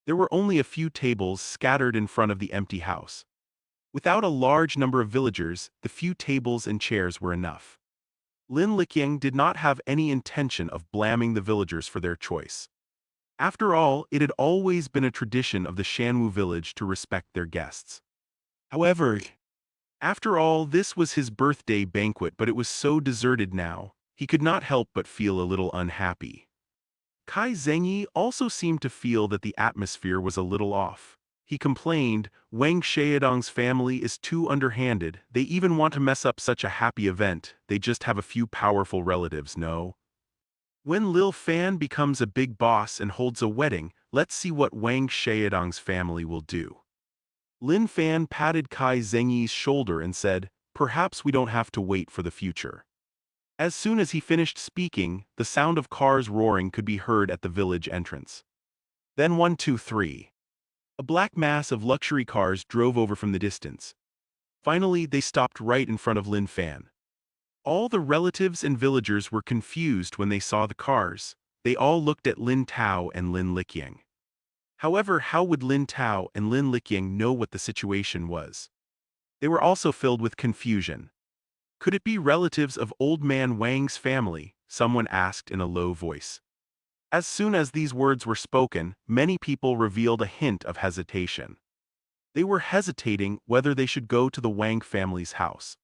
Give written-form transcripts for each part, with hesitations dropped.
There were only a few tables scattered in front of the empty house. Without a large number of villagers, the few tables and chairs were enough. Lin Liqiang did not have any intention of blaming the villagers for their choice. After all, it had always been a tradition of the Shanwu village to respect their guests. However, after all, this was his birthday banquet, but it was so deserted now, he could not help but feel a little unhappy. Kai Zhengyi also seemed to feel that the atmosphere was a little off. He complained, Wang Xiaodong's family is too underhanded, they even want to mess up such a happy event, they just have a few powerful relatives, no? When Lil Fan becomes a big boss and holds a wedding, let's see what Wang Xiaodong's family will do. Lin Fan patted Kai Zhengyi's shoulder and said, perhaps we don't have to wait for the future. As soon as he finished speaking, the sound of cars roaring could be heard at the village entrance. Then 1, 2, 3. A black mass of luxury cars drove over from the distance. Finally, they stopped right in front of Lin Fan. All the relatives and villagers were confused when they saw the cars. They all looked at Lin Tao and Lin Liqiang. However, how would Lin Tao and Lin Liqiang know what the situation was? They were also filled with confusion. Could it be relatives of old man Wang's family? Someone asked in a low voice. As soon as these words were spoken, many people revealed a hint of hesitation. They were hesitating whether they should go to the Wang family's house.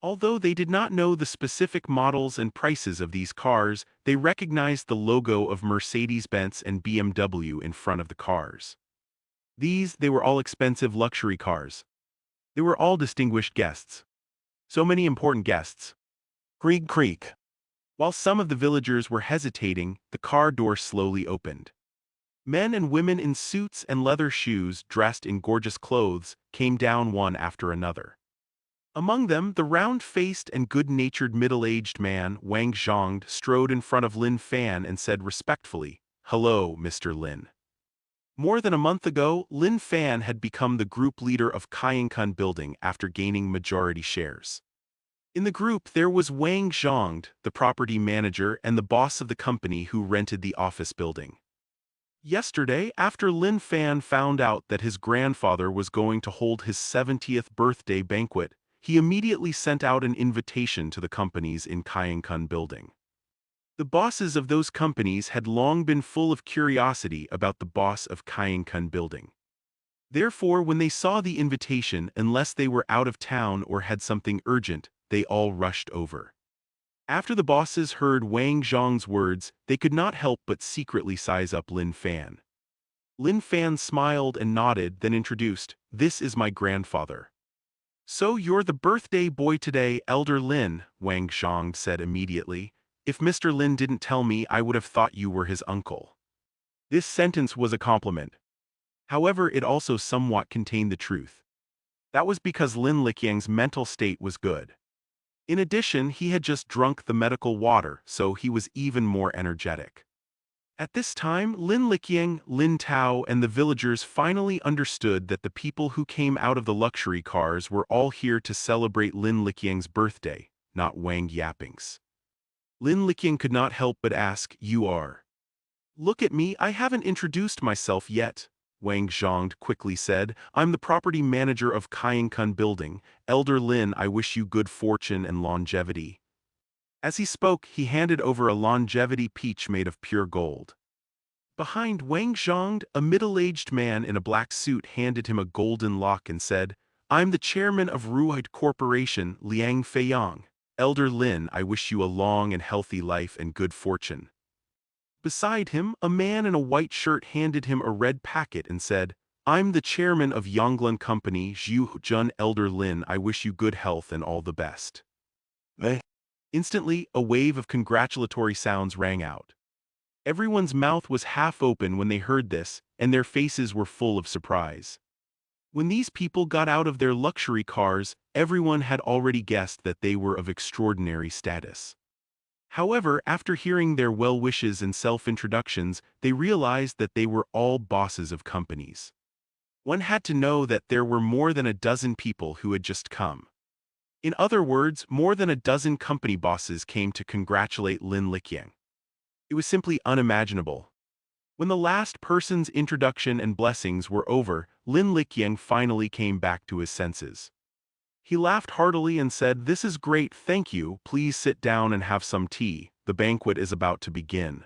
Although they did not know the specific models and prices of these cars, they recognized the logo of Mercedes-Benz and BMW in front of the cars. They were all expensive luxury cars. They were all distinguished guests. So many important guests. Creak creak. While some of the villagers were hesitating, the car door slowly opened. Men and women in suits and leather shoes dressed in gorgeous clothes came down one after another. Among them, the round-faced and good-natured middle-aged man, Wang Zhong, strode in front of Lin Fan and said respectfully, "Hello, Mr. Lin." More than a month ago, Lin Fan had become the group leader of Kaiyankun Building after gaining majority shares. In the group there was Wang Zhong, the property manager and the boss of the company who rented the office building. Yesterday, after Lin Fan found out that his grandfather was going to hold his 70th birthday banquet, he immediately sent out an invitation to the companies in Kaiyankun Building. The bosses of those companies had long been full of curiosity about the boss of Kaiyankun Building. Therefore, when they saw the invitation, unless they were out of town or had something urgent, they all rushed over. After the bosses heard Wang Zhong's words, they could not help but secretly size up Lin Fan. Lin Fan smiled and nodded, then introduced, "This is my grandfather." "So you're the birthday boy today, Elder Lin," Wang Zhong said immediately. "If Mr. Lin didn't tell me, I would have thought you were his uncle." This sentence was a compliment. However, it also somewhat contained the truth. That was because Lin Liqiang's mental state was good. In addition, he had just drunk the medical water, so he was even more energetic. At this time, Lin Liqiang, Lin Tao, and the villagers finally understood that the people who came out of the luxury cars were all here to celebrate Lin Liqiang's birthday, not Wang Yaping's. Lin Liqiang could not help but ask, "You are?" "Look at me, I haven't introduced myself yet," Wang Zhong quickly said. "I'm the property manager of Kaiyankun Building. Elder Lin, I wish you good fortune and longevity." As he spoke, he handed over a longevity peach made of pure gold. Behind Wang Zhong, a middle-aged man in a black suit handed him a golden lock and said, "I'm the chairman of Ruide Corporation, Liang Feiyang. Elder Lin, I wish you a long and healthy life and good fortune." Beside him, a man in a white shirt handed him a red packet and said, "I'm the chairman of Yonglin Company, Zhu Jun. Elder Lin, I wish you good health and all the best." Eh? Instantly, a wave of congratulatory sounds rang out. Everyone's mouth was half open when they heard this, and their faces were full of surprise. When these people got out of their luxury cars, everyone had already guessed that they were of extraordinary status. However, after hearing their well wishes and self-introductions, they realized that they were all bosses of companies. One had to know that there were more than a dozen people who had just come. In other words, more than a dozen company bosses came to congratulate Lin Liqiang. It was simply unimaginable. When the last person's introduction and blessings were over, Lin Liqiang finally came back to his senses. He laughed heartily and said, "This is great, thank you, please sit down and have some tea, the banquet is about to begin."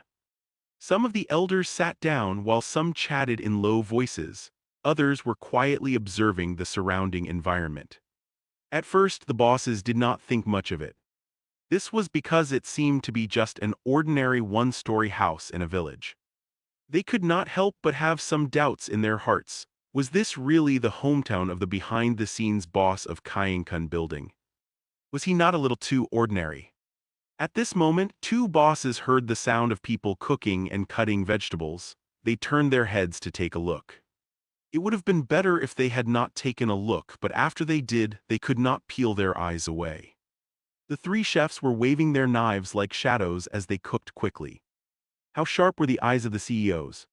Some of the elders sat down while some chatted in low voices. Others were quietly observing the surrounding environment. At first, the bosses did not think much of it. This was because it seemed to be just an ordinary one-story house in a village. They could not help but have some doubts in their hearts. Was this really the hometown of the behind-the-scenes boss of Kainkun building? Was he not a little too ordinary? At this moment, two bosses heard the sound of people cooking and cutting vegetables. They turned their heads to take a look. It would have been better if they had not taken a look, but after they did, they could not peel their eyes away. The three chefs were waving their knives like shadows as they cooked quickly. How sharp were the eyes of the CEOs?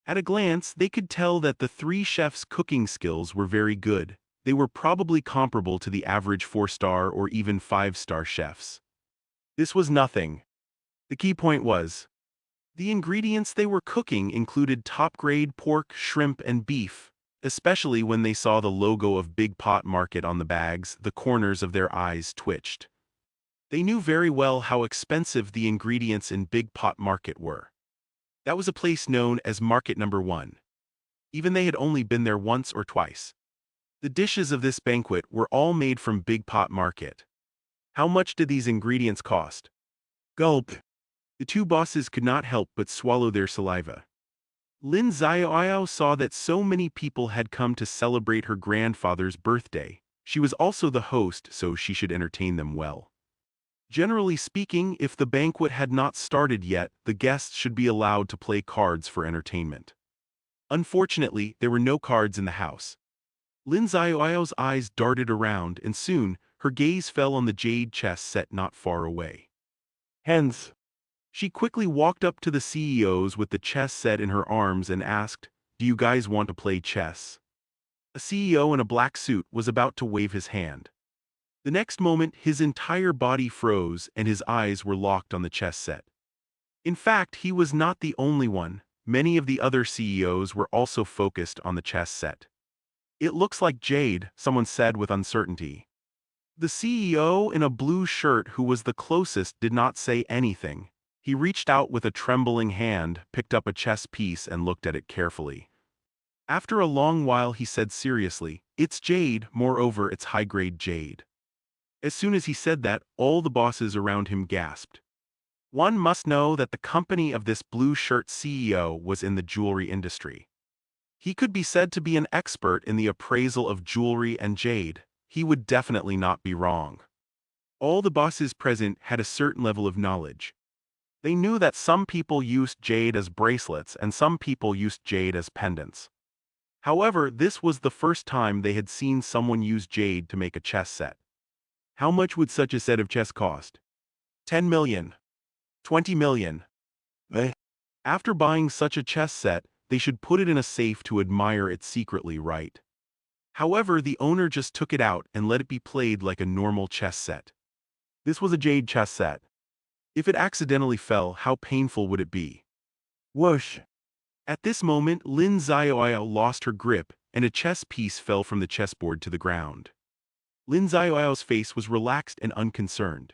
At a glance, they could tell that the three chefs' cooking skills were very good. They were probably comparable to the average 4-star or even 5-star chefs. This was nothing. The key point was, the ingredients they were cooking included top-grade pork, shrimp, and beef. Especially when they saw the logo of Big Pot Market on the bags, the corners of their eyes twitched. They knew very well how expensive the ingredients in Big Pot Market were. That was a place known as Market Number 1. Even they had only been there once or twice. The dishes of this banquet were all made from Big Pot Market. How much did these ingredients cost? Gulp. The two bosses could not help but swallow their saliva. Lin Xiaoyao saw that so many people had come to celebrate her grandfather's birthday. She was also the host, so she should entertain them well. Generally speaking, if the banquet had not started yet, the guests should be allowed to play cards for entertainment. Unfortunately, there were no cards in the house. Lin Xiaoyao's eyes darted around, and soon, her gaze fell on the jade chess set not far away. Hence, she quickly walked up to the CEOs with the chess set in her arms and asked, "Do you guys want to play chess?" A CEO in a black suit was about to wave his hand. The next moment, his entire body froze and his eyes were locked on the chess set. In fact, he was not the only one. Many of the other CEOs were also focused on the chess set. "It looks like jade," someone said with uncertainty. The CEO in a blue shirt who was the closest did not say anything. He reached out with a trembling hand, picked up a chess piece and looked at it carefully. After a long while he said seriously, "It's jade, moreover it's high-grade jade." As soon as he said that, all the bosses around him gasped. One must know that the company of this blue-shirt CEO was in the jewelry industry. He could be said to be an expert in the appraisal of jewelry and jade. He would definitely not be wrong. All the bosses present had a certain level of knowledge. They knew that some people used jade as bracelets and some people used jade as pendants. However, this was the first time they had seen someone use jade to make a chess set. How much would such a set of chess cost? 10 million. 20 million. After buying such a chess set, they should put it in a safe to admire it secretly, right? However, the owner just took it out and let it be played like a normal chess set. This was a jade chess set. If it accidentally fell, how painful would it be? Whoosh! At this moment, Lin Xiaoyao lost her grip, and a chess piece fell from the chessboard to the ground. Lin Xiaoyao's face was relaxed and unconcerned.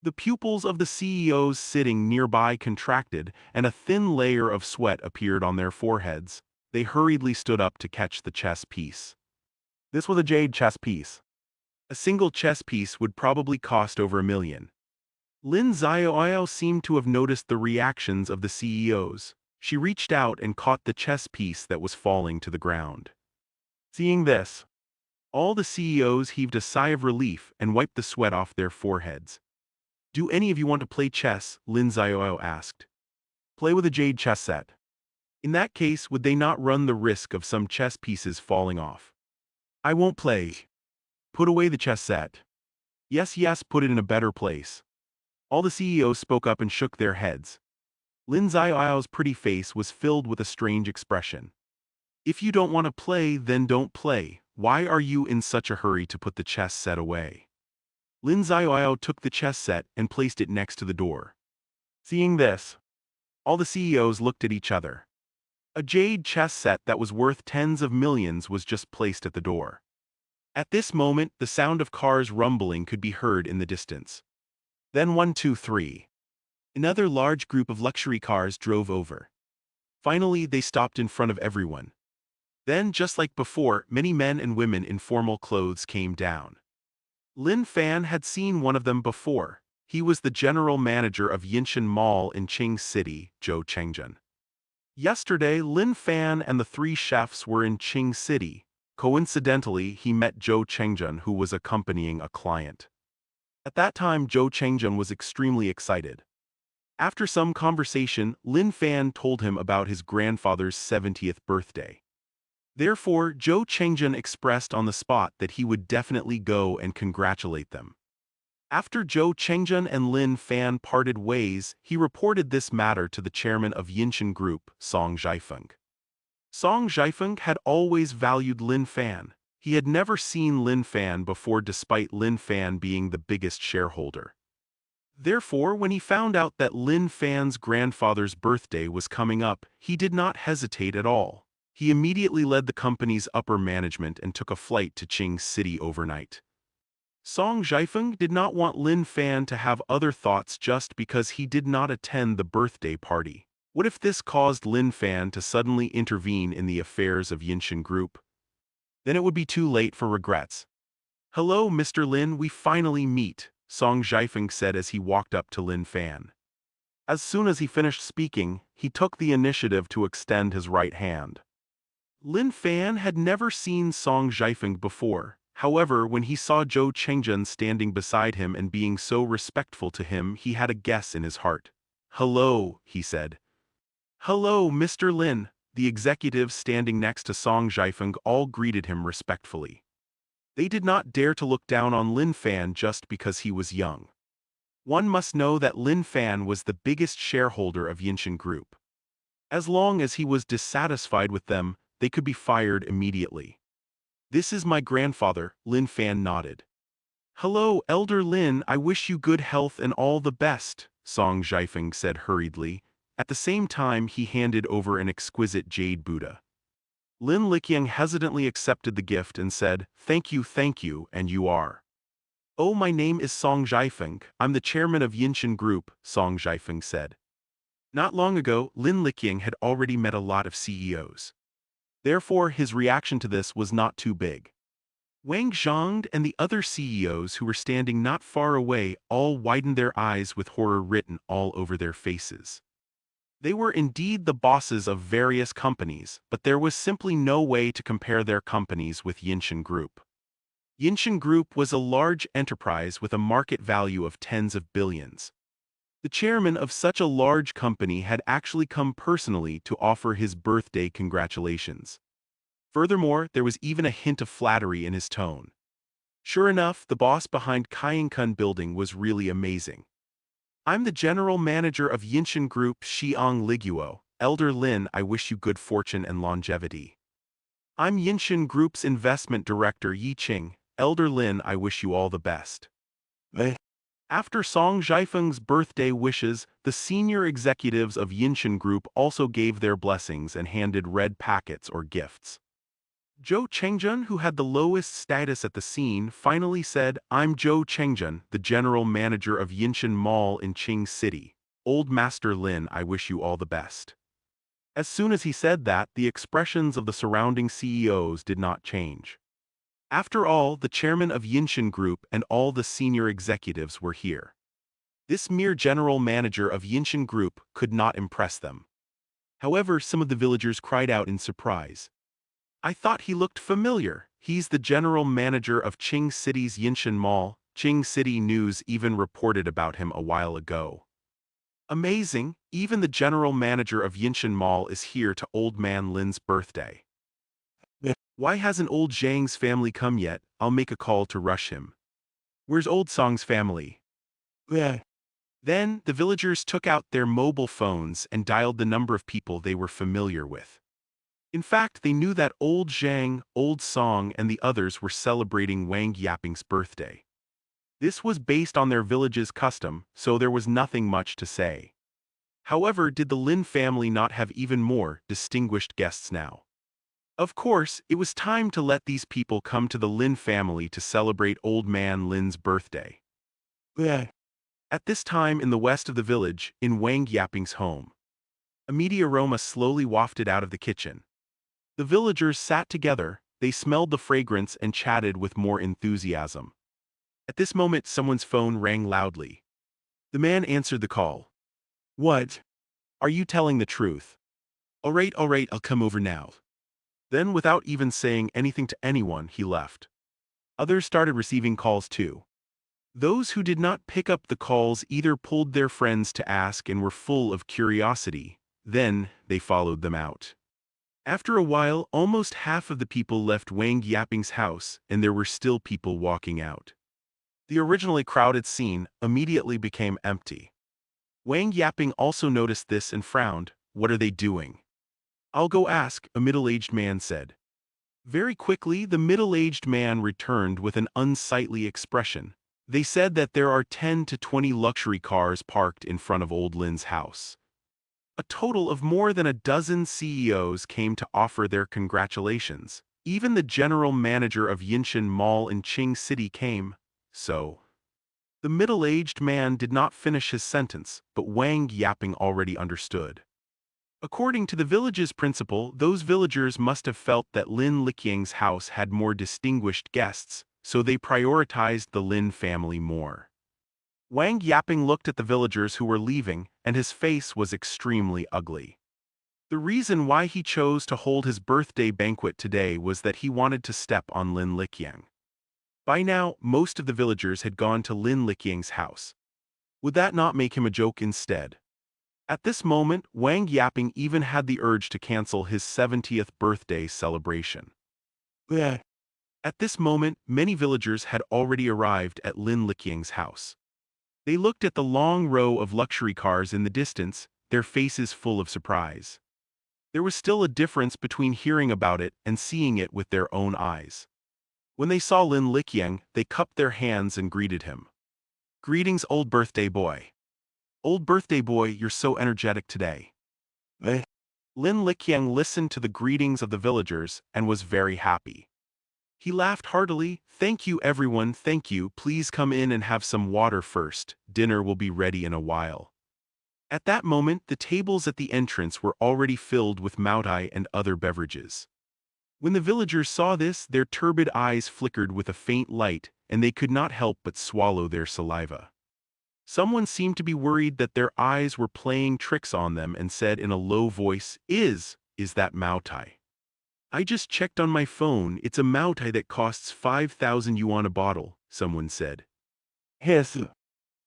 The pupils of the CEOs sitting nearby contracted, and a thin layer of sweat appeared on their foreheads. They hurriedly stood up to catch the chess piece. This was a jade chess piece. A single chess piece would probably cost over 1 million. Lin Xiaoyao seemed to have noticed the reactions of the CEOs. She reached out and caught the chess piece that was falling to the ground. Seeing this, all the CEOs heaved a sigh of relief and wiped the sweat off their foreheads. "Do any of you want to play chess?" Lin Xiaoyao asked. "Play with a jade chess set." In that case, would they not run the risk of some chess pieces falling off? "I won't play." "Put away the chess set." Yes, yes, put it in a better place." All the CEOs spoke up and shook their heads. Lin Xiaoyao's pretty face was filled with a strange expression. "If you don't want to play, then don't play. Why are you in such a hurry to put the chess set away?" Lin Xiaoyao took the chess set and placed it next to the door. Seeing this, All the CEOs looked at each other. A jade chess set that was worth tens of millions was just placed at the door. At this moment, the sound of cars rumbling could be heard in the distance. Then 1, 2, 3. Another large group of luxury cars drove over. Finally, they stopped in front of everyone. Then, just like before, many men and women in formal clothes came down. Lin Fan had seen one of them before. He was the general manager of Yinshan Mall in Qing City, Zhou Chengjun. Yesterday, Lin Fan and the three chefs were in Qing City. Coincidentally, he met Zhou Chengjun, who was accompanying a client. At that time, Zhou Chengjun was extremely excited. After some conversation, Lin Fan told him about his grandfather's 70th birthday. Therefore, Zhou Chengjun expressed on the spot that he would definitely go and congratulate them. After Zhou Chengjun and Lin Fan parted ways, he reported this matter to the chairman of Yinshan Group, Song Zhaifeng. Song Zhaifeng had always valued Lin Fan. He had never seen Lin Fan before despite Lin Fan being the biggest shareholder. Therefore, when he found out that Lin Fan's grandfather's birthday was coming up, he did not hesitate at all. He immediately led the company's upper management and took a flight to Qing City overnight. Song Zhaifeng did not want Lin Fan to have other thoughts just because he did not attend the birthday party. What if this caused Lin Fan to suddenly intervene in the affairs of Yinshan Group? Then it would be too late for regrets. "Hello, Mr. Lin, we finally meet," Song Zhaifeng said as he walked up to Lin Fan. As soon as he finished speaking, he took the initiative to extend his right hand. Lin Fan had never seen Song Zhaifeng before. However, when he saw Zhou Chengjun standing beside him and being so respectful to him, he had a guess in his heart. "Hello," he said. "Hello, Mr. Lin." The executives standing next to Song Zhaifeng all greeted him respectfully. They did not dare to look down on Lin Fan just because he was young. One must know that Lin Fan was the biggest shareholder of Yinshan Group. As long as he was dissatisfied with them, they could be fired immediately. "This is my grandfather," Lin Fan nodded. "Hello, Elder Lin, I wish you good health and all the best," Song Zhaifeng said hurriedly. At the same time, he handed over an exquisite jade Buddha. Lin Liqiang hesitantly accepted the gift and said, thank you, and you are?" "Oh, my name is Song Zhaifeng, I'm the chairman of Yinshan Group," Song Zhaifeng said. Not long ago, Lin Liqiang had already met a lot of CEOs. Therefore, his reaction to this was not too big. Wang Zhang and the other CEOs who were standing not far away all widened their eyes with horror written all over their faces. They were indeed the bosses of various companies, but there was simply no way to compare their companies with Yinshan Group. Yinshan Group was a large enterprise with a market value of tens of billions. The chairman of such a large company had actually come personally to offer his birthday congratulations. Furthermore, there was even a hint of flattery in his tone. Sure enough, the boss behind Kaiyankun Building was really amazing. "I'm the general manager of Yinshan Group, Xiang Liguo. Elder Lin, I wish you good fortune and longevity." "I'm Yinshan Group's investment director, Yi Qing. Elder Lin, I wish you all the best." After Song Zhaifeng's birthday wishes, the senior executives of Yinshan Group also gave their blessings and handed red packets or gifts. Zhou Chengjun, who had the lowest status at the scene, finally said, "I'm Zhou Chengjun, the general manager of Yinshan Mall in Qing City. Old Master Lin, I wish you all the best." As soon as he said that, the expressions of the surrounding CEOs did not change. After all, the chairman of Yinshan Group and all the senior executives were here. This mere general manager of Yinshan Group could not impress them. However, some of the villagers cried out in surprise. "I thought he looked familiar. He's the general manager of Qing City's Yinshan Mall. Qing City News even reported about him a while ago." "Amazing, even the general manager of Yinshan Mall is here to Old Man Lin's birthday. Why hasn't old Zhang's family come yet? I'll make a call to rush him. Where's old Song's family?" Then, the villagers took out their mobile phones and dialed the number of people they were familiar with. In fact, they knew that old Zhang, old Song and the others were celebrating Wang Yaping's birthday. This was based on their village's custom, so there was nothing much to say. However, did the Lin family not have even more distinguished guests now? Of course, it was time to let these people come to the Lin family to celebrate Old Man Lin's birthday. Yeah. At this time in the west of the village, in Wang Yaping's home, a meaty aroma slowly wafted out of the kitchen. The villagers sat together, they smelled the fragrance and chatted with more enthusiasm. At this moment, someone's phone rang loudly. The man answered the call. What? Are you telling the truth? All right, I'll come over now. Then, without even saying anything to anyone, he left. Others started receiving calls too. Those who did not pick up the calls either pulled their friends to ask and were full of curiosity. Then, they followed them out. After a while, almost half of the people left Wang Yaping's house, and there were still people walking out. The originally crowded scene immediately became empty. Wang Yaping also noticed this and frowned. What are they doing? I'll go ask, a middle-aged man said. Very quickly, the middle-aged man returned with an unsightly expression. They said that there are 10 to 20 luxury cars parked in front of Old Lin's house. A total of more than a dozen CEOs came to offer their congratulations. Even the general manager of Yinshan Mall in Qing City came. So, the middle-aged man did not finish his sentence, but Wang Yaping already understood. According to the village's principal, those villagers must have felt that Lin Liqiang's house had more distinguished guests, so they prioritized the Lin family more. Wang Yaping looked at the villagers who were leaving, and his face was extremely ugly. The reason why he chose to hold his birthday banquet today was that he wanted to step on Lin Liqiang. By now, most of the villagers had gone to Lin Liqiang's house. Would that not make him a joke instead? At this moment, Wang Yaping even had the urge to cancel his 70th birthday celebration. At this moment, many villagers had already arrived at Lin Liqiang's house. They looked at the long row of luxury cars in the distance, their faces full of surprise. There was still a difference between hearing about it and seeing it with their own eyes. When they saw Lin Liqiang, they cupped their hands and greeted him. Greetings, old birthday boy. Old birthday boy, you're so energetic today. Lin Liqiang listened to the greetings of the villagers and was very happy. He laughed heartily. Thank you everyone, thank you, please come in and have some water first, dinner will be ready in a while. At that moment, the tables at the entrance were already filled with mautai and other beverages. When the villagers saw this, their turbid eyes flickered with a faint light, and they could not help but swallow their saliva. Someone seemed to be worried that their eyes were playing tricks on them and said in a low voice, Is that mautai? I just checked on my phone, it's a mautai that costs 5,000 yuan a bottle, someone said. Yes.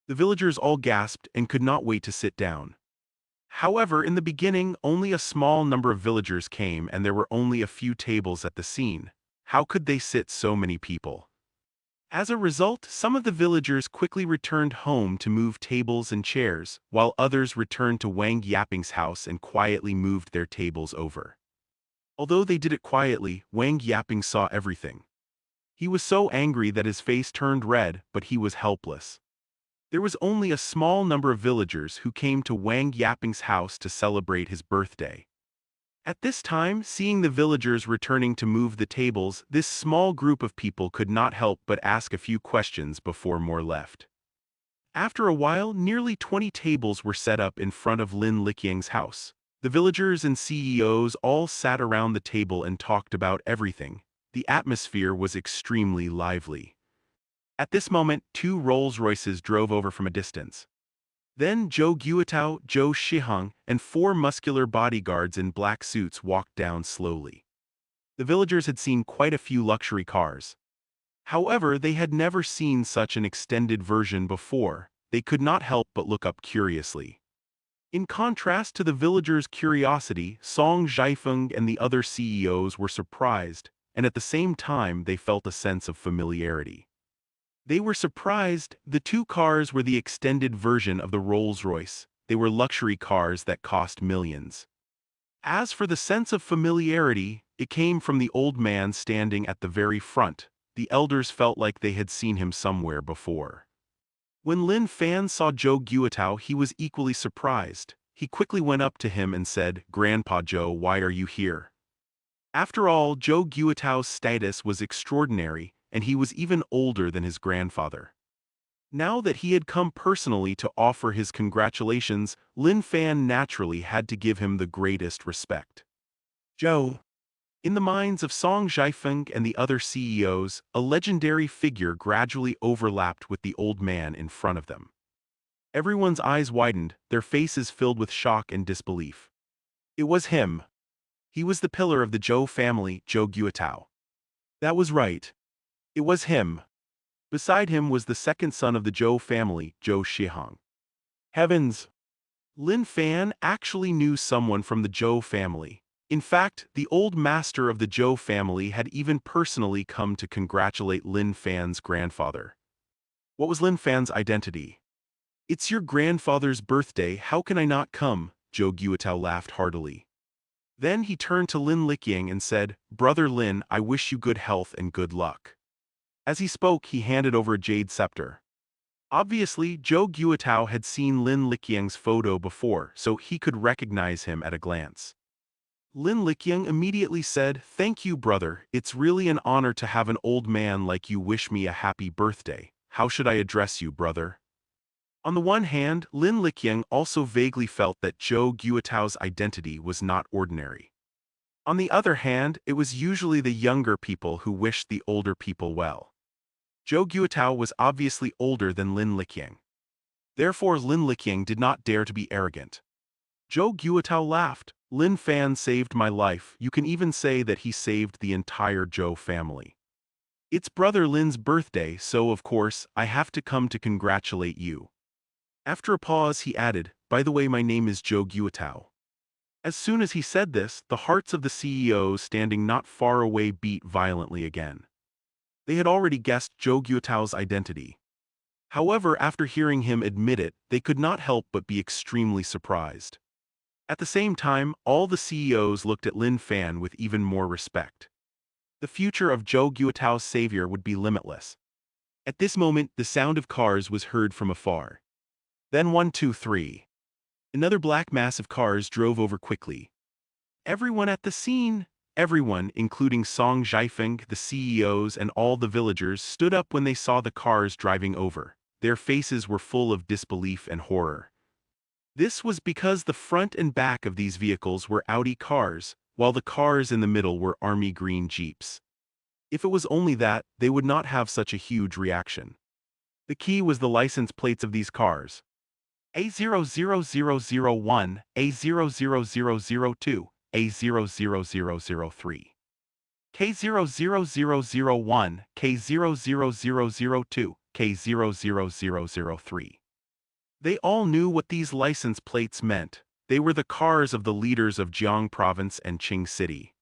The villagers all gasped and could not wait to sit down. However, in the beginning, only a small number of villagers came and there were only a few tables at the scene. How could they sit so many people? As a result, some of the villagers quickly returned home to move tables and chairs, while others returned to Wang Yaping's house and quietly moved their tables over. Although they did it quietly, Wang Yaping saw everything. He was so angry that his face turned red, but he was helpless. There was only a small number of villagers who came to Wang Yaping's house to celebrate his birthday. At this time, seeing the villagers returning to move the tables, this small group of people could not help but ask a few questions before more left. After a while, nearly 20 tables were set up in front of Lin Liqiang's house. The villagers and CEOs all sat around the table and talked about everything. The atmosphere was extremely lively. At this moment, 2 Rolls-Royces drove over from a distance. Then Zhou Guotao, Zhou Shiheng, and 4 muscular bodyguards in black suits walked down slowly. The villagers had seen quite a few luxury cars. However, they had never seen such an extended version before. They could not help but look up curiously. In contrast to the villagers' curiosity, Song Zhaifeng and the other CEOs were surprised, and at the same time they felt a sense of familiarity. They were surprised. The 2 cars were the extended version of the Rolls-Royce. They were luxury cars that cost millions. As for the sense of familiarity, it came from the old man standing at the very front. The elders felt like they had seen him somewhere before. When Lin Fan saw Zhou Guotao, he was equally surprised. he quickly went up to him and said, "Grandpa Joe, why are you here?" After all, Joe Guitao's status was extraordinary, and he was even older than his grandfather. Now that he had come personally to offer his congratulations, Lin Fan naturally had to give him the greatest respect. Joe. In the minds of Song Jiafeng and the other CEOs, a legendary figure gradually overlapped with the old man in front of them. Everyone's eyes widened, their faces filled with shock and disbelief. It was him. He was the pillar of the Zhou family, Zhou Guitao. That was right. It was him. Beside him was the second son of the Zhou family, Zhou Shihong. Heavens! Lin Fan actually knew someone from the Zhou family. In fact, the old master of the Zhou family had even personally come to congratulate Lin Fan's grandfather. What was Lin Fan's identity? "It's your grandfather's birthday, how can I not come?" Zhou Guitao laughed heartily. Then he turned to Lin Liqiang and said, "Brother Lin, I wish you good health and good luck." As he spoke, he handed over a jade scepter. Obviously, Zhou Guitao had seen Lin Liqiang's photo before, so he could recognize him at a glance. Lin Liqiang immediately said, "Thank you, brother. It's really an honor to have an old man like you wish me a happy birthday. How should I address you, brother?" On the one hand, Lin Liqiang also vaguely felt that Zhou Guitao's identity was not ordinary. On the other hand, it was usually the younger people who wished the older people well. Zhou Guitao was obviously older than Lin Liqiang. Therefore, Lin Liqiang did not dare to be arrogant. Zhou Guitao laughed. "Lin Fan saved my life. You can even say that he saved the entire Zhou family. It's brother Lin's birthday, so of course, I have to come to congratulate you." After a pause, he added, "By the way, my name is Zhou Guitao." As soon as he said this, the hearts of the CEOs standing not far away beat violently again. They had already guessed Zhou Guitao's identity. However, after hearing him admit it, they could not help but be extremely surprised. At the same time, all the CEOs looked at Lin Fan with even more respect. The future of Zhou Guitao's savior would be limitless. At this moment, the sound of cars was heard from afar. Then 1, 2, 3. Another black mass of cars drove over quickly. Everyone at the scene, everyone, including Song Jiafeng, the CEOs, and all the villagers, stood up when they saw the cars driving over. Their faces were full of disbelief and horror. This was because the front and back of these vehicles were Audi cars, while the cars in the middle were army green Jeeps. If it was only that, they would not have such a huge reaction. The key was the license plates of these cars. A00001, A00002, A00003. K00001, K00002, K00003. They all knew what these license plates meant. They were the cars of the leaders of Jiang Province and Qing City.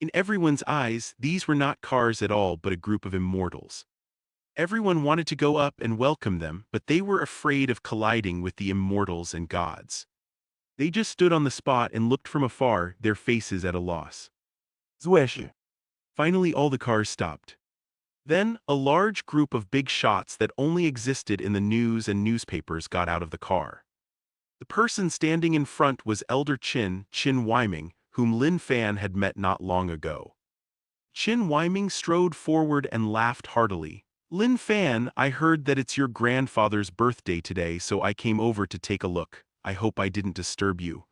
In everyone's eyes, these were not cars at all but a group of immortals. Everyone wanted to go up and welcome them, but they were afraid of colliding with the immortals and gods. They just stood on the spot and looked from afar, their faces at a loss. Zwish! Finally all the cars stopped. Then, a large group of big shots that only existed in the news and newspapers got out of the car. The person standing in front was Elder Qin Weiming, whom Lin Fan had met not long ago. Qin Weiming strode forward and laughed heartily. "Lin Fan, I heard that it's your grandfather's birthday today, so I came over to take a look. I hope I didn't disturb you."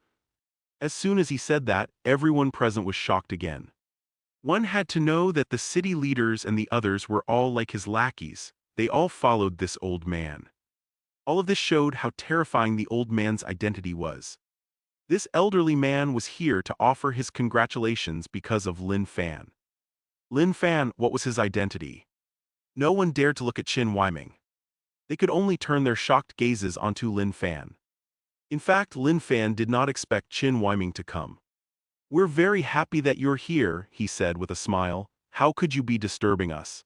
As soon as he said that, everyone present was shocked again. One had to know that the city leaders and the others were all like his lackeys. They all followed this old man. All of this showed how terrifying the old man's identity was. This elderly man was here to offer his congratulations because of Lin Fan. Lin Fan, what was his identity? No one dared to look at Qin Weiming. They could only turn their shocked gazes onto Lin Fan. In fact, Lin Fan did not expect Qin Weiming to come. "We're very happy that you're here," he said with a smile. "How could you be disturbing us?"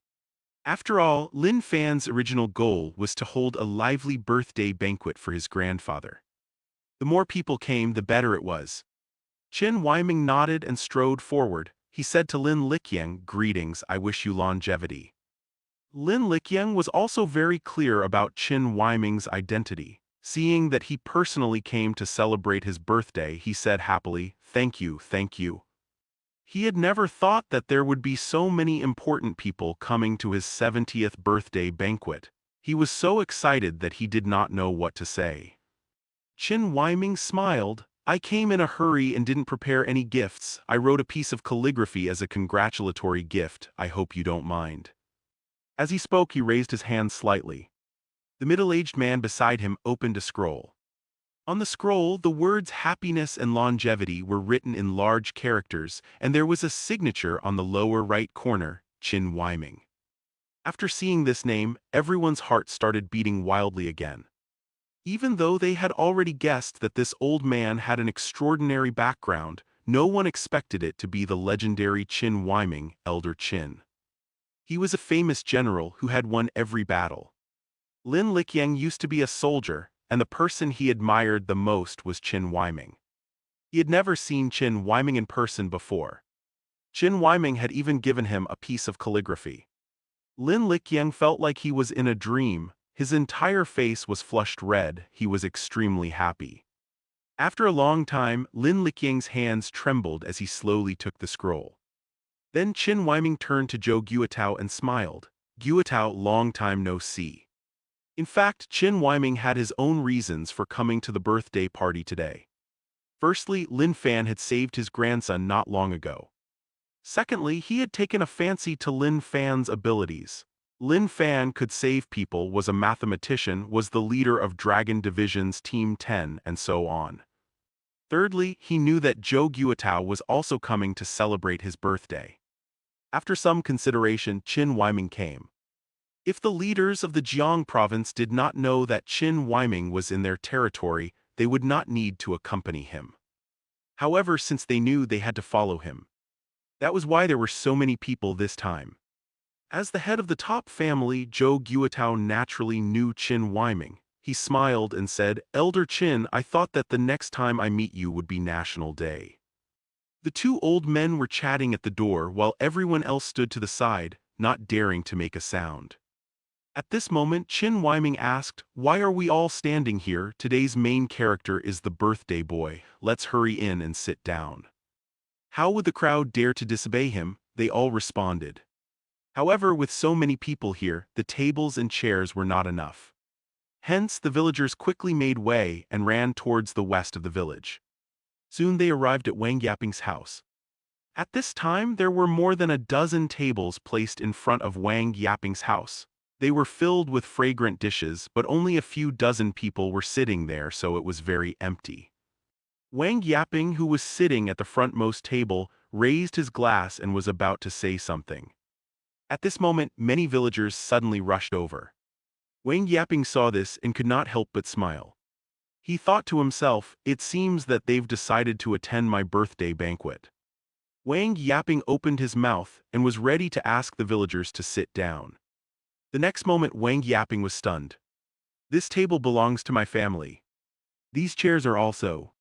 After all, Lin Fan's original goal was to hold a lively birthday banquet for his grandfather. The more people came, the better it was. Qin Weiming nodded and strode forward. He said to Lin Liqiang, "Greetings, I wish you longevity." Lin Liqiang was also very clear about Qin Weiming's identity. Seeing that he personally came to celebrate his birthday, he said happily, "Thank you, thank you." He had never thought that there would be so many important people coming to his 70th birthday banquet. He was so excited that he did not know what to say. Qin Huaiming smiled. "I came in a hurry and didn't prepare any gifts. I wrote a piece of calligraphy as a congratulatory gift. I hope you don't mind." As he spoke, he raised his hand slightly. The middle-aged man beside him opened a scroll. On the scroll, the words happiness and longevity were written in large characters, and there was a signature on the lower right corner, Qin Huaiming. After seeing this name, everyone's heart started beating wildly again. Even though they had already guessed that this old man had an extraordinary background, no one expected it to be the legendary Qin Huaiming, Elder Qin. He was a famous general who had won every battle. Lin Liqiang used to be a soldier, and the person he admired the most was Qin Huaiming. He had never seen Qin Huaiming in person before. Qin Huaiming had even given him a piece of calligraphy. Lin Liqiang felt like he was in a dream. His entire face was flushed red. He was extremely happy. After a long time, Lin Liqiang's hands trembled as he slowly took the scroll. Then Qin Huaiming turned to Zhou Guotao and smiled. "Guotao, long time no see." In fact, Qin Huaiming had his own reasons for coming to the birthday party today. Firstly, Lin Fan had saved his grandson not long ago. Secondly, he had taken a fancy to Lin Fan's abilities. Lin Fan could save people, was a mathematician, was the leader of Dragon Division's Team 10, and so on. Thirdly, he knew that Zhou Guotao was also coming to celebrate his birthday. After some consideration, Qin Huaiming came. If the leaders of the Jiang province did not know that Qin Huaiming was in their territory, they would not need to accompany him. However, since they knew, they had to follow him. That was why there were so many people this time. As the head of the top family, Zhou Guotao naturally knew Qin Huaiming. He smiled and said, "Elder Qin, I thought that the next time I meet you would be National Day." The two old men were chatting at the door while everyone else stood to the side, not daring to make a sound. At this moment, Qin Huaiming asked, "Why are we all standing here? Today's main character is the birthday boy. Let's hurry in and sit down." How would the crowd dare to disobey him? They all responded. However, with so many people here, the tables and chairs were not enough. Hence, the villagers quickly made way and ran towards the west of the village. Soon they arrived at Wang Yaping's house. At this time, there were more than a dozen tables placed in front of Wang Yaping's house. They were filled with fragrant dishes, but only a few dozen people were sitting there, so it was very empty. Wang Yaping, who was sitting at the frontmost table, raised his glass and was about to say something. At this moment, many villagers suddenly rushed over. Wang Yaping saw this and could not help but smile. He thought to himself, "It seems that they've decided to attend my birthday banquet." Wang Yaping opened his mouth and was ready to ask the villagers to sit down. The next moment, Wang Yaping was stunned. "This table belongs to my family. These chairs are also."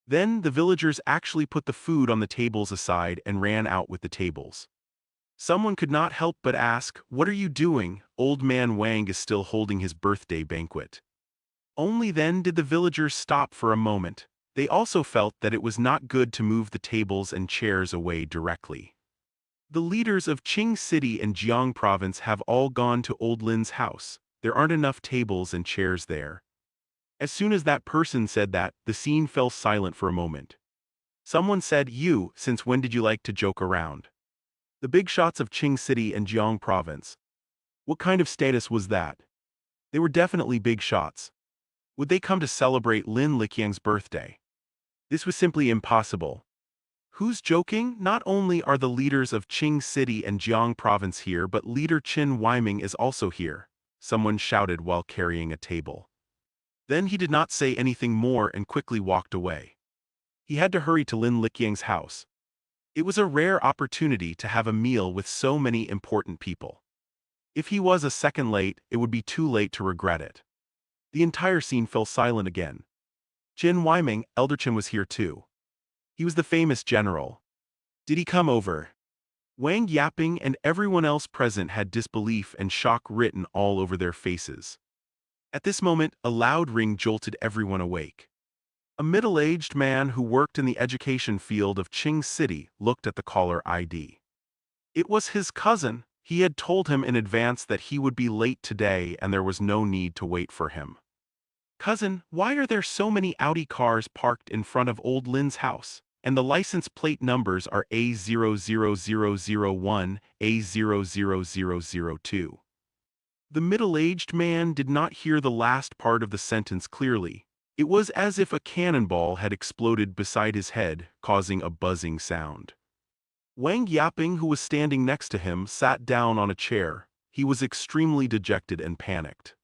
Then the villagers actually put the food on the tables aside and ran out with the tables. Someone could not help but ask, "What are you doing? Old man Wang is still holding his birthday banquet." Only then did the villagers stop for a moment. They also felt that it was not good to move the tables and chairs away directly. The leaders of Qing City and Jiang Province have all gone to Old Lin's house. There aren't enough tables and chairs there. As soon as that person said that, the scene fell silent for a moment. Someone said, "You, since when did you like to joke around?" The big shots of Qing City and Jiang Province. What kind of status was that? They were definitely big shots. Would they come to celebrate Lin Liqiang's birthday? This was simply impossible. Who's joking? Not only are the leaders of Qing City and Jiang Province here, but leader Qin Huaiming is also here, someone shouted while carrying a table. Then he did not say anything more and quickly walked away. He had to hurry to Lin Liqiang's house. It was a rare opportunity to have a meal with so many important people. If he was a second late, it would be too late to regret it. The entire scene fell silent again. Qin Huaiming, Elder Qin, was here too. He was the famous general. Did he come over? Wang Yaping and everyone else present had disbelief and shock written all over their faces. At this moment, a loud ring jolted everyone awake. A middle-aged man who worked in the education field of Qing City looked at the caller ID. It was his cousin. He had told him in advance that he would be late today and there was no need to wait for him. Cousin, why are there so many Audi cars parked in front of old Lin's house? And the license plate numbers are A00001, A00002. The middle-aged man did not hear the last part of the sentence clearly. It was as if a cannonball had exploded beside his head, causing a buzzing sound. Wang Yaping, who was standing next to him, sat down on a chair. He was extremely dejected and panicked.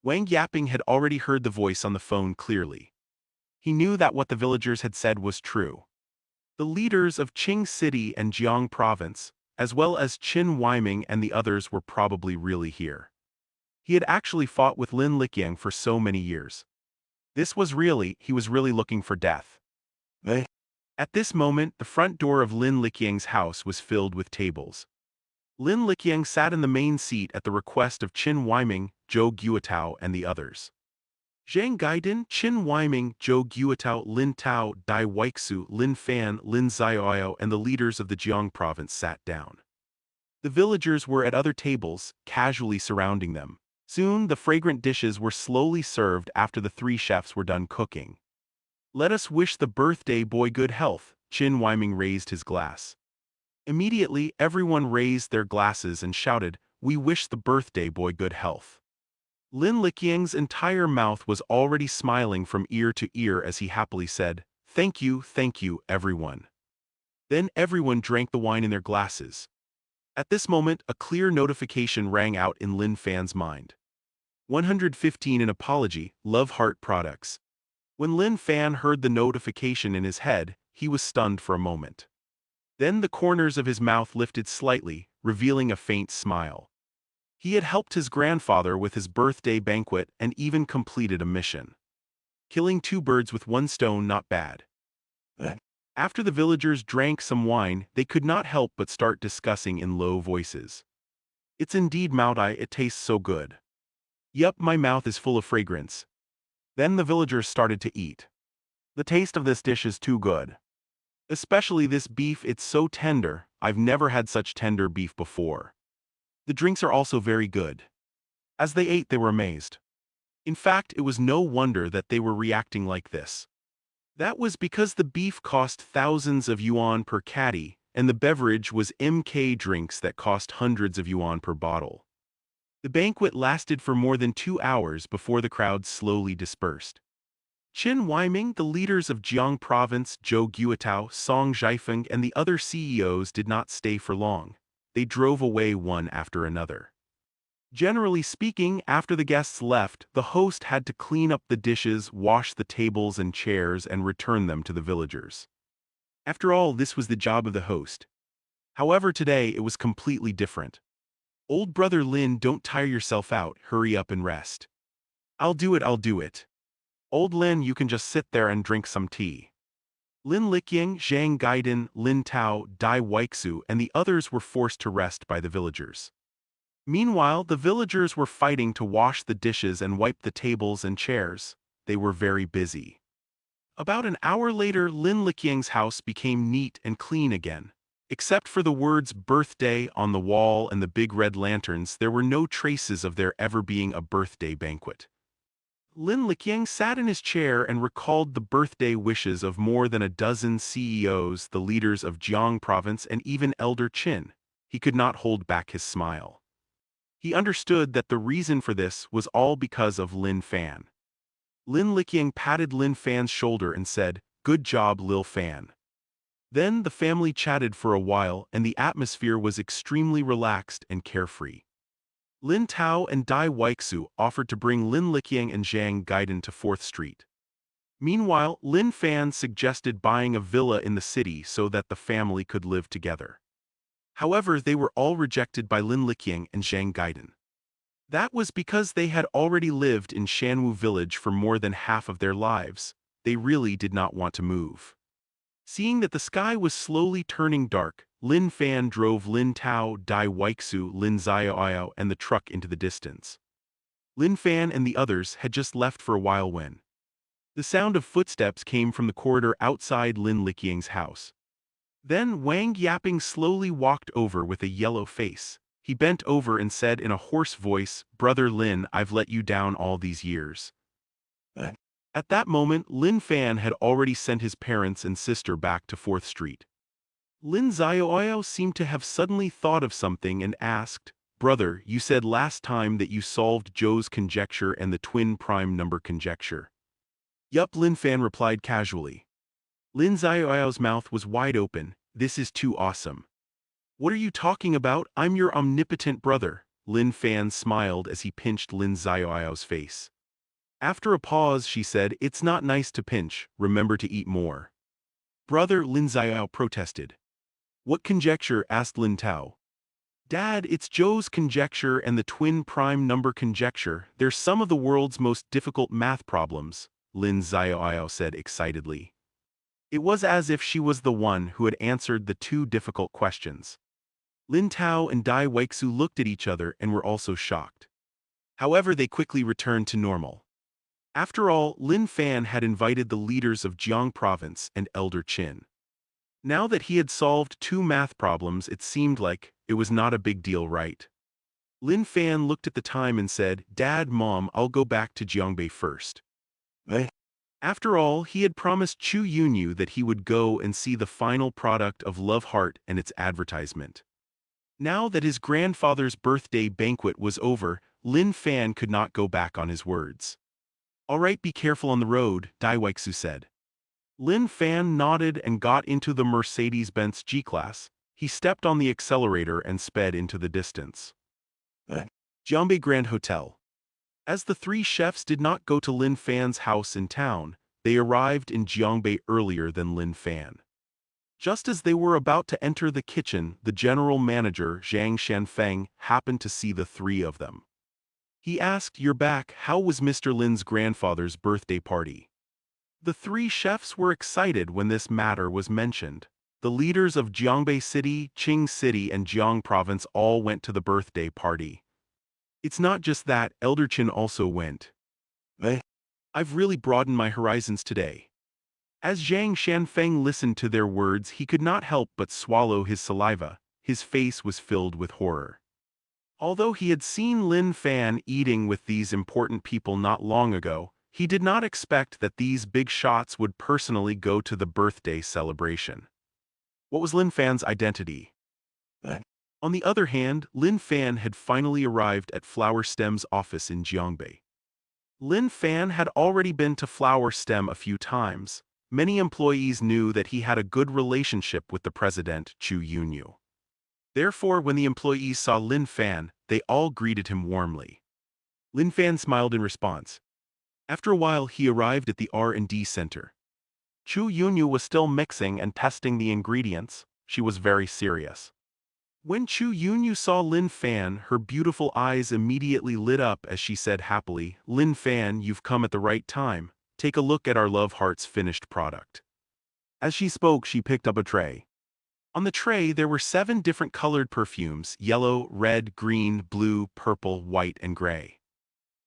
Wang Yaping had already heard the voice on the phone clearly. He knew that what the villagers had said was true. The leaders of Qing City and Jiang Province, as well as Qin Weiming and the others, were probably really here. He had actually fought with Lin Liqiang for so many years. He was really looking for death. At this moment, the front door of Lin Liqiang's house was filled with tables. Lin Liqiang sat in the main seat at the request of Qin Weiming, Zhou Guotao, and the others. Zhang Gaidin, Qin Weiming, Zhou Guotao, Lin Tao, Dai Weixu, Lin Fan, Lin Xiaoyao, and the leaders of the Jiang province sat down. The villagers were at other tables, casually surrounding them. Soon, the fragrant dishes were slowly served after the three chefs were done cooking. Let us wish the birthday boy good health. Qin Weiming raised his glass. Immediately, everyone raised their glasses and shouted, "We wish the birthday boy good health." Lin Liqiang's entire mouth was already smiling from ear to ear as he happily said, thank you, everyone." Then everyone drank the wine in their glasses. At this moment, a clear notification rang out in Lin Fan's mind. 115 An apology, Love Heart Products. When Lin Fan heard the notification in his head, he was stunned for a moment. Then the corners of his mouth lifted slightly, revealing a faint smile. He had helped his grandfather with his birthday banquet and even completed a mission. Killing two birds with one stone, not bad. After the villagers drank some wine, they could not help but start discussing in low voices. It's indeed Maodai, it tastes so good. Yup, my mouth is full of fragrance. Then the villagers started to eat. The taste of this dish is too good. Especially this beef, it's so tender, I've never had such tender beef before. The drinks are also very good. As they ate, they were amazed. In fact, it was no wonder that they were reacting like this. That was because the beef cost thousands of yuan per caddy, and the beverage was MK drinks that cost hundreds of yuan per bottle. The banquet lasted for more than 2 hours before the crowd slowly dispersed. Qin Weiming, the leaders of Jiang Province, Zhou Guotao, Song Zhaifeng, and the other CEOs did not stay for long. They drove away one after another. Generally speaking, after the guests left, the host had to clean up the dishes, wash the tables and chairs, and return them to the villagers. After all, this was the job of the host. However, today it was completely different. Old brother Lin, don't tire yourself out, hurry up and rest. I'll do it. Old Lin, you can just sit there and drink some tea. Lin Liqiang, Zhang Gaidin, Lin Tao, Dai Weixu, and the others were forced to rest by the villagers. Meanwhile, the villagers were fighting to wash the dishes and wipe the tables and chairs. They were very busy. About an hour later, Lin Liqiang's house became neat and clean again. Except for the words birthday on the wall and the big red lanterns, there were no traces of there ever being a birthday banquet. Lin Liqiang sat in his chair and recalled the birthday wishes of more than a dozen CEOs, the leaders of Jiang Province, and even Elder Qin. He could not hold back his smile. He understood that the reason for this was all because of Lin Fan. Lin Liqiang patted Lin Fan's shoulder and said, "Good job, Lil Fan." Then the family chatted for a while and the atmosphere was extremely relaxed and carefree. Lin Tao and Dai Weixu offered to bring Lin Liqiang and Zhang Gaidin to 4th Street. Meanwhile, Lin Fan suggested buying a villa in the city so that the family could live together. However, they were all rejected by Lin Liqiang and Zhang Gaidin. That was because they had already lived in Shanwu village for more than half of their lives. They really did not want to move. Seeing that the sky was slowly turning dark, Lin Fan drove Lin Tao, Dai Weixu, Lin Xiaoyao, and the truck into the distance. Lin Fan and the others had just left for a while when the sound of footsteps came from the corridor outside Lin Liqiang's house. Then Wang Yaping slowly walked over with a yellow face. He bent over and said in a hoarse voice, "Brother Lin, I've let you down all these years." Uh. At that moment, Lin Fan had already sent his parents and sister back to 4th Street. Lin Xiaoyao seemed to have suddenly thought of something and asked, "Brother, you said last time that you solved Zhou's conjecture and the twin prime number conjecture." "Yup," Lin Fan replied casually. Lin Xiaoyao's mouth was wide open. "This is too awesome." "What are you talking about? I'm your omnipotent brother." Lin Fan smiled as he pinched Lin Xiaoyao's face. After a pause, she said, "It's not nice to pinch, remember to eat more." "Brother," Lin Xiaoyao protested. "What conjecture?" asked Lin Tao. "Dad, it's Zhou's conjecture and the twin prime number conjecture. They're some of the world's most difficult math problems," Lin Xiaoyao said excitedly. It was as if she was the one who had answered the two difficult questions. Lin Tao and Dai Weixu looked at each other and were also shocked. However, they quickly returned to normal. After all, Lin Fan had invited the leaders of Jiang Province and Elder Qin. Now that he had solved two math problems, it seemed like it was not a big deal, right? Lin Fan looked at the time and said, "Dad, Mom, I'll go back to Jiangbei first." Eh? After all, he had promised Chu Yunyu that he would go and see the final product of Love Heart and its advertisement. Now that his grandfather's birthday banquet was over, Lin Fan could not go back on his words. "All right, be careful on the road," Dai Weixu said. Lin Fan nodded and got into the Mercedes-Benz G-Class. He stepped on the accelerator and sped into the distance. Jiangbei Grand Hotel. As the three chefs did not go to Lin Fan's house in town, they arrived in Jiangbei earlier than Lin Fan. Just as they were about to enter the kitchen, the general manager, Zhang Shanfeng, happened to see the three of them. He asked, "You're back, how was Mr. Lin's grandfather's birthday party?" The three chefs were excited when this matter was mentioned. The leaders of Jiangbei City, Qing City and Jiang Province all went to the birthday party. It's not just that, Elder Qin also went. I've really broadened my horizons today." As Zhang Shanfeng listened to their words, he could not help but swallow his saliva. His face was filled with horror. Although he had seen Lin Fan eating with these important people not long ago, he did not expect that these big shots would personally go to the birthday celebration. What was Lin Fan's identity? On the other hand, Lin Fan had finally arrived at Flower Stem's office in Jiangbei. Lin Fan had already been to Flower Stem a few times. Many employees knew that he had a good relationship with the president, Chu Yunyu. Therefore, when the employees saw Lin Fan, they all greeted him warmly. Lin Fan smiled in response. After a while, he arrived at the R&D center. Chu Yunyu was still mixing and testing the ingredients. She was very serious. When Chu Yunyu saw Lin Fan, her beautiful eyes immediately lit up as she said happily, "Lin Fan, you've come at the right time. Take a look at our Love Heart's finished product." As she spoke, she picked up a tray. On the tray, there were 7 different colored perfumes: yellow, red, green, blue, purple, white, and gray.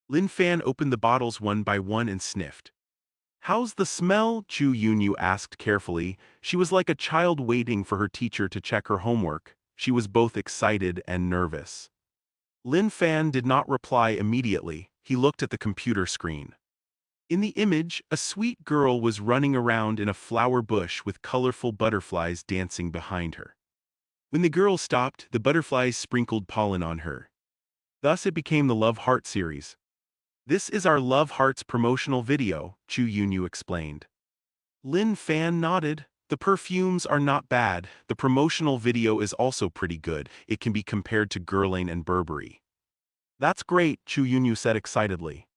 Lin Fan opened the bottles one by one and sniffed. "How's the smell?" Chu Yunyu asked carefully. She was like a child waiting for her teacher to check her homework. She was both excited and nervous. Lin Fan did not reply immediately. He looked at the computer screen. In the image, a sweet girl was running around in a flower bush with colorful butterflies dancing behind her. When the girl stopped, the butterflies sprinkled pollen on her. Thus it became the Love Heart series. "This is our Love Hearts promotional video," Chu Yunyu explained. Lin Fan nodded. "The perfumes are not bad. The promotional video is also pretty good. It can be compared to Guerlain and Burberry." "That's great," Chu Yunyu said excitedly.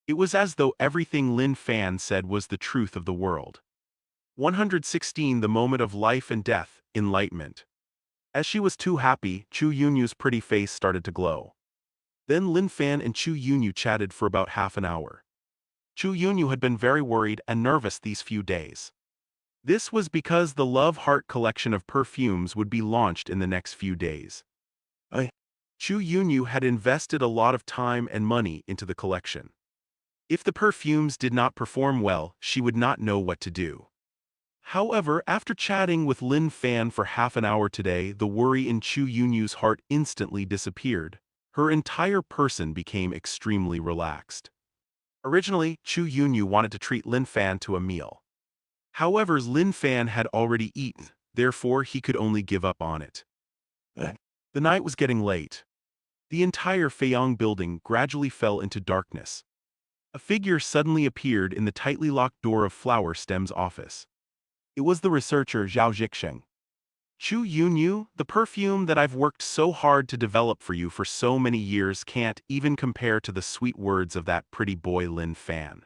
It was as though everything Lin Fan said was the truth of the world. 116 The moment of life and death, enlightenment. As she was too happy, Chu Yunyu's pretty face started to glow. Then Lin Fan and Chu Yunyu chatted for about half an hour. Chu Yunyu had been very worried and nervous these few days. This was because the Love Heart collection of perfumes would be launched in the next few days. Chu Yunyu had invested a lot of time and money into the collection. If the perfumes did not perform well, she would not know what to do. However, after chatting with Lin Fan for half an hour today, the worry in Chu Yunyu's heart instantly disappeared. Her entire person became extremely relaxed. Originally, Chu Yunyu wanted to treat Lin Fan to a meal. However, Lin Fan had already eaten, therefore he could only give up on it. The night was getting late. The entire Feiyong building gradually fell into darkness. A figure suddenly appeared in the tightly locked door of Flower Stem's office. It was the researcher Zhao Zixing. Chu Yunyu, the perfume that I've worked so hard to develop for you for so many years can't even compare to the sweet words of that pretty boy Lin Fan.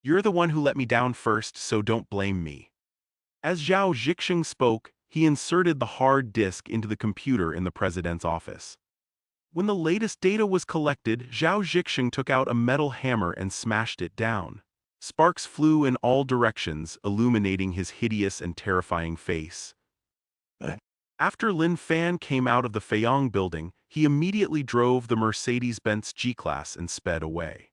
You're the one who let me down first, so don't blame me. As Zhao Zixing spoke, he inserted the hard disk into the computer in the president's office. When the latest data was collected, Zhao Zixing took out a metal hammer and smashed it down. Sparks flew in all directions, illuminating his hideous and terrifying face. After Lin Fan came out of the Feiyong building, he immediately drove the Mercedes-Benz G-Class and sped away.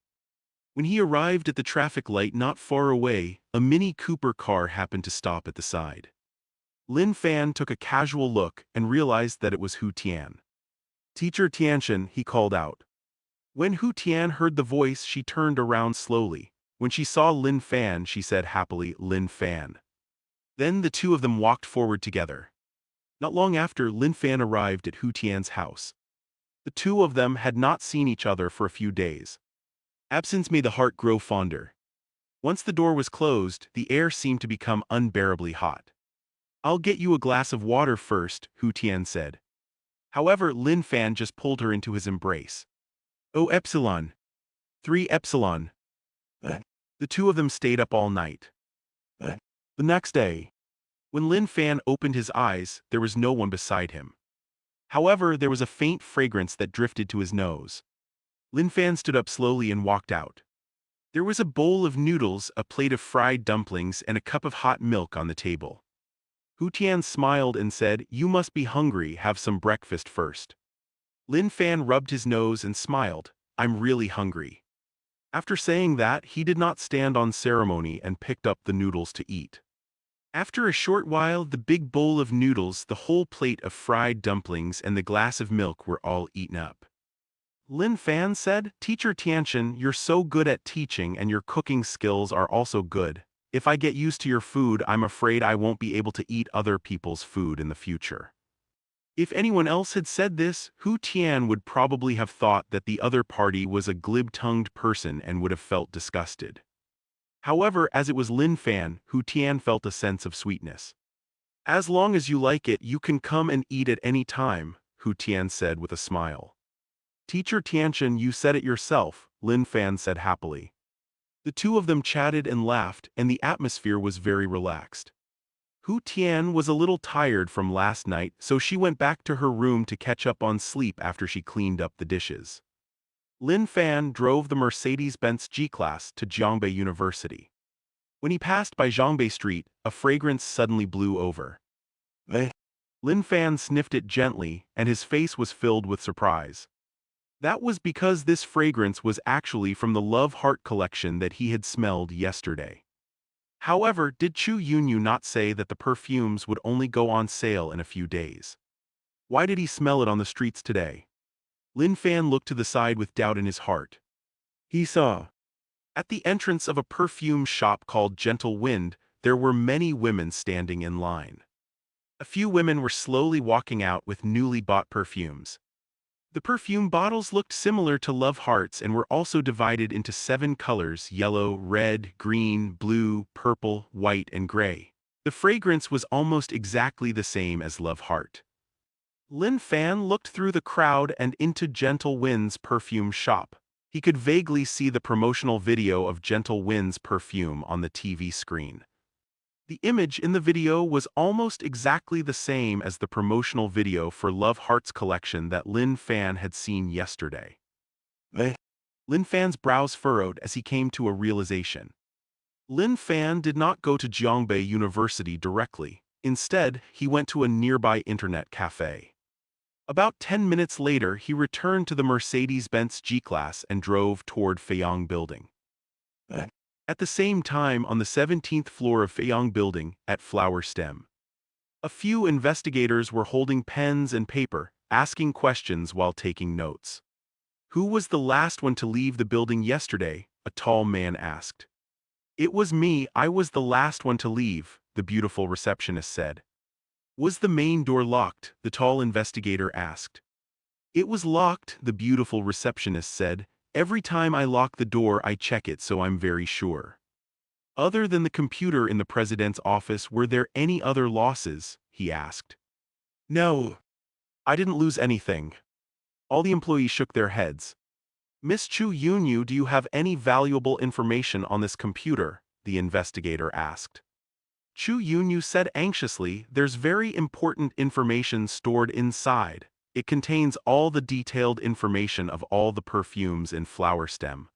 When he arrived at the traffic light not far away, a Mini Cooper car happened to stop at the side. Lin Fan took a casual look and realized that it was Hu Tian. "Teacher Tianxian," he called out. When Hu Tian heard the voice, she turned around slowly. When she saw Lin Fan, she said happily, "Lin Fan." Then the two of them walked forward together. Not long after, Lin Fan arrived at Hu Tian's house. The two of them had not seen each other for a few days. Absence made the heart grow fonder. Once the door was closed, the air seemed to become unbearably hot. "I'll get you a glass of water first," Hu Tian said. However, Lin Fan just pulled her into his embrace. "Oh epsilon. 3 epsilon." The two of them stayed up all night. The next day, when Lin Fan opened his eyes, there was no one beside him. However, there was a faint fragrance that drifted to his nose. Lin Fan stood up slowly and walked out. There was a bowl of noodles, a plate of fried dumplings, and a cup of hot milk on the table. Hu Tian smiled and said, "You must be hungry, have some breakfast first." Lin Fan rubbed his nose and smiled, "I'm really hungry." After saying that, he did not stand on ceremony and picked up the noodles to eat. After a short while, the big bowl of noodles, the whole plate of fried dumplings, and the glass of milk were all eaten up. Lin Fan said, "Teacher Tianxian, you're so good at teaching and your cooking skills are also good. If I get used to your food, I'm afraid I won't be able to eat other people's food in the future." If anyone else had said this, Hu Tian would probably have thought that the other party was a glib-tongued person and would have felt disgusted. However, as it was Lin Fan, Hu Tian felt a sense of sweetness. "As long as you like it, you can come and eat at any time," Hu Tian said with a smile. "Teacher Tianxian, you said it yourself," Lin Fan said happily. The two of them chatted and laughed, and the atmosphere was very relaxed. Hu Tian was a little tired from last night, so she went back to her room to catch up on sleep after she cleaned up the dishes. Lin Fan drove the Mercedes-Benz G-Class to Jiangbei University. When he passed by Jiangbei Street, a fragrance suddenly blew over. Lin Fan sniffed it gently, and his face was filled with surprise. That was because this fragrance was actually from the Love Heart collection that he had smelled yesterday. However, did Chu Yunyu not say that the perfumes would only go on sale in a few days? Why did he smell it on the streets today? Lin Fan looked to the side with doubt in his heart. He saw. At the entrance of a perfume shop called Gentle Wind, there were many women standing in line. A few women were slowly walking out with newly bought perfumes. The perfume bottles looked similar to Love Hearts and were also divided into 7 colors: yellow, red, green, blue, purple, white, and gray. The fragrance was almost exactly the same as Love Heart. Lin Fan looked through the crowd and into Gentle Wind's perfume shop. He could vaguely see the promotional video of Gentle Wind's perfume on the TV screen. The image in the video was almost exactly the same as the promotional video for Love Heart's collection that Lin Fan had seen yesterday. Lin Fan's brows furrowed as he came to a realization. Lin Fan did not go to Jiangbei University directly. Instead, he went to a nearby internet cafe. About 10 minutes later, he returned to the Mercedes-Benz G-Class and drove toward Fayong Building. At the same time, on the 17th floor of Fayong Building, at Flower Stem, a few investigators were holding pens and paper, asking questions while taking notes. "Who was the last one to leave the building yesterday?" a tall man asked. "It was me, I was the last one to leave," the beautiful receptionist said. "Was the main door locked?" the tall investigator asked. "It was locked," the beautiful receptionist said. "Every time I lock the door I check it so I'm very sure." "Other than the computer in the president's office, were there any other losses?" he asked. "No. I didn't lose anything." All the employees shook their heads. "Miss Chu Yunyu, do you have any valuable information on this computer?" the investigator asked. Chu Yunyu said anxiously, "There's very important information stored inside. It contains all the detailed information of all the perfumes in Flower Stem."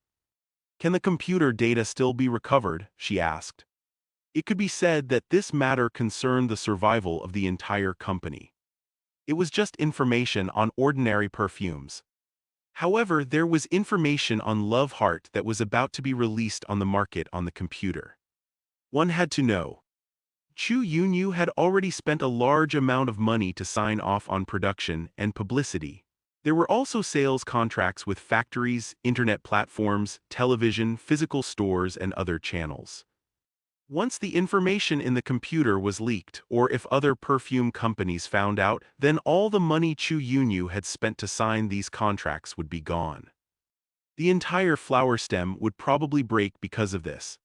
"Can the computer data still be recovered?" she asked. It could be said that this matter concerned the survival of the entire company. It was just information on ordinary perfumes. However, there was information on Love Heart that was about to be released on the market on the computer. One had to know. Chu Yunyu had already spent a large amount of money to sign off on production and publicity. There were also sales contracts with factories, internet platforms, television, physical stores, and other channels. Once the information in the computer was leaked, or if other perfume companies found out, then all the money Chu Yunyu had spent to sign these contracts would be gone. The entire Flower Stem would probably break because of this.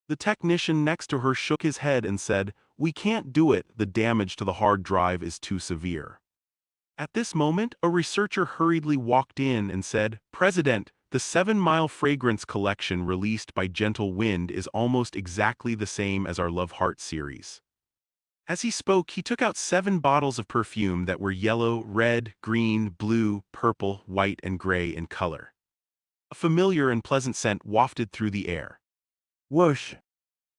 The technician next to her shook his head and said, "We can't do it, the damage to the hard drive is too severe." At this moment, a researcher hurriedly walked in and said, "President, the 7-Mile Fragrance collection released by Gentle Wind is almost exactly the same as our Love Heart series." As he spoke, he took out 7 bottles of perfume that were yellow, red, green, blue, purple, white, and gray in color. A familiar and pleasant scent wafted through the air. Whoosh!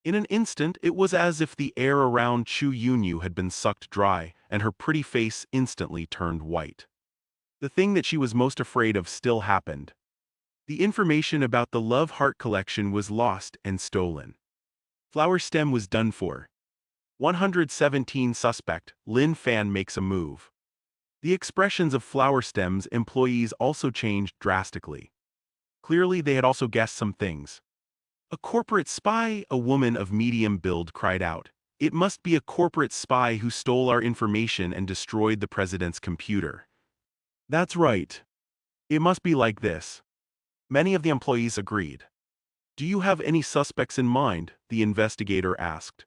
In an instant, it was as if the air around Chu Yunyu had been sucked dry, and her pretty face instantly turned white. The thing that she was most afraid of still happened. The information about the Love Heart collection was lost and stolen. Flower Stem was done for. 117 suspect, Lin Fan makes a move. The expressions of Flower Stem's employees also changed drastically. Clearly they had also guessed some things. "A corporate spy," a woman of medium build cried out. "It must be a corporate spy who stole our information and destroyed the president's computer." "That's right. It must be like this." Many of the employees agreed. "Do you have any suspects in mind?" the investigator asked.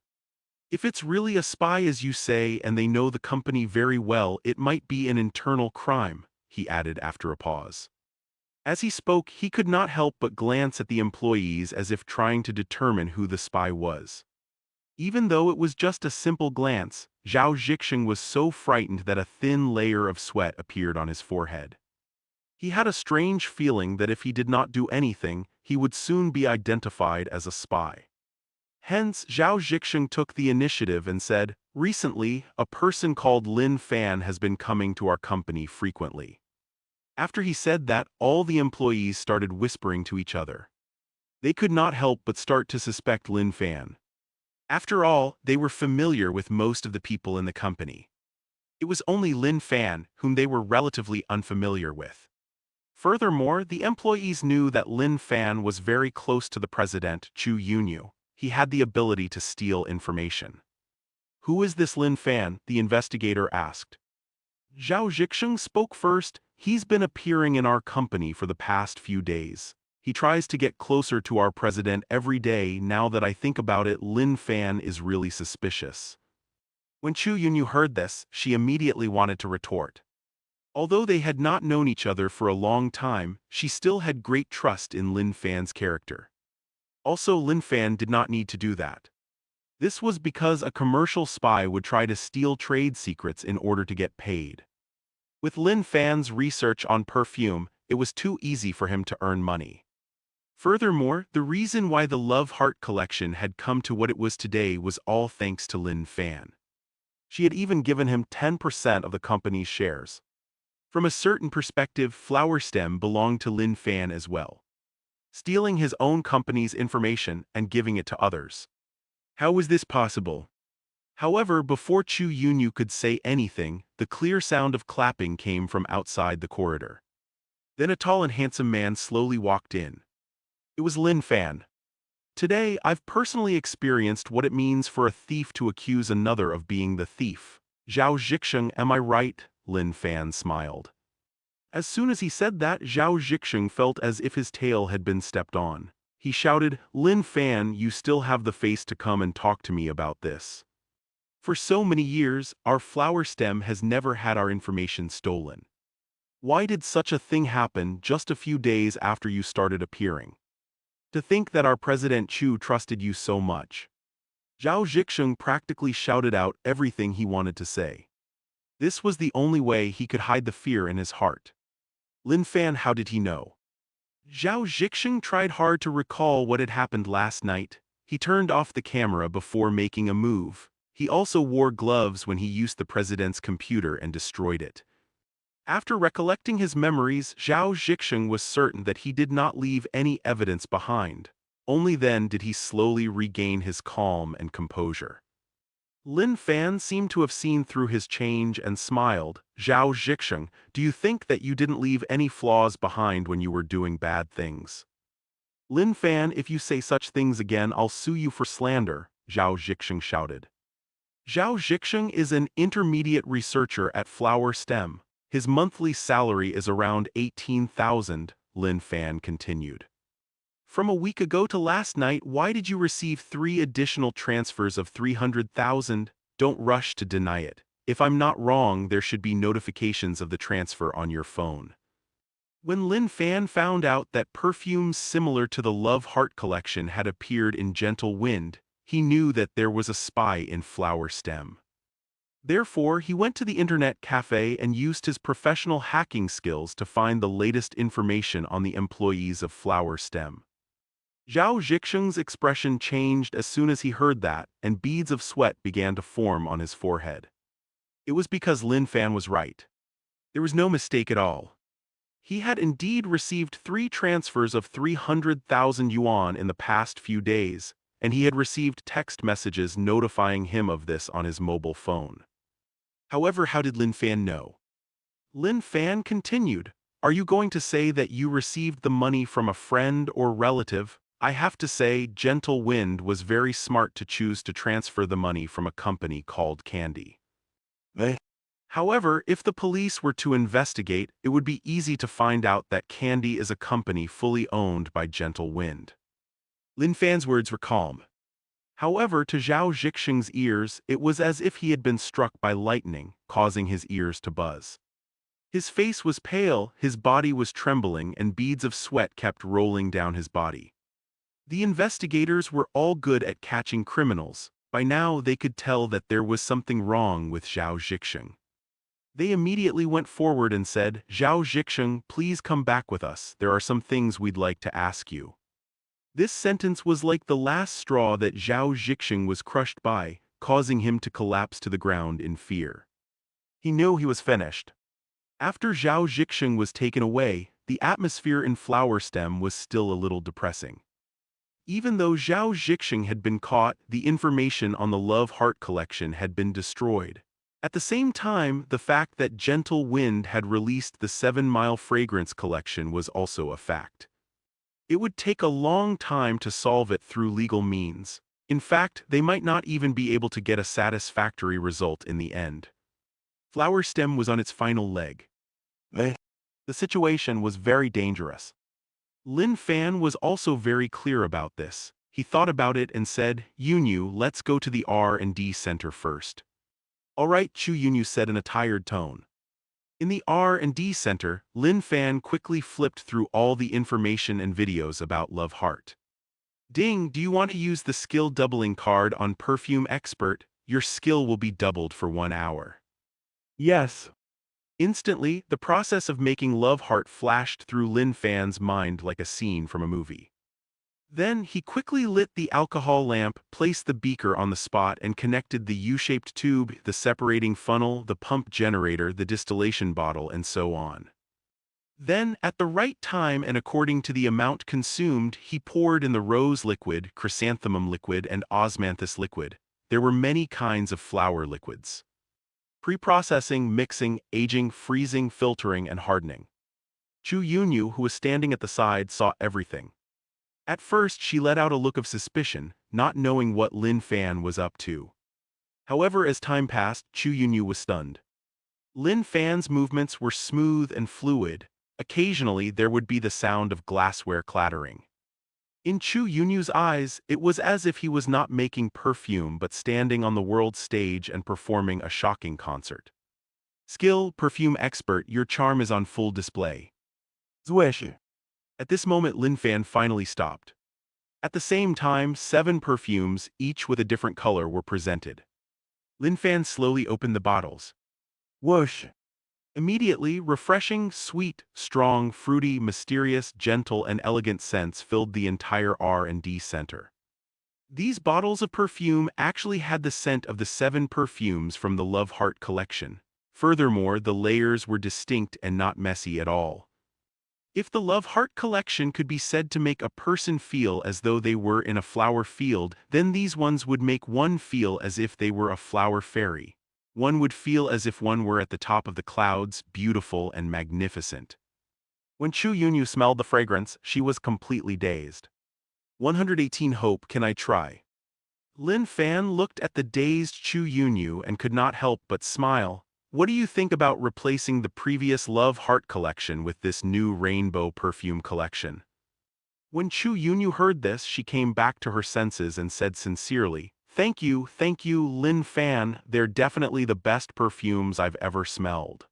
"If it's really a spy as you say and they know the company very well, it might be an internal crime," he added after a pause. As he spoke, he could not help but glance at the employees as if trying to determine who the spy was. Even though it was just a simple glance, Zhao Zhixing was so frightened that a thin layer of sweat appeared on his forehead. He had a strange feeling that if he did not do anything, he would soon be identified as a spy. Hence, Zhao Zhixing took the initiative and said, "Recently, a person called Lin Fan has been coming to our company frequently." After he said that, all the employees started whispering to each other. They could not help but start to suspect Lin Fan. After all, they were familiar with most of the people in the company. It was only Lin Fan whom they were relatively unfamiliar with. Furthermore, the employees knew that Lin Fan was very close to the president, Chu Yunyu. He had the ability to steal information. "Who is this Lin Fan?" the investigator asked. Zhao Zhixing spoke first. "He's been appearing in our company for the past few days. He tries to get closer to our president every day. Now that I think about it, Lin Fan is really suspicious." When Chu Yunyu heard this, she immediately wanted to retort. Although they had not known each other for a long time, she still had great trust in Lin Fan's character. Also, Lin Fan did not need to do that. This was because a commercial spy would try to steal trade secrets in order to get paid. With Lin Fan's research on perfume, it was too easy for him to earn money. Furthermore, the reason why the Love Heart collection had come to what it was today was all thanks to Lin Fan. She had even given him 10% of the company's shares. From a certain perspective, Flower Stem belonged to Lin Fan as well, stealing his own company's information and giving it to others. How was this possible? However, before Chu Yunyu could say anything, the clear sound of clapping came from outside the corridor. Then a tall and handsome man slowly walked in. It was Lin Fan. Today, I've personally experienced what it means for a thief to accuse another of being the thief. Zhao Zhixing, am I right? Lin Fan smiled. As soon as he said that, Zhao Zhixing felt as if his tail had been stepped on. He shouted, Lin Fan, you still have the face to come and talk to me about this. For so many years, our flower stem has never had our information stolen. Why did such a thing happen just a few days after you started appearing? To think that our President Chu trusted you so much. Zhao Zhixing practically shouted out everything he wanted to say. This was the only way he could hide the fear in his heart. Lin Fan, how did he know? Zhao Zhixing tried hard to recall what had happened last night. He turned off the camera before making a move. He also wore gloves when he used the president's computer and destroyed it. After recollecting his memories, Zhao Zhixing was certain that he did not leave any evidence behind. Only then did he slowly regain his calm and composure. Lin Fan seemed to have seen through his change and smiled. Zhao Zhixing, do you think that you didn't leave any flaws behind when you were doing bad things? Lin Fan, if you say such things again, I'll sue you for slander, Zhao Zhixing shouted. Zhao Zhixing is an intermediate researcher at Flower Stem. His monthly salary is around 18,000, Lin Fan continued. From a week ago to last night, why did you receive 3 additional transfers of 300,000? Don't rush to deny it. If I'm not wrong, there should be notifications of the transfer on your phone. When Lin Fan found out that perfumes similar to the Love Heart collection had appeared in Gentle Wind, he knew that there was a spy in Flower Stem. Therefore, he went to the internet cafe and used his professional hacking skills to find the latest information on the employees of Flower Stem. Zhao Zhixing's expression changed as soon as he heard that, and beads of sweat began to form on his forehead. It was because Lin Fan was right. There was no mistake at all. He had indeed received 3 transfers of 300,000 yuan in the past few days, and he had received text messages notifying him of this on his mobile phone. However, how did Lin Fan know? Lin Fan continued, are you going to say that you received the money from a friend or relative? I have to say, Gentle Wind was very smart to choose to transfer the money from a company called Candy. However, if the police were to investigate, it would be easy to find out that Candy is a company fully owned by Gentle Wind. Lin Fan's words were calm. However, to Zhao Zhixing's ears, it was as if he had been struck by lightning, causing his ears to buzz. His face was pale, his body was trembling, and beads of sweat kept rolling down his body. The investigators were all good at catching criminals. By now they could tell that there was something wrong with Zhao Zhixing. They immediately went forward and said, Zhao Zhixing, please come back with us, there are some things we'd like to ask you. This sentence was like the last straw that Zhao Zhixing was crushed by, causing him to collapse to the ground in fear. He knew he was finished. After Zhao Zhixing was taken away, the atmosphere in Flower Stem was still a little depressing. Even though Zhao Zhixing had been caught, the information on the Love Heart collection had been destroyed. At the same time, the fact that Gentle Wind had released the 7-Mile Fragrance collection was also a fact. It would take a long time to solve it through legal means. In fact, they might not even be able to get a satisfactory result in the end. Flower Stem was on its final leg. The situation was very dangerous. Lin Fan was also very clear about this. He thought about it and said, Yunyu, let's go to the R&D center first. All right, Chu Yunyu said in a tired tone. In the R&D center, Lin Fan quickly flipped through all the information and videos about Love Heart. Ding, do you want to use the skill doubling card on Perfume Expert? Your skill will be doubled for 1 hour. Yes. Instantly, the process of making Love Heart flashed through Lin Fan's mind like a scene from a movie. Then he quickly lit the alcohol lamp, placed the beaker on the spot and connected the U-shaped tube, the separating funnel, the pump generator, the distillation bottle, and so on. Then, at the right time and according to the amount consumed, he poured in the rose liquid, chrysanthemum liquid, and osmanthus liquid. There were many kinds of flower liquids. Pre-processing, mixing, aging, freezing, filtering, and hardening. Chu Yunyu, who was standing at the side, saw everything. At first she let out a look of suspicion, not knowing what Lin Fan was up to. However, as time passed, Chu Yunyu was stunned. Lin Fan's movements were smooth and fluid. Occasionally there would be the sound of glassware clattering. In Chu Yunyu's eyes, it was as if he was not making perfume but standing on the world stage and performing a shocking concert. Skill, perfume expert, your charm is on full display. Zwish. At this moment Lin Fan finally stopped. At the same time, 7 perfumes, each with a different color, were presented. Lin Fan slowly opened the bottles. Whoosh! Immediately, refreshing, sweet, strong, fruity, mysterious, gentle, and elegant scents filled the entire R&D center. These bottles of perfume actually had the scent of the 7 perfumes from the Love Heart collection. Furthermore, the layers were distinct and not messy at all. If the Love Heart collection could be said to make a person feel as though they were in a flower field, then these ones would make one feel as if they were a flower fairy. One would feel as if one were at the top of the clouds, beautiful and magnificent. When Chu Yunyu smelled the fragrance, she was completely dazed. 118 Hope, can I try? Lin Fan looked at the dazed Chu Yunyu and could not help but smile. What do you think about replacing the previous Love Heart collection with this new rainbow perfume collection? When Chu Yunyu heard this, she came back to her senses and said sincerely, thank you, Lin Fan, they're definitely the best perfumes I've ever smelled.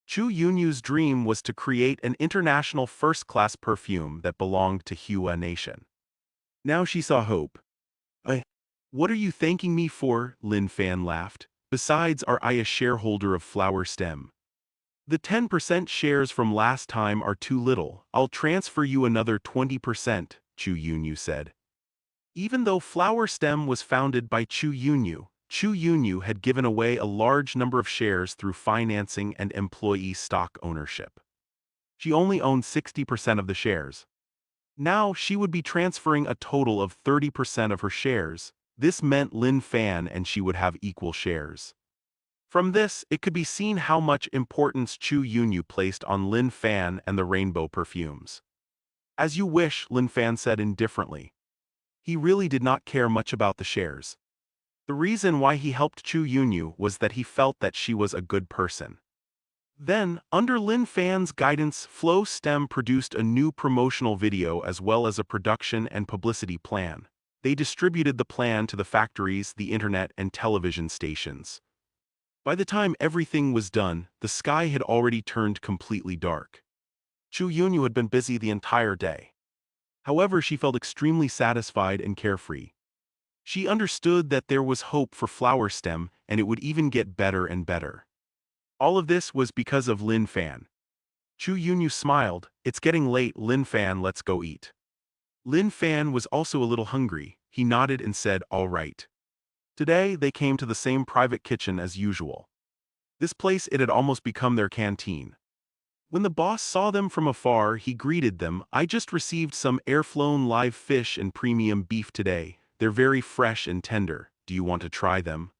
Chu Yunyu's dream was to create an international first-class perfume that belonged to Hua Nation. Now she saw hope. What are you thanking me for? Lin Fan laughed. Besides, are I a shareholder of Flower Stem? The 10% shares from last time are too little. I'll transfer you another 20%, Chu Yunyu said. Even though Flower Stem was founded by Chu Yunyu had given away a large number of shares through financing and employee stock ownership. She only owned 60% of the shares. Now she would be transferring a total of 30% of her shares. This meant Lin Fan and she would have equal shares. From this, it could be seen how much importance Chu Yunyu placed on Lin Fan and the rainbow perfumes. As you wish, Lin Fan said indifferently. He really did not care much about the shares. The reason why he helped Chu Yunyu was that he felt that she was a good person. Then, under Lin Fan's guidance, Flow Stem produced a new promotional video as well as a production and publicity plan. They distributed the plan to the factories, the internet, and television stations. By the time everything was done, the sky had already turned completely dark. Chu Yunyu had been busy the entire day. However, she felt extremely satisfied and carefree. She understood that there was hope for Flower Stem, and it would even get better and better. All of this was because of Lin Fan. Chu Yunyu smiled. It's getting late, Lin Fan, let's go eat. Lin Fan was also a little hungry. He nodded and said, all right. Today, they came to the same private kitchen as usual. This place, it had almost become their canteen. When the boss saw them from afar, he greeted them. I just received some air-flown live fish and premium beef today. They're very fresh and tender. Do you want to try them?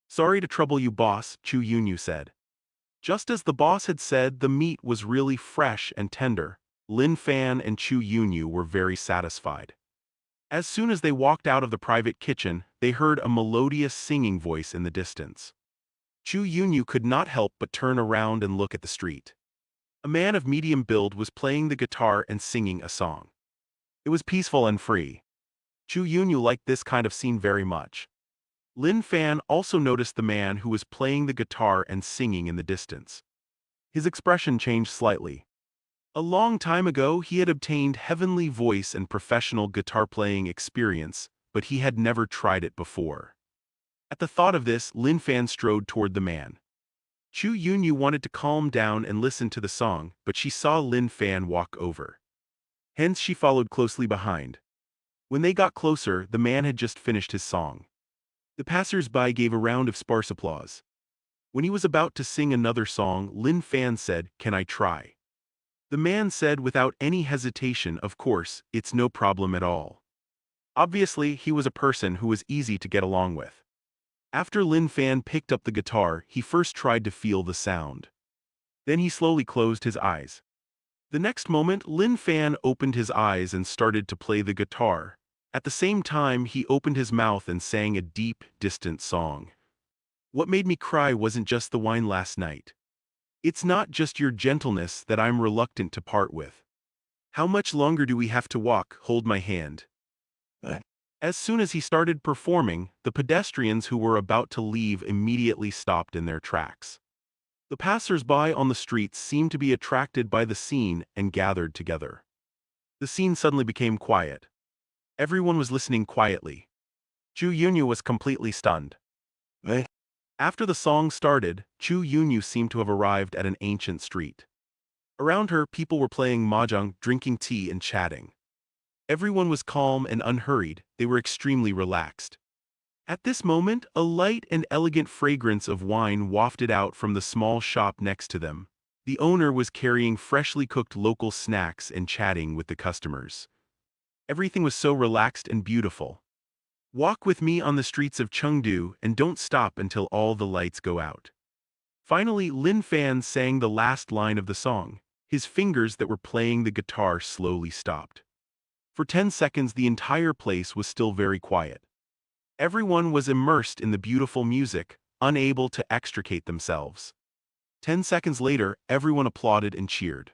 Sorry to trouble you, boss, Chu Yunyu said. Just as the boss had said, the meat was really fresh and tender. Lin Fan and Chu Yunyu were very satisfied. As soon as they walked out of the private kitchen, they heard a melodious singing voice in the distance. Chu Yunyu could not help but turn around and look at the street. A man of medium build was playing the guitar and singing a song. It was peaceful and free. Chu Yunyu liked this kind of scene very much. Lin Fan also noticed the man who was playing the guitar and singing in the distance. His expression changed slightly. A long time ago he had obtained heavenly voice and professional guitar playing experience, but he had never tried it before. At the thought of this, Lin Fan strode toward the man. Chu Yunyu wanted to calm down and listen to the song, but she saw Lin Fan walk over. Hence she followed closely behind. When they got closer, the man had just finished his song. The passers-by gave a round of sparse applause. When he was about to sing another song, Lin Fan said, "Can I try?" The man said without any hesitation, "Of course, it's no problem at all." Obviously, he was a person who was easy to get along with. After Lin Fan picked up the guitar, he first tried to feel the sound. Then he slowly closed his eyes. The next moment, Lin Fan opened his eyes and started to play the guitar. At the same time, he opened his mouth and sang a deep, distant song. What made me cry wasn't just the wine last night. It's not just your gentleness that I'm reluctant to part with. How much longer do we have to walk? Hold my hand. As soon as he started performing, the pedestrians who were about to leave immediately stopped in their tracks. The passers-by on the streets seemed to be attracted by the scene and gathered together. The scene suddenly became quiet. Everyone was listening quietly. Chu Yunyu was completely stunned. After the song started, Chu Yunyu seemed to have arrived at an ancient street. Around her, people were playing mahjong, drinking tea and chatting. Everyone was calm and unhurried, they were extremely relaxed. At this moment, a light and elegant fragrance of wine wafted out from the small shop next to them. The owner was carrying freshly cooked local snacks and chatting with the customers. Everything was so relaxed and beautiful. Walk with me on the streets of Chengdu and don't stop until all the lights go out. Finally, Lin Fan sang the last line of the song. His fingers that were playing the guitar slowly stopped. For 10 seconds, the entire place was still very quiet. Everyone was immersed in the beautiful music, unable to extricate themselves. 10 seconds later, everyone applauded and cheered.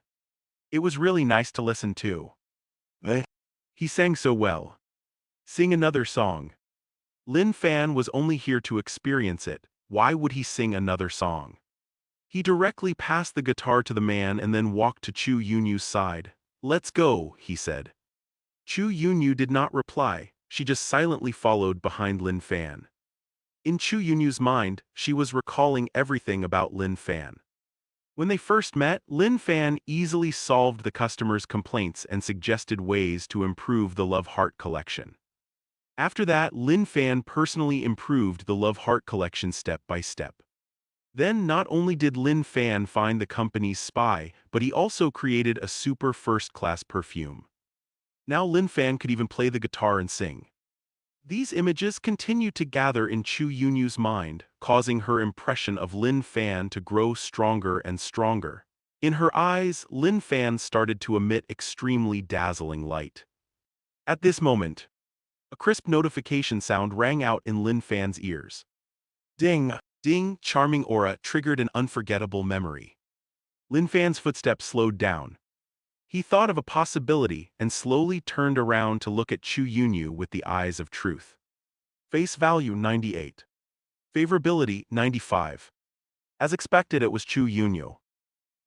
It was really nice to listen to. He sang so well. Sing another song. Lin Fan was only here to experience it. Why would he sing another song? He directly passed the guitar to the man and then walked to Chu Yunyu's side. "Let's go," he said. Chu Yunyu did not reply, she just silently followed behind Lin Fan. In Chu Yunyu's mind, she was recalling everything about Lin Fan. When they first met, Lin Fan easily solved the customers' complaints and suggested ways to improve the Love Heart collection. After that, Lin Fan personally improved the Love Heart collection step by step. Then not only did Lin Fan find the company's spy, but he also created a super first-class perfume. Now Lin Fan could even play the guitar and sing. These images continued to gather in Chu Yunyu's mind, causing her impression of Lin Fan to grow stronger and stronger. In her eyes, Lin Fan started to emit extremely dazzling light. At this moment, a crisp notification sound rang out in Lin Fan's ears. Ding! Ding! Charming aura triggered an unforgettable memory. Lin Fan's footsteps slowed down. He thought of a possibility and slowly turned around to look at Chu Yunyu with the eyes of truth. Face value 98. Favorability 95. As expected, it was Chu Yunyu.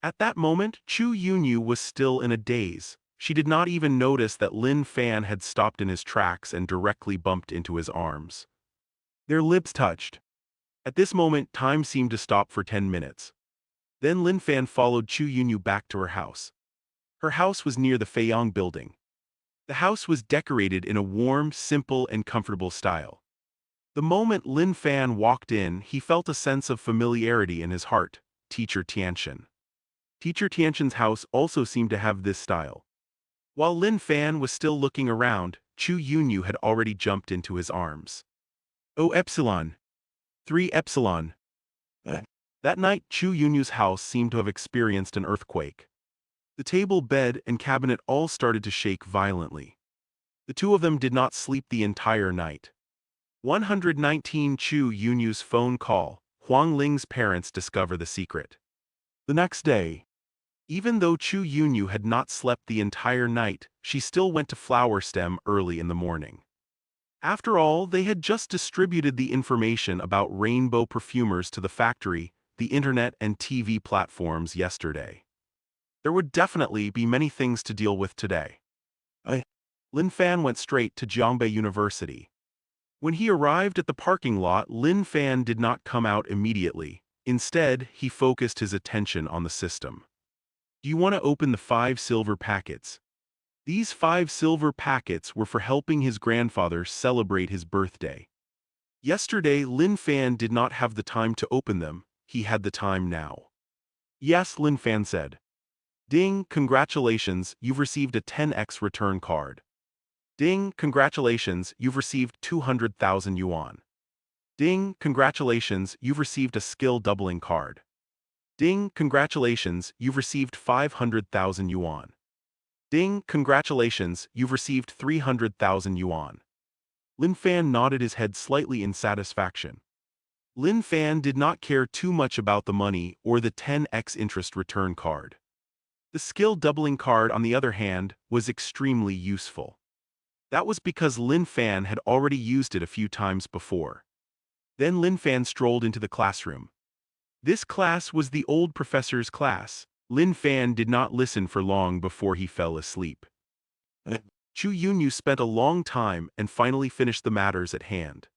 At that moment, Chu Yunyu was still in a daze. She did not even notice that Lin Fan had stopped in his tracks and directly bumped into his arms. Their lips touched. At this moment, time seemed to stop for 10 minutes. Then Lin Fan followed Chu Yunyu back to her house. Her house was near the Feiyang building. The house was decorated in a warm, simple, and comfortable style. The moment Lin Fan walked in, he felt a sense of familiarity in his heart. Teacher Tianxian. Teacher Tianxian's house also seemed to have this style. While Lin Fan was still looking around, Chu Yunyu had already jumped into his arms. Oh Epsilon. 3 Epsilon. That night, Chu Yunyu's house seemed to have experienced an earthquake. The table, bed, and cabinet all started to shake violently. The two of them did not sleep the entire night. 119 Chu Yunyu's phone call. Huang Ling's parents discover the secret. The next day, even though Chu Yunyu had not slept the entire night, she still went to Flower Stem early in the morning. After all, they had just distributed the information about rainbow perfumers to the factory, the internet and TV platforms yesterday. There would definitely be many things to deal with today. Lin Fan went straight to Jiangbei University. When he arrived at the parking lot, Lin Fan did not come out immediately. Instead, he focused his attention on the system. Do you want to open the 5 silver packets? These 5 silver packets were for helping his grandfather celebrate his birthday. Yesterday, Lin Fan did not have the time to open them. He had the time now. Yes, Lin Fan said. Ding, congratulations, you've received a 10x return card. Ding, congratulations, you've received 200,000 yuan. Ding, congratulations, you've received a skill doubling card. Ding, congratulations, you've received 500,000 yuan. Ding, congratulations, you've received 300,000 yuan. Lin Fan nodded his head slightly in satisfaction. Lin Fan did not care too much about the money or the 10x interest return card. The skill doubling card, on the other hand, was extremely useful. That was because Lin Fan had already used it a few times before. Then Lin Fan strolled into the classroom. This class was the old professor's class. Lin Fan did not listen for long before he fell asleep. Chu Yunyu spent a long time and finally finished the matters at hand.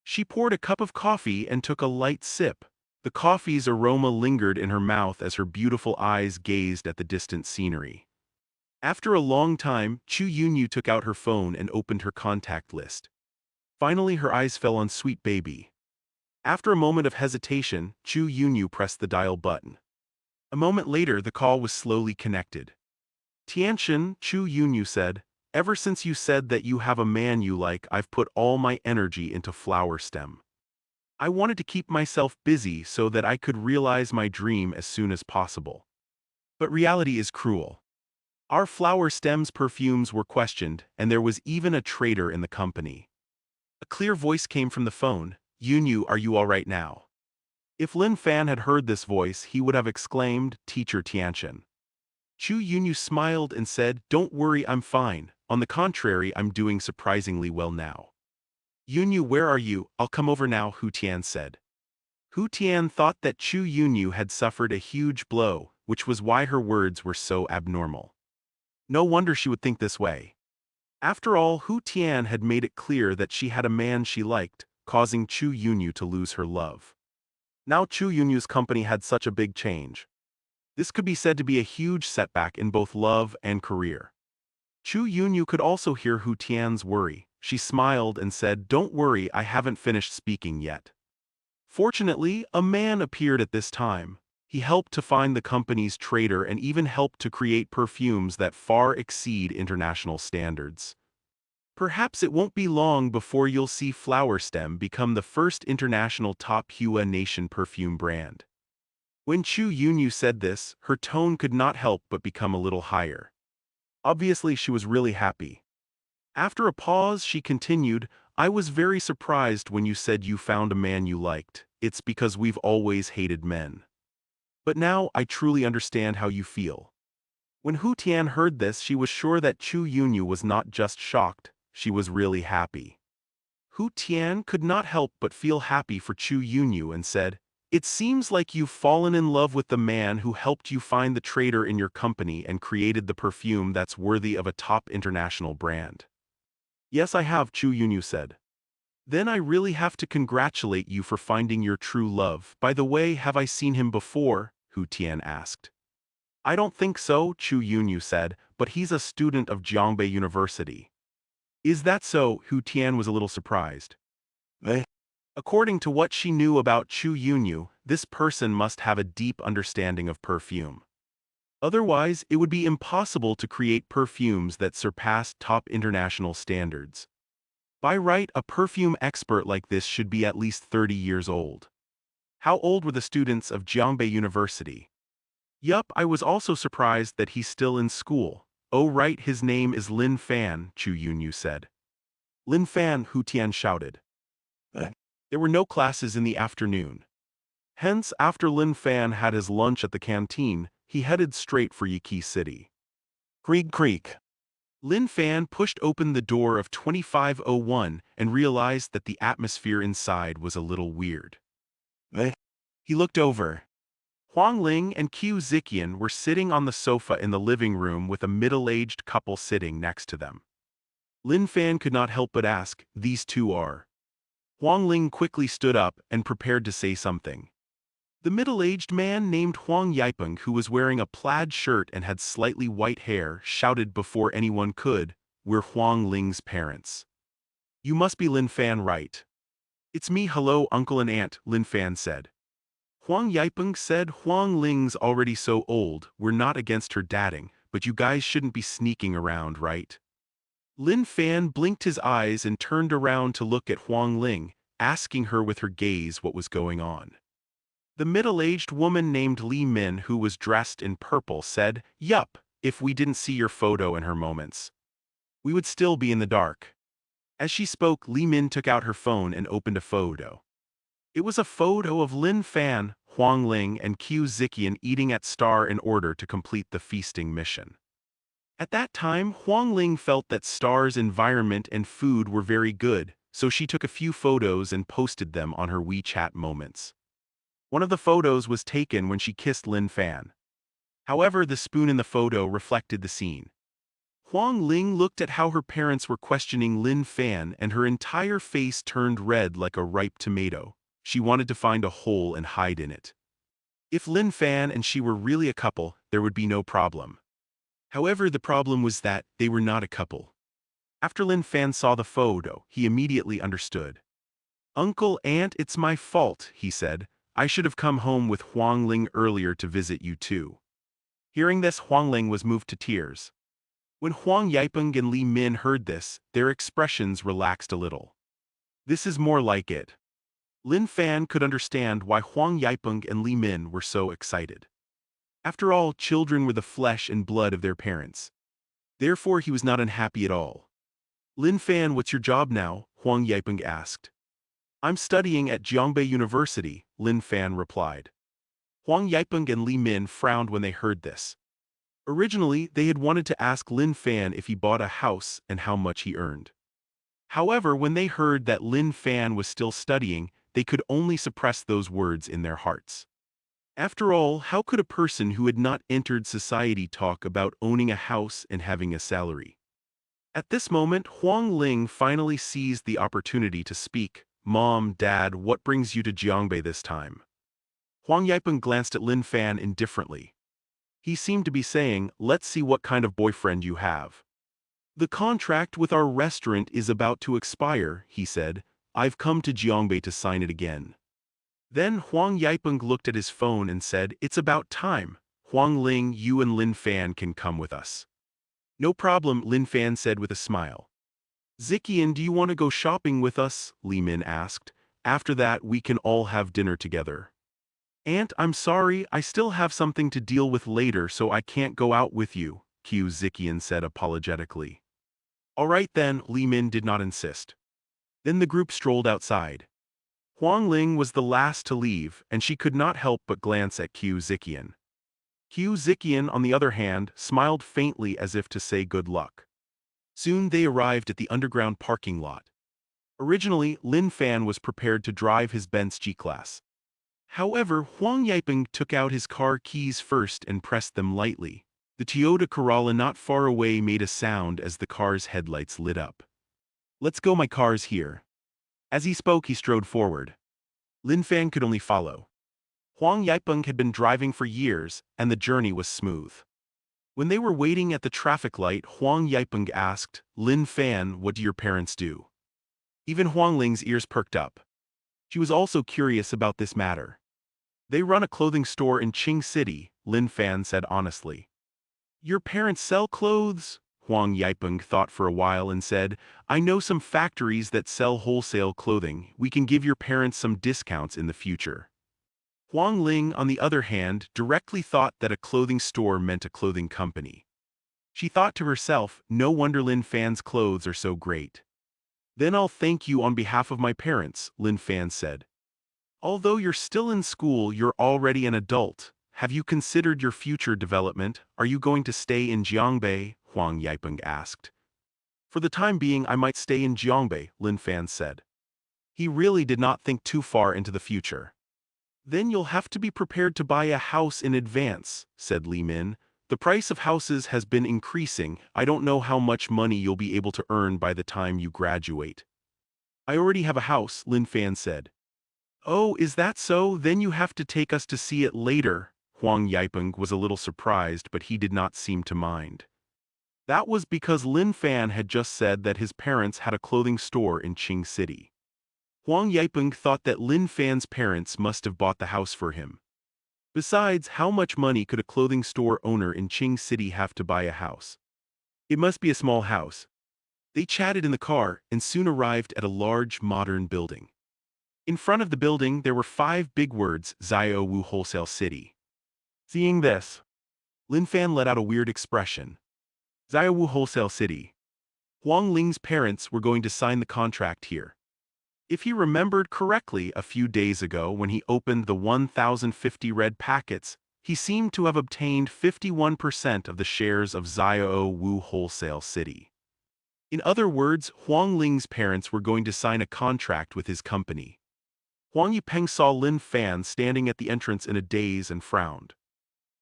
She poured a cup of coffee and took a light sip. The coffee's aroma lingered in her mouth as her beautiful eyes gazed at the distant scenery. After a long time, Chu Yunyu took out her phone and opened her contact list. Finally, her eyes fell on Sweet Baby. After a moment of hesitation, Chu Yunyu pressed the dial button. A moment later, the call was slowly connected. Tianxian, Chu Yunyu said, ever since you said that you have a man you like, I've put all my energy into Flower Stem. I wanted to keep myself busy so that I could realize my dream as soon as possible. But reality is cruel. Our Flower Stem's perfumes were questioned, and there was even a traitor in the company. A clear voice came from the phone. Yunyu, are you all right now? If Lin Fan had heard this voice, he would have exclaimed, Teacher Tianxian. Chu Yunyu smiled and said, don't worry, I'm fine. On the contrary, I'm doing surprisingly well now. Yunyu, where are you? I'll come over now, Hu Tian said. Hu Tian thought that Chu Yunyu had suffered a huge blow, which was why her words were so abnormal. No wonder she would think this way. After all, Hu Tian had made it clear that she had a man she liked, causing Chu Yunyu to lose her love. Now Chu Yunyu's company had such a big change. This could be said to be a huge setback in both love and career. Chu Yunyu could also hear Hu Tian's worry. She smiled and said, don't worry, I haven't finished speaking yet. Fortunately, a man appeared at this time. He helped to find the company's traitor and even helped to create perfumes that far exceed international standards. Perhaps it won't be long before you'll see Flower Stem become the first international top Hua Nation perfume brand. When Chu Yunyu said this, her tone could not help but become a little higher. Obviously, she was really happy. After a pause, she continued, I was very surprised when you said you found a man you liked. It's because we've always hated men. But now I truly understand how you feel. When Hu Tian heard this, she was sure that Chu Yunyu was not just shocked, she was really happy. Hu Tian could not help but feel happy for Chu Yunyu and said, it seems like you've fallen in love with the man who helped you find the traitor in your company and created the perfume that's worthy of a top international brand. Yes, I have, Chu Yunyu said. Then I really have to congratulate you for finding your true love. By the way, have I seen him before? Hu Tian asked. I don't think so, Chu Yunyu said, but he's a student of Jiangbei University. Is that so? Hu Tian was a little surprised. According to what she knew about Chu Yunyu, this person must have a deep understanding of perfume. Otherwise, it would be impossible to create perfumes that surpass top international standards. By right, a perfume expert like this should be at least 30 years old. How old were the students of Jiangbei University? Yup, I was also surprised that he's still in school. Oh right, his name is Lin Fan, Chu Yunyu said. Lin Fan, Hu Tian shouted. There were no classes in the afternoon. Hence, after Lin Fan had his lunch at the canteen, he headed straight for Yiki City. Creak creak. Lin Fan pushed open the door of 2501 and realized that the atmosphere inside was a little weird. He looked over. Huang Ling and Qiu Ziqian were sitting on the sofa in the living room with a middle-aged couple sitting next to them. Lin Fan could not help but ask, these two are? Huang Ling quickly stood up and prepared to say something. The middle-aged man named Huang Yipeng, who was wearing a plaid shirt and had slightly white hair, shouted before anyone could, "We're Huang Ling's parents. You must be Lin Fan, right?" "It's me, hello uncle and aunt," Lin Fan said. Huang Yipeng said, "Huang Ling's already so old, we're not against her dadding, but you guys shouldn't be sneaking around, right?" Lin Fan blinked his eyes and turned around to look at Huang Ling, asking her with her gaze what was going on. The middle-aged woman named Li Min, who was dressed in purple, said, "Yup, if we didn't see your photo in her moments, we would still be in the dark." As she spoke, Li Min took out her phone and opened a photo. It was a photo of Lin Fan, Huang Ling, and Qiu Ziqian eating at Star in order to complete the feasting mission. At that time, Huang Ling felt that Star's environment and food were very good, so she took a few photos and posted them on her WeChat moments. One of the photos was taken when she kissed Lin Fan. However, the spoon in the photo reflected the scene. Huang Ling looked at how her parents were questioning Lin Fan and her entire face turned red like a ripe tomato. She wanted to find a hole and hide in it. If Lin Fan and she were really a couple, there would be no problem. However, the problem was that they were not a couple. After Lin Fan saw the photo, he immediately understood. "Uncle, aunt, it's my fault," he said. "I should have come home with Huang Ling earlier to visit you too." Hearing this, Huang Ling was moved to tears. When Huang Yipeng and Li Min heard this, their expressions relaxed a little. This is more like it. Lin Fan could understand why Huang Yipeng and Li Min were so excited. After all, children were the flesh and blood of their parents. Therefore, he was not unhappy at all. "Lin Fan, what's your job now?" Huang Yipeng asked. "I'm studying at Jiangbei University," Lin Fan replied. Huang Yipeng and Li Min frowned when they heard this. Originally, they had wanted to ask Lin Fan if he bought a house and how much he earned. However, when they heard that Lin Fan was still studying, they could only suppress those words in their hearts. After all, how could a person who had not entered society talk about owning a house and having a salary? At this moment, Huang Ling finally seized the opportunity to speak. "Mom, Dad, what brings you to Jiangbei this time?" Huang Yipeng glanced at Lin Fan indifferently. He seemed to be saying, "Let's see what kind of boyfriend you have." "The contract with our restaurant is about to expire," he said. "I've come to Jiangbei to sign it again." Then Huang Yipeng looked at his phone and said, "It's about time. Huang Ling, you and Lin Fan can come with us." "No problem," Lin Fan said with a smile. "Ziqian, do you want to go shopping with us?" Li Min asked. "After that, we can all have dinner together." "Aunt, I'm sorry, I still have something to deal with later, so I can't go out with you," Qiu Ziqian said apologetically. "All right then," Li Min did not insist. Then the group strolled outside. Huang Ling was the last to leave, and she could not help but glance at Qiu Ziqian. Qiu Ziqian, on the other hand, smiled faintly as if to say good luck. Soon they arrived at the underground parking lot. Originally, Lin Fan was prepared to drive his Benz G-Class. However, Huang Yipeng took out his car keys first and pressed them lightly. The Toyota Corolla not far away made a sound as the car's headlights lit up. "Let's go, my car's here." As he spoke, he strode forward. Lin Fan could only follow. Huang Yipeng had been driving for years, and the journey was smooth. When they were waiting at the traffic light, Huang Yipeng asked, "Lin Fan, what do your parents do?" Even Huang Ling's ears perked up. She was also curious about this matter. "They run a clothing store in Qing City," Lin Fan said honestly. "Your parents sell clothes?" Huang Yipeng thought for a while and said, "I know some factories that sell wholesale clothing. We can give your parents some discounts in the future." Huang Ling, on the other hand, directly thought that a clothing store meant a clothing company. She thought to herself, "No wonder Lin Fan's clothes are so great." "Then I'll thank you on behalf of my parents," Lin Fan said. "Although you're still in school, you're already an adult. Have you considered your future development? Are you going to stay in Jiangbei?" Huang Yipeng asked. "For the time being, I might stay in Jiangbei," Lin Fan said. He really did not think too far into the future. "Then you'll have to be prepared to buy a house in advance," said Li Min. "The price of houses has been increasing. I don't know how much money you'll be able to earn by the time you graduate." "I already have a house," Lin Fan said. Oh, is that so? Then you have to take us to see it later. Huang Yipeng was a little surprised, but he did not seem to mind. That was because Lin Fan had just said that his parents had a clothing store in Qing City. Huang Yipeng thought that Lin Fan's parents must have bought the house for him. Besides, how much money could a clothing store owner in Qing City have to buy a house? It must be a small house. They chatted in the car and soon arrived at a large, modern building. In front of the building, there were 5 big words, Xiao Wu Wholesale City. Seeing this, Lin Fan let out a weird expression. Xiao Wu Wholesale City. Huang Ling's parents were going to sign the contract here. If he remembered correctly, a few days ago when he opened the 1,050 red packets, he seemed to have obtained 51% of the shares of Xiao Wu Wholesale City. In other words, Huang Ling's parents were going to sign a contract with his company. Huang Yipeng saw Lin Fan standing at the entrance in a daze and frowned.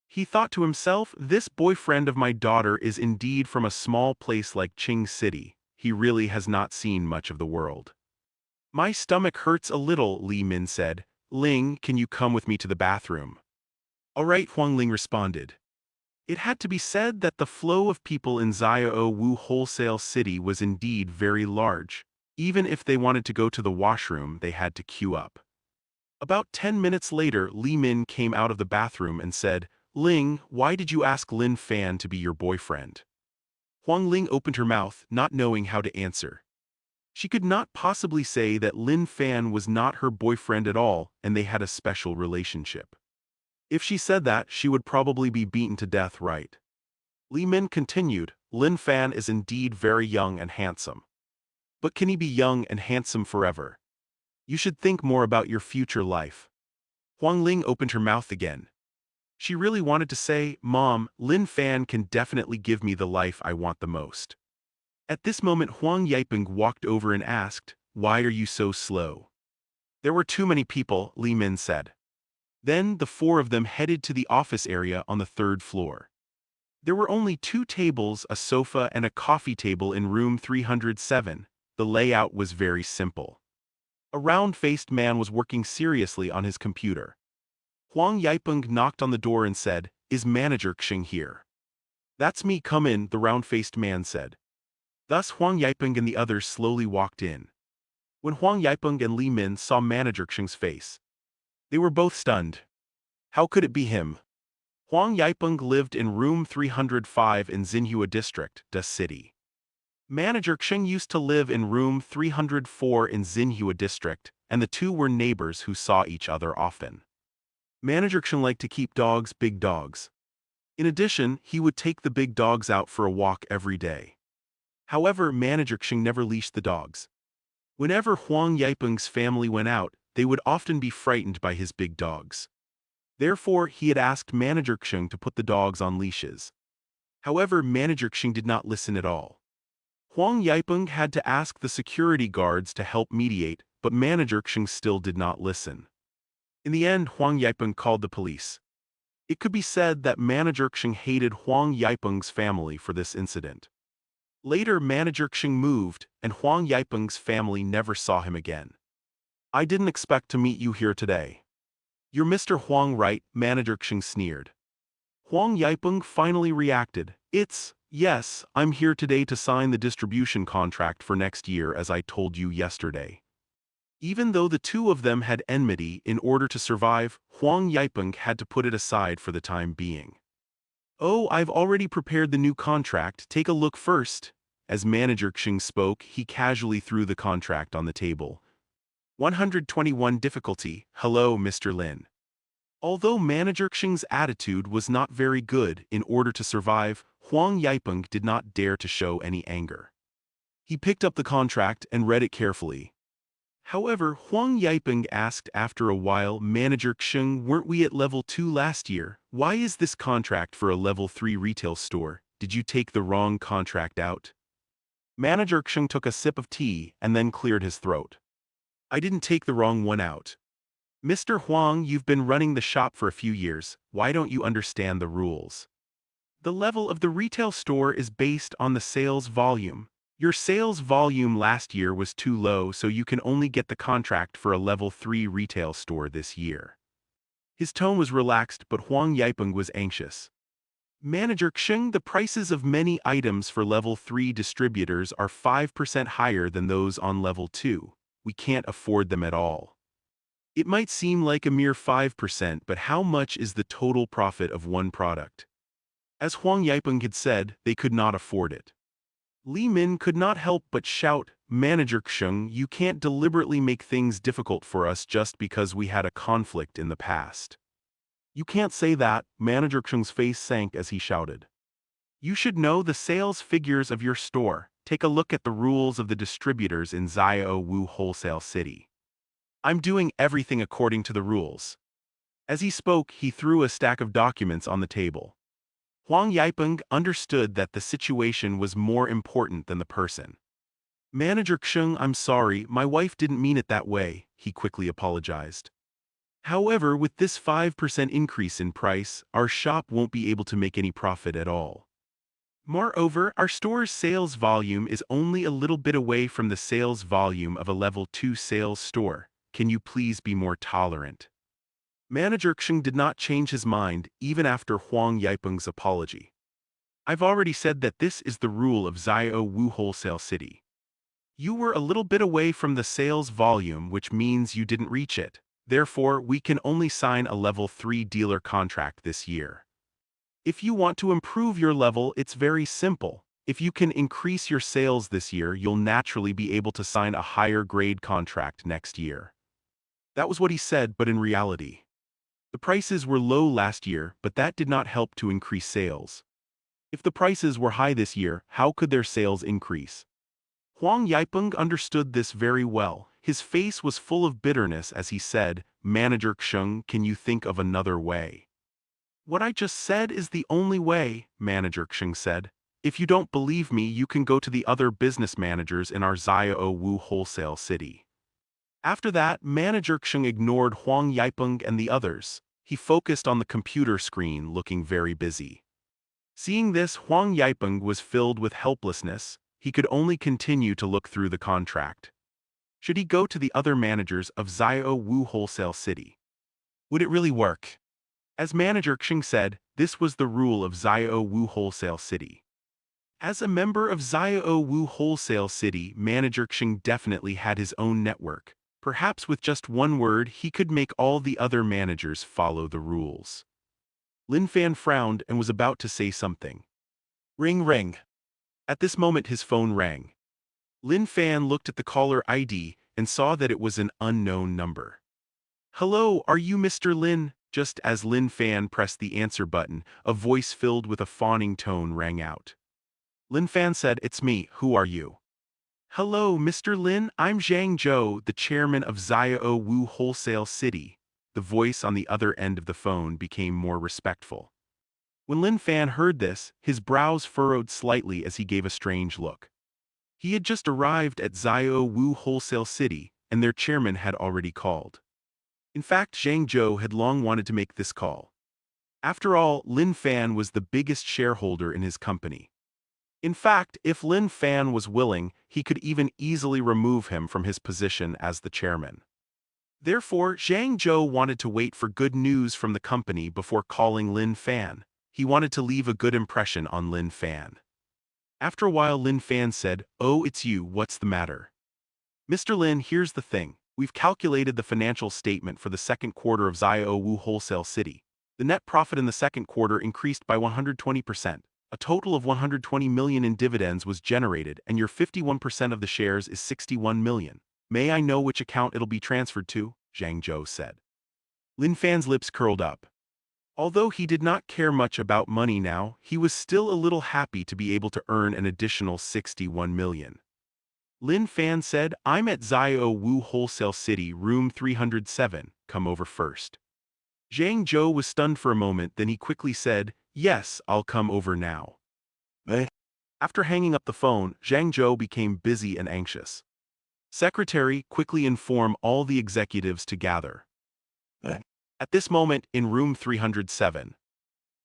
He thought to himself, this boyfriend of my daughter is indeed from a small place like Qing City. He really has not seen much of the world. My stomach hurts a little, Li Min said. Ling, can you come with me to the bathroom? All right, Huang Ling responded. It had to be said that the flow of people in Xiao Wu Wholesale City was indeed very large. Even if they wanted to go to the washroom, they had to queue up. About 10 minutes later, Li Min came out of the bathroom and said, Ling, why did you ask Lin Fan to be your boyfriend? Huang Ling opened her mouth, not knowing how to answer. She could not possibly say that Lin Fan was not her boyfriend at all and they had a special relationship. If she said that, she would probably be beaten to death, right? Li Min continued, Lin Fan is indeed very young and handsome. But can he be young and handsome forever? You should think more about your future life. Huang Ling opened her mouth again. She really wanted to say, Mom, Lin Fan can definitely give me the life I want the most. At this moment Huang Yipeng walked over and asked, Why are you so slow? There were too many people, Li Min said. Then the 4 of them headed to the office area on the 3rd floor. There were only 2 tables, a sofa and a coffee table in room 307. The layout was very simple. A round-faced man was working seriously on his computer. Huang Yipeng knocked on the door and said, Is Manager Xing here? That's me, come in, the round-faced man said. Thus Huang Yipeng and the others slowly walked in. When Huang Yipeng and Li Min saw Manager Xing's face, they were both stunned. How could it be him? Huang Yipeng lived in room 305 in Xinhua District, Da City. Manager Xing used to live in room 304 in Xinhua District, and the two were neighbors who saw each other often. Manager Xing liked to keep dogs, big dogs. In addition, he would take the big dogs out for a walk every day. However, Manager Xing never leashed the dogs. Whenever Huang Yipeng's family went out, they would often be frightened by his big dogs. Therefore, he had asked Manager Xing to put the dogs on leashes. However, Manager Xing did not listen at all. Huang Yipeng had to ask the security guards to help mediate, but Manager Xing still did not listen. In the end, Huang Yipeng called the police. It could be said that Manager Xing hated Huang Yipeng's family for this incident. Later, Manager Xing moved, and Huang Yipeng's family never saw him again. I didn't expect to meet you here today. You're Mr. Huang, right? Manager Xing sneered. Huang Yipeng finally reacted. Yes, I'm here today to sign the distribution contract for next year as I told you yesterday. Even though the two of them had enmity, in order to survive, Huang Yipeng had to put it aside for the time being. Oh, I've already prepared the new contract, take a look first. As Manager Xing spoke, he casually threw the contract on the table. 121 difficulty, hello Mr. Lin. Although Manager Xing's attitude was not very good, in order to survive, Huang Yipeng did not dare to show any anger. He picked up the contract and read it carefully. However, Huang Yipeng asked after a while, Manager Xing, weren't we at level 2 last year? Why is this contract for a level 3 retail store? Did you take the wrong contract out? Manager Xing took a sip of tea and then cleared his throat. I didn't take the wrong one out. Mr. Huang, you've been running the shop for a few years, why don't you understand the rules? The level of the retail store is based on the sales volume. Your sales volume last year was too low, so you can only get the contract for a level 3 retail store this year. His tone was relaxed, but Huang Yipeng was anxious. Manager Xing, the prices of many items for level 3 distributors are 5% higher than those on level 2. We can't afford them at all. It might seem like a mere 5%, but how much is the total profit of one product? As Huang Yipeng had said, they could not afford it. Li Min could not help but shout, Manager Xing, you can't deliberately make things difficult for us just because we had a conflict in the past. You can't say that. Manager Xing's face sank as he shouted. You should know the sales figures of your store. Take a look at the rules of the distributors in Xiao Wu Wholesale City. I'm doing everything according to the rules. As he spoke, he threw a stack of documents on the table. Huang Yipeng understood that the situation was more important than the person. Manager Xing, I'm sorry, my wife didn't mean it that way, he quickly apologized. However, with this 5% increase in price, our shop won't be able to make any profit at all. Moreover, our store's sales volume is only a little bit away from the sales volume of a level 2 sales store. Can you please be more tolerant? Manager Xing did not change his mind even after Huang Yipeng's apology. I've already said that this is the rule of Xiao Wu Wholesale City. You were a little bit away from the sales volume, which means you didn't reach it. Therefore, we can only sign a level 3 dealer contract this year. If you want to improve your level, it's very simple. If you can increase your sales this year, you'll naturally be able to sign a higher grade contract next year. That was what he said, but in reality, the prices were low last year, but that did not help to increase sales. If the prices were high this year, how could their sales increase? Huang Yipeng understood this very well. His face was full of bitterness as he said, Manager Xing, can you think of another way? What I just said is the only way, Manager Xing said. If you don't believe me, you can go to the other business managers in our Xiao Wu Wholesale City. After that, Manager Xing ignored Huang Yipeng and the others. He focused on the computer screen, looking very busy. Seeing this, Huang Yipeng was filled with helplessness. He could only continue to look through the contract. Should he go to the other managers of Xiao Wu Wholesale City? Would it really work? As Manager Xing said, this was the rule of Xiao Wu Wholesale City. As a member of Xiao Wu Wholesale City, Manager Xing definitely had his own network. Perhaps with just one word, he could make all the other managers follow the rules. Lin Fan frowned and was about to say something. Ring ring. At this moment his phone rang. Lin Fan looked at the caller ID and saw that it was an unknown number. Hello, are you Mr. Lin? Just as Lin Fan pressed the answer button, a voice filled with a fawning tone rang out. Lin Fan said, It's me, who are you? Hello, Mr. Lin, I'm Zhang Zhou, the chairman of Xiao Wu Wholesale City. The voice on the other end of the phone became more respectful. When Lin Fan heard this, his brows furrowed slightly as he gave a strange look. He had just arrived at Xiao Wu Wholesale City, and their chairman had already called. In fact, Zhang Zhou had long wanted to make this call. After all, Lin Fan was the biggest shareholder in his company. In fact, if Lin Fan was willing, he could even easily remove him from his position as the chairman. Therefore, Zhang Zhou wanted to wait for good news from the company before calling Lin Fan. He wanted to leave a good impression on Lin Fan. After a while, Lin Fan said, Oh, it's you, what's the matter? Mr. Lin, here's the thing. We've calculated the financial statement for the second quarter of Xiao Wu Wholesale City. The net profit in the second quarter increased by 120%. A total of 120 million in dividends was generated, and your 51% of the shares is 61 million. May I know which account it'll be transferred to? Zhang Zhou said. Lin Fan's lips curled up. Although he did not care much about money now, he was still a little happy to be able to earn an additional 61 million. Lin Fan said, I'm at Xiao Wu Wholesale City, room 307, come over first. Zhang Zhou was stunned for a moment, then he quickly said, Yes, I'll come over now. After hanging up the phone, Zhang Zhou became busy and anxious. Secretary, quickly inform all the executives to gather. At this moment, in room 307,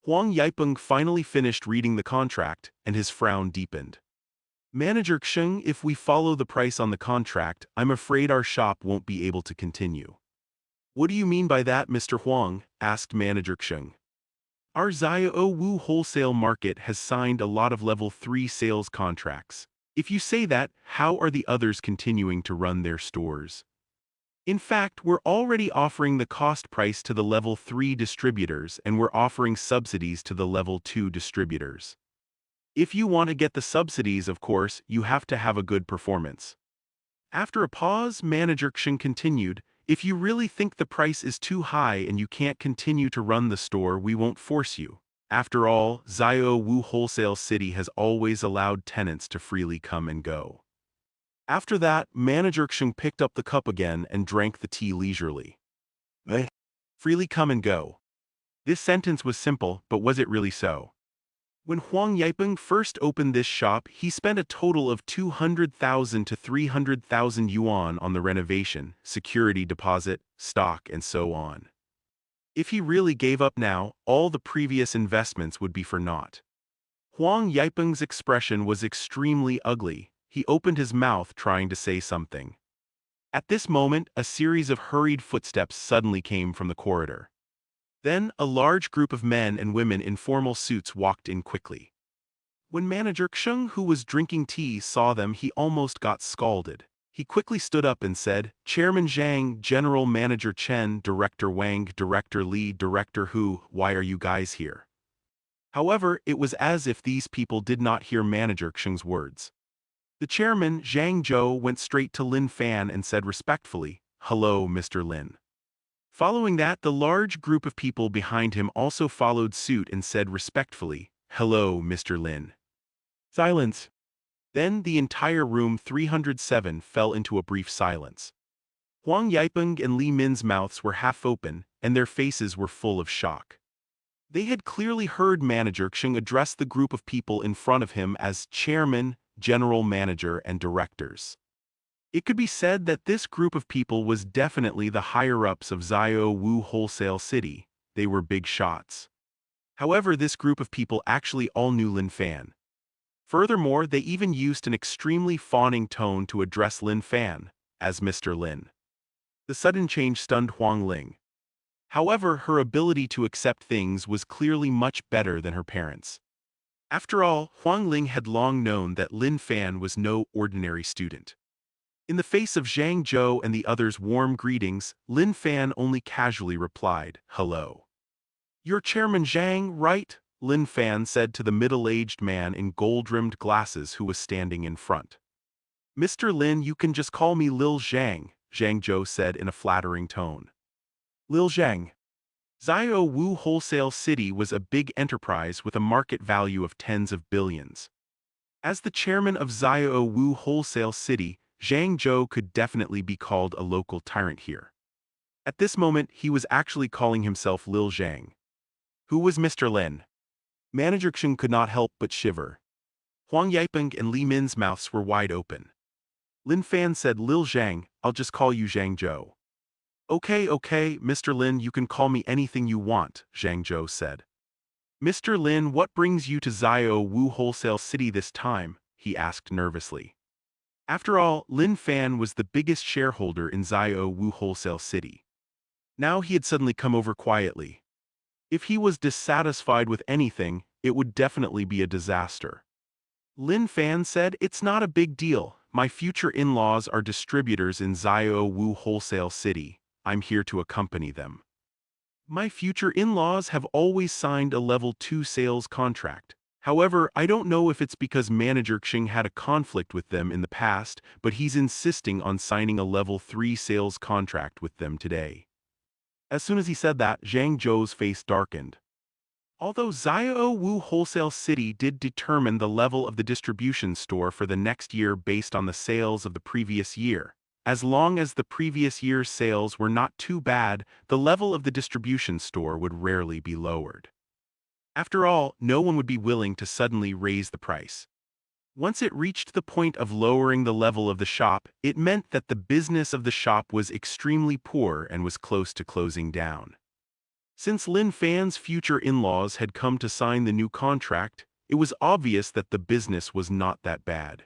Huang Yipeng finally finished reading the contract, and his frown deepened. Manager Xing, if we follow the price on the contract, I'm afraid our shop won't be able to continue. What do you mean by that, Mr. Huang? Asked Manager Xing. Our Xiao Wu wholesale market has signed a lot of level 3 sales contracts. If you say that, how are the others continuing to run their stores? In fact, we're already offering the cost price to the level 3 distributors and we're offering subsidies to the level 2 distributors. If you want to get the subsidies, of course, you have to have a good performance. After a pause, Manager Xing continued, if you really think the price is too high and you can't continue to run the store, we won't force you. After all, Xiao Wu Wholesale City has always allowed tenants to freely come and go. After that, Manager Xing picked up the cup again and drank the tea leisurely. Eh? Freely come and go. This sentence was simple, but was it really so? When Huang Yipeng first opened this shop, he spent a total of 200,000 to 300,000 yuan on the renovation, security deposit, stock, and so on. If he really gave up now, all the previous investments would be for naught. Huang Yipeng's expression was extremely ugly. He opened his mouth trying to say something. At this moment, a series of hurried footsteps suddenly came from the corridor. Then, a large group of men and women in formal suits walked in quickly. When Manager Xing, who was drinking tea, saw them, he almost got scalded. He quickly stood up and said, Chairman Zhang, General Manager Chen, Director Wang, Director Li, Director Hu, why are you guys here? However, it was as if these people did not hear Manager Xing's words. The chairman, Zhang Zhou, went straight to Lin Fan and said respectfully, Hello, Mr. Lin. Following that, the large group of people behind him also followed suit and said respectfully, Hello, Mr. Lin. Silence. Then the entire room 307 fell into a brief silence. Huang Yipeng and Li Min's mouths were half open, and their faces were full of shock. They had clearly heard Manager Xing address the group of people in front of him as chairman, general manager, and directors. It could be said that this group of people was definitely the higher-ups of Xiao Wu Wholesale City. They were big shots. However, this group of people actually all knew Lin Fan. Furthermore, they even used an extremely fawning tone to address Lin Fan as Mr. Lin. The sudden change stunned Huang Ling. However, her ability to accept things was clearly much better than her parents'. After all, Huang Ling had long known that Lin Fan was no ordinary student. In the face of Zhang Zhou and the others' warm greetings, Lin Fan only casually replied, Hello. You're Chairman Zhang, right? Lin Fan said to the middle-aged man in gold-rimmed glasses who was standing in front. Mr. Lin, you can just call me Lil Zhang, Zhang Zhou said in a flattering tone. Lil Zhang. Xiao Wu Wholesale City was a big enterprise with a market value of tens of billions. As the chairman of Xiao Wu Wholesale City, Zhang Zhou could definitely be called a local tyrant here. At this moment, he was actually calling himself Lil Zhang. Who was Mr. Lin? Manager Xing could not help but shiver. Huang Yipeng and Li Min's mouths were wide open. Lin Fan said, Lil Zhang, I'll just call you Zhang Zhou. Okay, Mr. Lin, you can call me anything you want, Zhang Zhou said. Mr. Lin, what brings you to Xiao Wu Wholesale City this time? He asked nervously. After all, Lin Fan was the biggest shareholder in Xiao Wu Wholesale City. Now he had suddenly come over quietly. If he was dissatisfied with anything, it would definitely be a disaster. Lin Fan said, It's not a big deal. My future in-laws are distributors in Xiao Wu Wholesale City. I'm here to accompany them. My future in-laws have always signed a level 2 sales contract. However, I don't know if it's because Manager Xing had a conflict with them in the past, but he's insisting on signing a level 3 sales contract with them today. As soon as he said that, Zhang Zhou's face darkened. Although Xiao Wu Wholesale City did determine the level of the distribution store for the next year based on the sales of the previous year, as long as the previous year's sales were not too bad, the level of the distribution store would rarely be lowered. After all, no one would be willing to suddenly raise the price. Once it reached the point of lowering the level of the shop, it meant that the business of the shop was extremely poor and was close to closing down. Since Lin Fan's future in-laws had come to sign the new contract, it was obvious that the business was not that bad.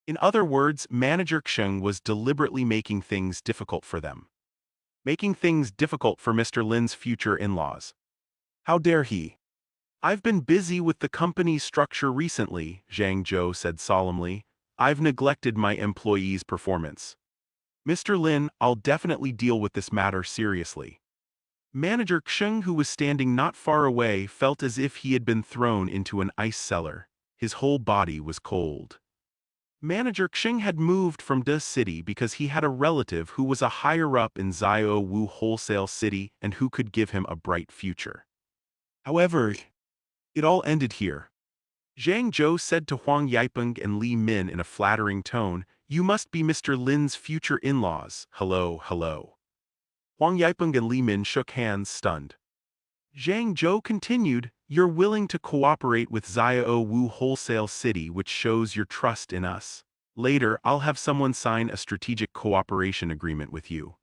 In other words, Manager Xing was deliberately making things difficult for them. Making things difficult for Mr. Lin's future in-laws. How dare he? I've been busy with the company's structure recently, Zhang Zhou said solemnly. I've neglected my employees' performance. Mr. Lin, I'll definitely deal with this matter seriously. Manager Xing, who was standing not far away, felt as if he had been thrown into an ice cellar. His whole body was cold. Manager Xing had moved from the city because he had a relative who was a higher-up in Xiao Wu Wholesale City and who could give him a bright future. However, it all ended here. Zhang Zhou said to Huang Yipeng and Li Min in a flattering tone, "You must be Mr. Lin's future in-laws. Hello, hello." Huang Yipeng and Li Min shook hands, stunned. Zhang Zhou continued, "You're willing to cooperate with Xiao Wu Wholesale City, which shows your trust in us. Later, I'll have someone sign a strategic cooperation agreement with you."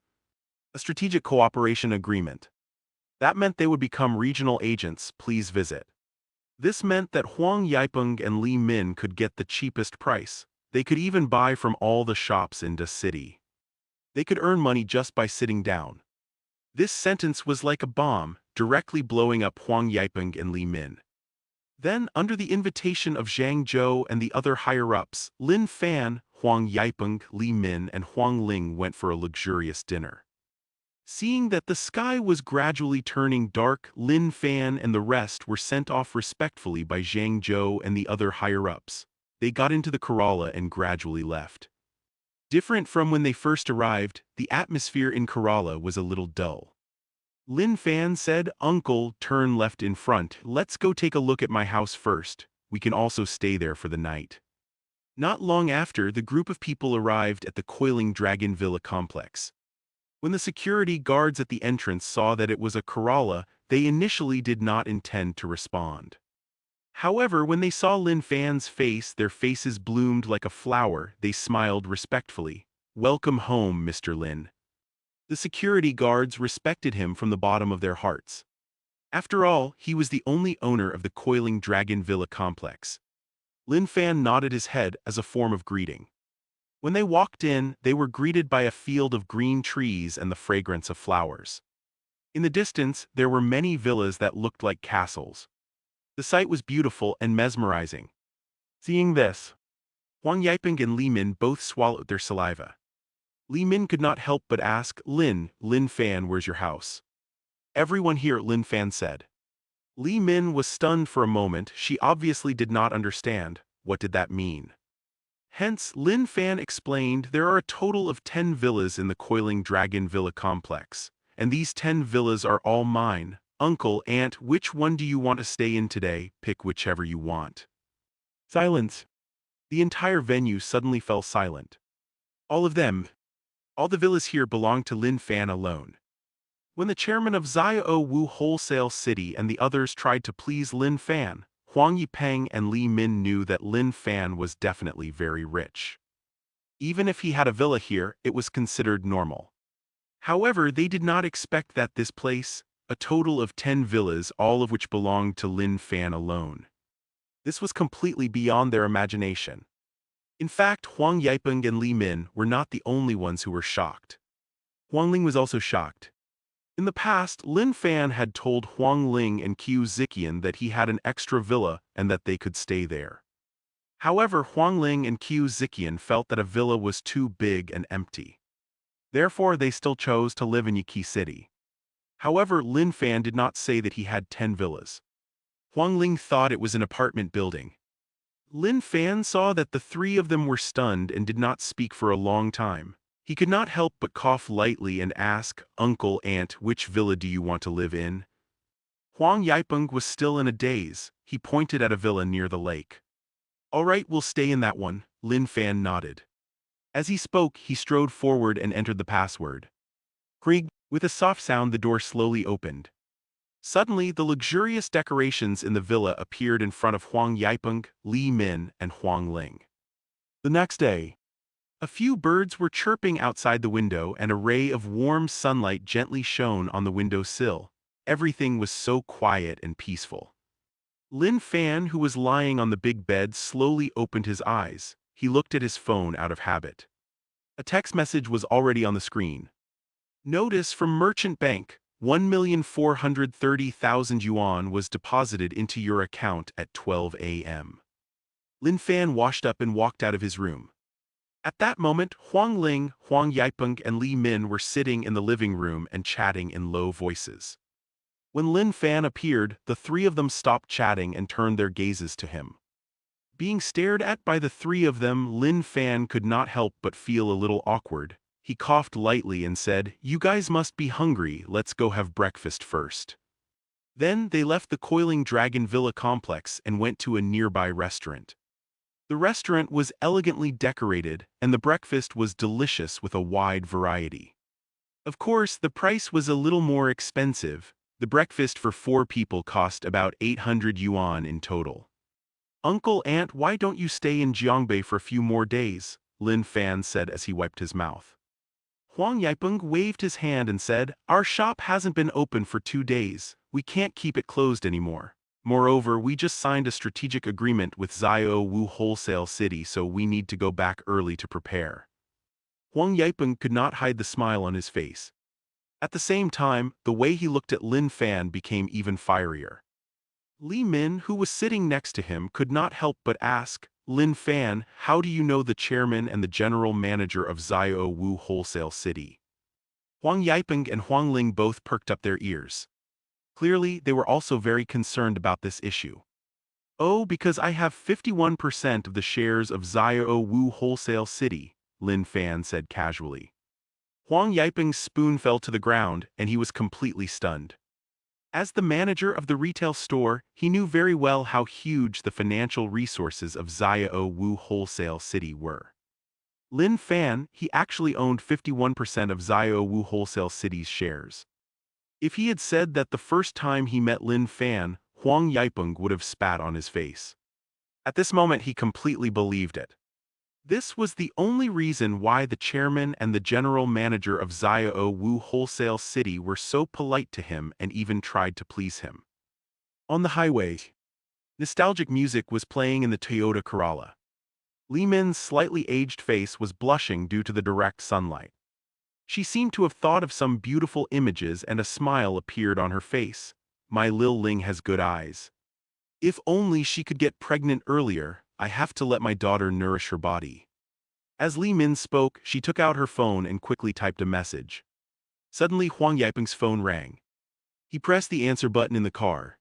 A strategic cooperation agreement. That meant they would become regional agents. Please visit. This meant that Huang Yipeng and Li Min could get the cheapest price. They could even buy from all the shops in the city. They could earn money just by sitting down. This sentence was like a bomb, directly blowing up Huang Yipeng and Li Min. Then, under the invitation of Zhang Zhou and the other higher-ups, Lin Fan, Huang Yipeng, Li Min, and Huang Ling went for a luxurious dinner. Seeing that the sky was gradually turning dark, Lin Fan and the rest were sent off respectfully by Zhang Zhou and the other higher-ups. They got into the Kerala and gradually left. Different from when they first arrived, the atmosphere in Kerala was a little dull. Lin Fan said, "Uncle, turn left in front. Let's go take a look at my house first. We can also stay there for the night." Not long after, the group of people arrived at the Coiling Dragon Villa complex. When the security guards at the entrance saw that it was a Kerala, they initially did not intend to respond. However, when they saw Lin Fan's face, their faces bloomed like a flower. They smiled respectfully. "Welcome home, Mr. Lin." The security guards respected him from the bottom of their hearts. After all, he was the only owner of the Coiling Dragon Villa complex. Lin Fan nodded his head as a form of greeting. When they walked in, they were greeted by a field of green trees and the fragrance of flowers. In the distance, there were many villas that looked like castles. The sight was beautiful and mesmerizing. Seeing this, Huang Yipeng and Li Min both swallowed their saliva. Li Min could not help but ask, Lin Fan, where's your house?" "Everyone here," Lin Fan said. Li Min was stunned for a moment. She obviously did not understand. What did that mean? Hence, Lin Fan explained, "There are a total of 10 villas in the Coiling Dragon Villa complex, and these 10 villas are all mine. Uncle, aunt, which one do you want to stay in today? Pick whichever you want." Silence. The entire venue suddenly fell silent. All of them. All the villas here belonged to Lin Fan alone. When the chairman of Xiao Wu Wholesale City and the others tried to please Lin Fan, Huang Yipeng and Li Min knew that Lin Fan was definitely very rich. Even if he had a villa here, it was considered normal. However, they did not expect that this place, a total of 10 villas, all of which belonged to Lin Fan alone. This was completely beyond their imagination. In fact, Huang Yipeng and Li Min were not the only ones who were shocked. Huang Ling was also shocked. In the past, Lin Fan had told Huang Ling and Qiu Ziqian that he had an extra villa and that they could stay there. However, Huang Ling and Qiu Ziqian felt that a villa was too big and empty. Therefore, they still chose to live in Yaqi City. However, Lin Fan did not say that he had 10 villas. Huang Ling thought it was an apartment building. Lin Fan saw that the three of them were stunned and did not speak for a long time. He could not help but cough lightly and ask, "Uncle, aunt, which villa do you want to live in?" Huang Yipeng was still in a daze. He pointed at a villa near the lake. "All right, we'll stay in that one," Lin Fan nodded. As he spoke, he strode forward and entered the password. Krieg. With a soft sound, the door slowly opened. Suddenly, the luxurious decorations in the villa appeared in front of Huang Yipeng, Li Min, and Huang Ling. The next day, a few birds were chirping outside the window and a ray of warm sunlight gently shone on the window sill. Everything was so quiet and peaceful. Lin Fan, who was lying on the big bed, slowly opened his eyes. he looked at his phone out of habit. A text message was already on the screen. Notice from Merchant Bank, 1,430,000 yuan was deposited into your account at 12 a.m. Lin Fan washed up and walked out of his room. At that moment, Huang Ling, Huang Yaipeng, and Li Min were sitting in the living room and chatting in low voices. When Lin Fan appeared, the three of them stopped chatting and turned their gazes to him. Being stared at by the three of them, Lin Fan could not help but feel a little awkward. He coughed lightly and said, "You guys must be hungry, let's go have breakfast first." Then they left the Coiling Dragon Villa complex and went to a nearby restaurant. The restaurant was elegantly decorated, and the breakfast was delicious with a wide variety. Of course, the price was a little more expensive. The breakfast for 4 people cost about 800 yuan in total. "Uncle, Aunt, why don't you stay in Jiangbei for a few more days?" Lin Fan said as he wiped his mouth. Huang Yaipeng waved his hand and said, "Our shop hasn't been open for 2 days. We can't keep it closed anymore. Moreover, we just signed a strategic agreement with Zio Wu Wholesale City, so we need to go back early to prepare." Huang Yaipeng could not hide the smile on his face. At the same time, the way he looked at Lin Fan became even fierier. Li Min, who was sitting next to him, could not help but ask, "Lin Fan, how do you know the chairman and the general manager of Zio Wu Wholesale City?" Huang Yaipeng and Huang Ling both perked up their ears. Clearly, they were also very concerned about this issue. "Oh, because I have 51% of the shares of Zio Wu Wholesale City," Lin Fan said casually. Huang Yaipeng's spoon fell to the ground, and he was completely stunned. As the manager of the retail store, he knew very well how huge the financial resources of Zio Wu Wholesale City were. Lin Fan, he actually owned 51% of Zio Wu Wholesale City's shares. If he had said that the first time he met Lin Fan, Huang Yaipeng would have spat on his face. At this moment he completely believed it. This was the only reason why the chairman and the general manager of Zio Wu Wholesale City were so polite to him and even tried to please him. On the highway, nostalgic music was playing in the Toyota Corolla. Li Min's slightly aged face was blushing due to the direct sunlight. She seemed to have thought of some beautiful images, and a smile appeared on her face. "My Lil Ling has good eyes. If only she could get pregnant earlier. I have to let my daughter nourish her body." As Li Min spoke, she took out her phone and quickly typed a message. Suddenly Huang Yaipeng's phone rang. He pressed the answer button in the car.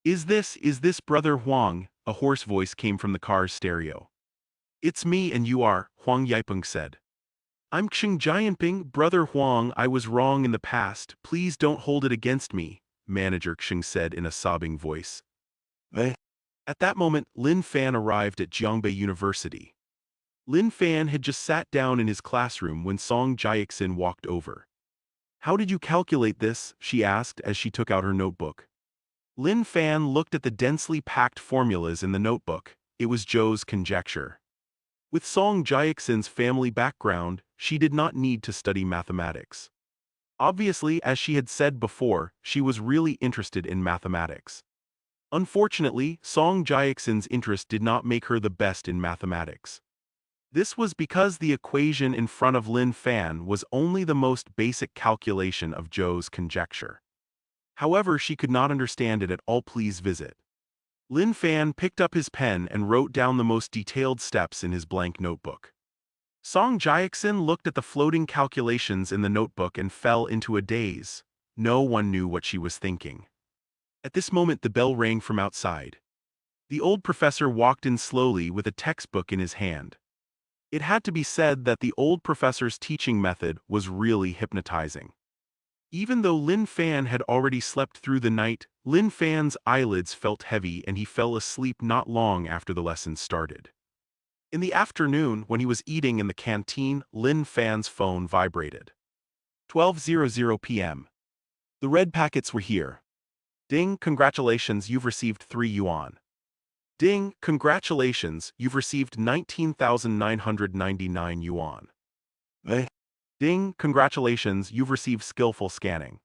Is this Brother Huang?" A hoarse voice came from the car's stereo. "It's me and you are," Huang Yaipeng said. "I'm Xing Jianping, Brother Huang. I was wrong in the past. Please don't hold it against me," Manager Xing said in a sobbing voice. At that moment, Lin Fan arrived at Jiangbei University. Lin Fan had just sat down in his classroom when Song Jiaxin walked over. "How did you calculate this?" she asked as she took out her notebook. Lin Fan looked at the densely packed formulas in the notebook. It was Zhou's conjecture. With Song Jiaxin's family background, she did not need to study mathematics. Obviously, as she had said before, she was really interested in mathematics. Unfortunately, Song Jiaxin's interest did not make her the best in mathematics. This was because the equation in front of Lin Fan was only the most basic calculation of Zhou's conjecture. However, she could not understand it at all. Please visit. Lin Fan picked up his pen and wrote down the most detailed steps in his blank notebook. Song Jiaxin looked at the floating calculations in the notebook and fell into a daze. No one knew what she was thinking. At this moment the bell rang from outside. The old professor walked in slowly with a textbook in his hand. It had to be said that the old professor's teaching method was really hypnotizing. Even though Lin Fan had already slept through the night, Lin Fan's eyelids felt heavy and he fell asleep not long after the lesson started. In the afternoon, when he was eating in the canteen, Lin Fan's phone vibrated. 12:00 p.m. The red packets were here. Ding, congratulations, you've received 3 yuan. Ding, congratulations, you've received 19,999 yuan. Ding, congratulations, you've received skillful scanning.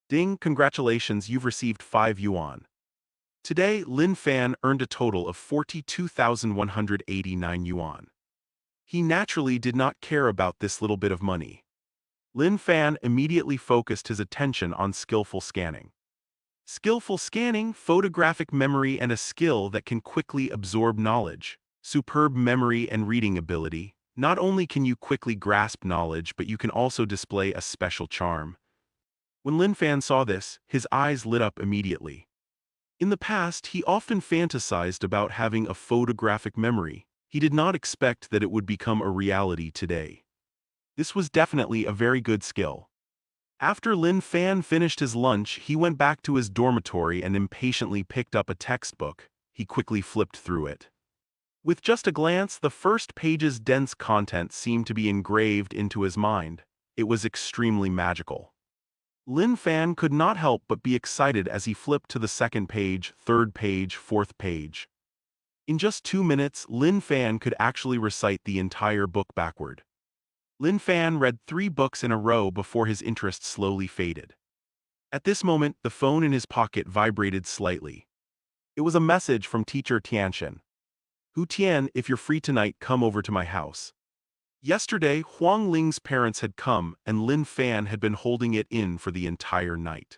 Ding, congratulations, you've received 5 yuan. Today, Lin Fan earned a total of 42,189 yuan. He naturally did not care about this little bit of money. Lin Fan immediately focused his attention on skillful scanning. Skillful scanning, photographic memory, and a skill that can quickly absorb knowledge. Superb memory and reading ability. Not only can you quickly grasp knowledge, but you can also display a special charm. When Lin Fan saw this, his eyes lit up immediately. In the past, he often fantasized about having a photographic memory. He did not expect that it would become a reality today. This was definitely a very good skill. After Lin Fan finished his lunch, he went back to his dormitory and impatiently picked up a textbook. He quickly flipped through it. With just a glance, the first page's dense content seemed to be engraved into his mind. It was extremely magical. Lin Fan could not help but be excited as he flipped to the second page, third page, fourth page. In just 2 minutes, Lin Fan could actually recite the entire book backward. Lin Fan read 3 books in a row before his interest slowly faded. At this moment, the phone in his pocket vibrated slightly. It was a message from teacher Tianxian. "Hu Tian, if you're free tonight, come over to my house." Yesterday, Huang Ling's parents had come, and Lin Fan had been holding it in for the entire night.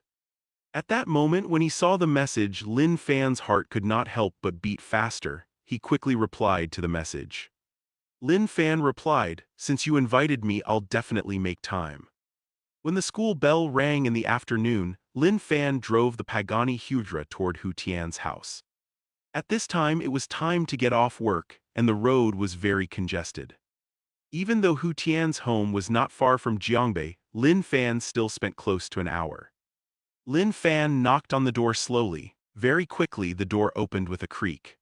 At that moment, when he saw the message, Lin Fan's heart could not help but beat faster. He quickly replied to the message. Lin Fan replied, "Since you invited me, I'll definitely make time." When the school bell rang in the afternoon, Lin Fan drove the Pagani Hudra toward Hu Tian's house. At this time, it was time to get off work, and the road was very congested. Even though Hu Tian's home was not far from Jiangbei, Lin Fan still spent close to an hour. Lin Fan knocked on the door slowly. Very quickly, the door opened with a creak.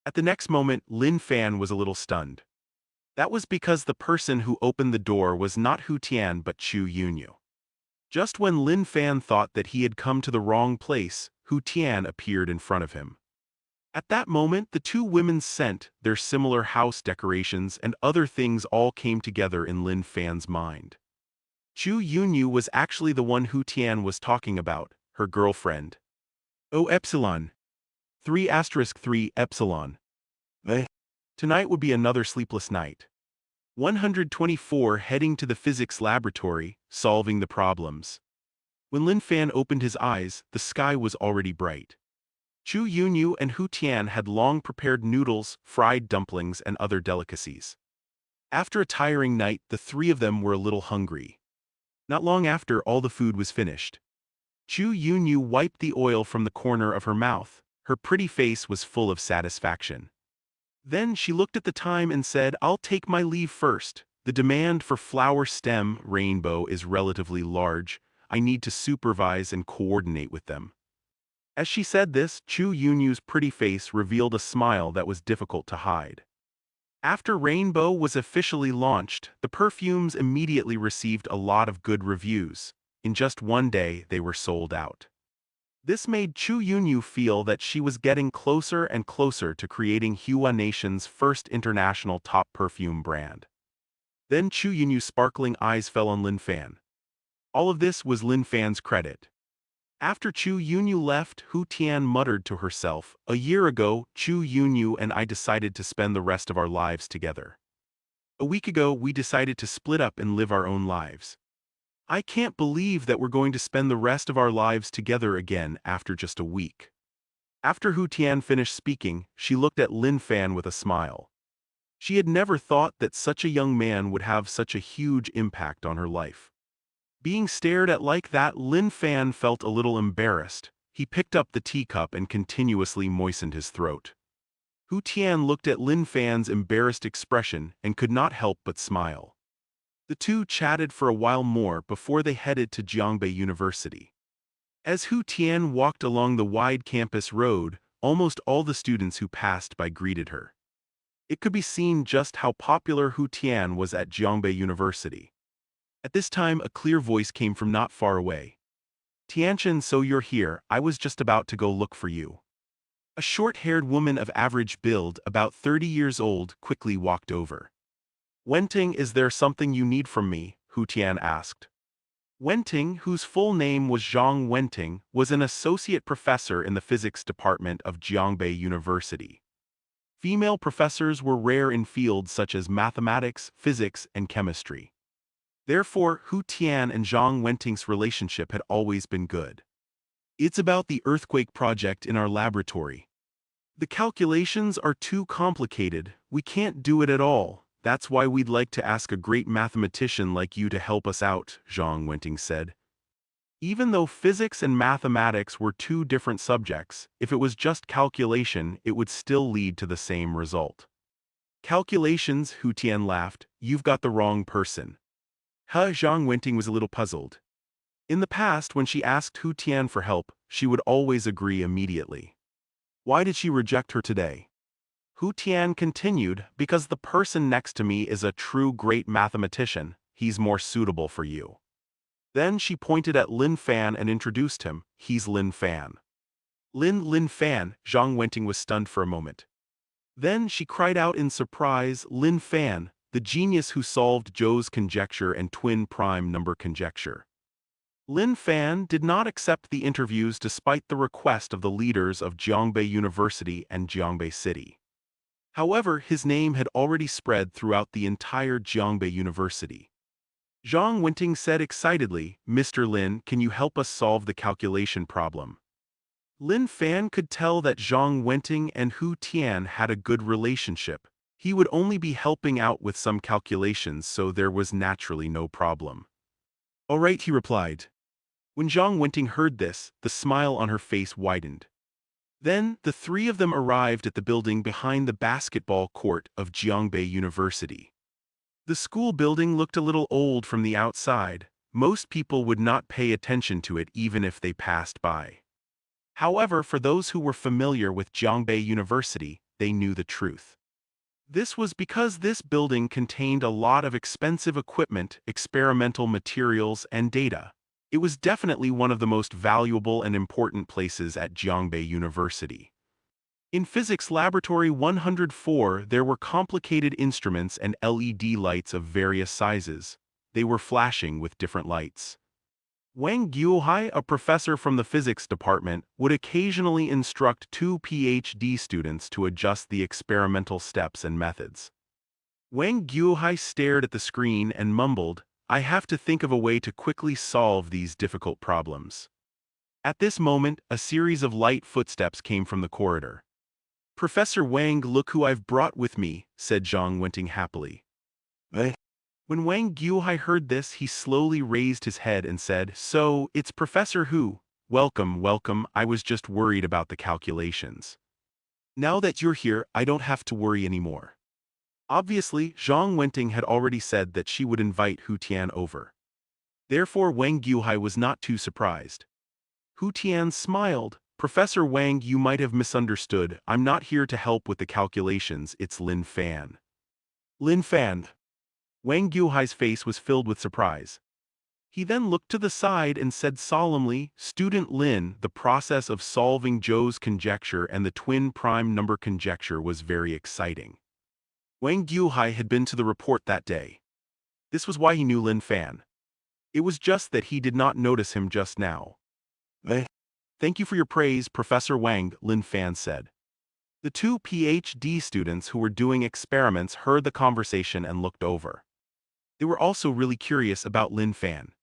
At the next moment, Lin Fan was a little stunned. That was because the person who opened the door was not Hu Tian but Chu Yunyu. Just when Lin Fan thought that he had come to the wrong place, Hu Tian appeared in front of him. At that moment, the two women's scent, their similar house decorations, and other things all came together in Lin Fan's mind. Chu Yunyu was actually the one Hu Tian was talking about, her girlfriend. Oh epsilon. 3*3 epsilon. Tonight would be another sleepless night. 124 heading to the physics laboratory, solving the problems. When Lin Fan opened his eyes, the sky was already bright. Chu Yunyu and Hu Tian had long prepared noodles, fried dumplings, and other delicacies. After a tiring night, the three of them were a little hungry. Not long after, all the food was finished. Chu Yunyu wiped the oil from the corner of her mouth. Her pretty face was full of satisfaction. Then she looked at the time and said, "I'll take my leave first. The demand for flower stem rainbow is relatively large. I need to supervise and coordinate with them." As she said this, Chu Yunyu's pretty face revealed a smile that was difficult to hide. After Rainbow was officially launched, the perfumes immediately received a lot of good reviews. In just 1 day, they were sold out. This made Chu Yunyu feel that she was getting closer and closer to creating Hua Nation's first international top perfume brand. Then Chu Yunyu's sparkling eyes fell on Lin Fan. All of this was Lin Fan's credit. After Chu Yunyu left, Hu Tian muttered to herself, "A year ago, Chu Yunyu and I decided to spend the rest of our lives together. A week ago, we decided to split up and live our own lives. I can't believe that we're going to spend the rest of our lives together again after just a week." After Hu Tian finished speaking, she looked at Lin Fan with a smile. She had never thought that such a young man would have such a huge impact on her life. Being stared at like that, Lin Fan felt a little embarrassed. He picked up the teacup and continuously moistened his throat. Hu Tian looked at Lin Fan's embarrassed expression and could not help but smile. The two chatted for a while more before they headed to Jiangbei University. As Hu Tian walked along the wide campus road, almost all the students who passed by greeted her. It could be seen just how popular Hu Tian was at Jiangbei University. At this time, a clear voice came from not far away. "Tianchen, so you're here. I was just about to go look for you." A short-haired woman of average build, about 30 years old, quickly walked over. "Wenting, is there something you need from me?" Hu Tian asked. Wenting, whose full name was Zhang Wenting, was an associate professor in the physics department of Jiangbei University. Female professors were rare in fields such as mathematics, physics, and chemistry. Therefore, Hu Tian and Zhang Wenting's relationship had always been good. It's about the earthquake project in our laboratory. The calculations are too complicated, we can't do it at all. That's why we'd like to ask a great mathematician like you to help us out, Zhang Wenting said. Even though physics and mathematics were two different subjects, if it was just calculation, it would still lead to the same result. Calculations, Hu Tian laughed, you've got the wrong person. Zhang Wenting was a little puzzled. In the past, when she asked Hu Tian for help, she would always agree immediately. Why did she reject her today? Hu Tian continued, because the person next to me is a true great mathematician, he's more suitable for you. Then she pointed at Lin Fan and introduced him, he's Lin Fan. Lin Fan, Zhang Wenting was stunned for a moment. Then she cried out in surprise, Lin Fan, the genius who solved Zhou's conjecture and twin prime number conjecture. Lin Fan did not accept the interviews despite the request of the leaders of Jiangbei University and Jiangbei City. However, his name had already spread throughout the entire Jiangbei University. Zhang Wenting said excitedly, Mr. Lin, can you help us solve the calculation problem? Lin Fan could tell that Zhang Wenting and Hu Tian had a good relationship. He would only be helping out with some calculations, so there was naturally no problem. All right, he replied. When Zhang Wenting heard this, the smile on her face widened. Then, the three of them arrived at the building behind the basketball court of Jiangbei University. The school building looked a little old from the outside. Most people would not pay attention to it even if they passed by. However, for those who were familiar with Jiangbei University, they knew the truth. This was because this building contained a lot of expensive equipment, experimental materials, and data. It was definitely one of the most valuable and important places at Jiangbei University. In Physics Laboratory 104, there were complicated instruments and LED lights of various sizes. They were flashing with different lights. Wang Guohai, a professor from the physics department, would occasionally instruct two PhD students to adjust the experimental steps and methods. Wang Guohai stared at the screen and mumbled, I have to think of a way to quickly solve these difficult problems. At this moment, a series of light footsteps came from the corridor. Professor Wang, look who I've brought with me, said Zhang Wenting happily. Eh? When Wang Guohai heard this, he slowly raised his head and said, So, it's Professor Hu. Welcome, welcome, I was just worried about the calculations. Now that you're here, I don't have to worry anymore. Obviously, Zhang Wenting had already said that she would invite Hu Tian over. Therefore, Wang Guohai was not too surprised. Hu Tian smiled. Professor Wang, you might have misunderstood. I'm not here to help with the calculations, it's Lin Fan. Lin Fan. Wang Guohai's face was filled with surprise. He then looked to the side and said solemnly, Student Lin, the process of solving Zhou's conjecture and the twin prime number conjecture was very exciting. Wang Guohai had been to the report that day. This was why he knew Lin Fan. It was just that he did not notice him just now. Thank you for your praise, Professor Wang, Lin Fan said. The two PhD students who were doing experiments heard the conversation and looked over. They were also really curious about Lin Fan.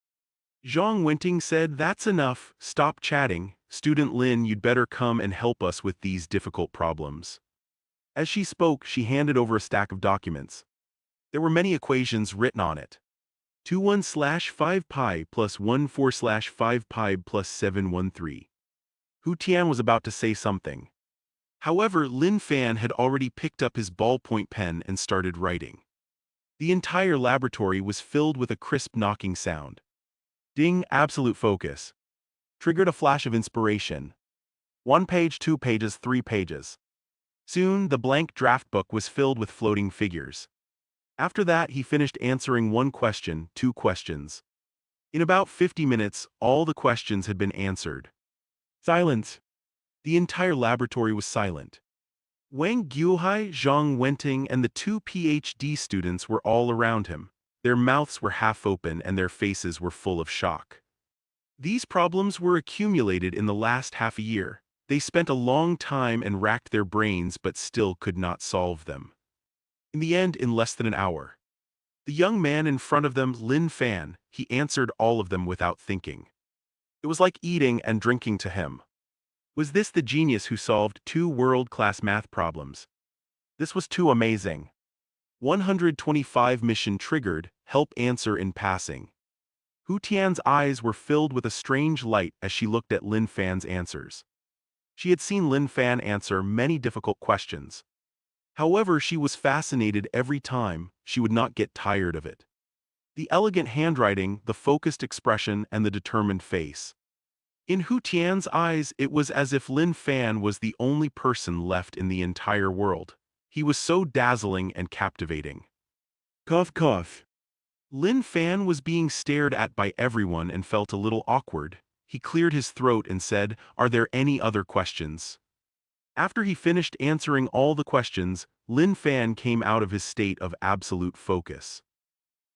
Zhang Wenting said, That's enough, stop chatting, Student Lin, you'd better come and help us with these difficult problems. As she spoke, she handed over a stack of documents. There were many equations written on it. 21/5 pi plus 14/5 pi plus 713. Hu Tian was about to say something. However, Lin Fan had already picked up his ballpoint pen and started writing. The entire laboratory was filled with a crisp knocking sound. Ding, absolute focus. Triggered a flash of inspiration. 1 page, 2 pages, 3 pages. Soon, the blank draft book was filled with floating figures. After that, he finished answering 1 question, 2 questions. In about 50 minutes, all the questions had been answered. Silence. The entire laboratory was silent. Wang Guohai, Zhang Wenting, and the 2 PhD students were all around him. Their mouths were half open and their faces were full of shock. These problems were accumulated in the last half a year. They spent a long time and racked their brains but still could not solve them. In the end, in less than an hour, the young man in front of them, Lin Fan, he answered all of them without thinking. It was like eating and drinking to him. Was this the genius who solved two world-class math problems? This was too amazing. 125 mission triggered, help answer in passing. Hu Tian's eyes were filled with a strange light as she looked at Lin Fan's answers. She had seen Lin Fan answer many difficult questions. However, she was fascinated every time. She would not get tired of it. The elegant handwriting, the focused expression, and the determined face. In Hu Tian's eyes, it was as if Lin Fan was the only person left in the entire world. He was so dazzling and captivating. Cough cough. Lin Fan was being stared at by everyone and felt a little awkward. He cleared his throat and said, "Are there any other questions?" After he finished answering all the questions, Lin Fan came out of his state of absolute focus.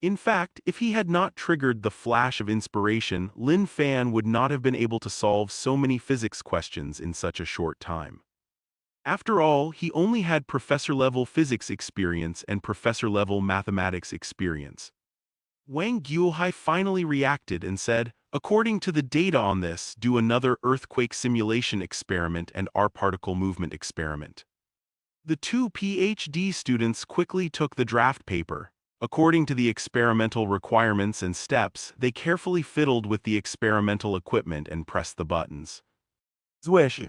In fact, if he had not triggered the flash of inspiration, Lin Fan would not have been able to solve so many physics questions in such a short time. After all, he only had professor-level physics experience and professor-level mathematics experience. Wang Guohai finally reacted and said, "According to the data on this, do another earthquake simulation experiment and R-particle movement experiment." The two PhD students quickly took the draft paper. According to the experimental requirements and steps, they carefully fiddled with the experimental equipment and pressed the buttons. Swish.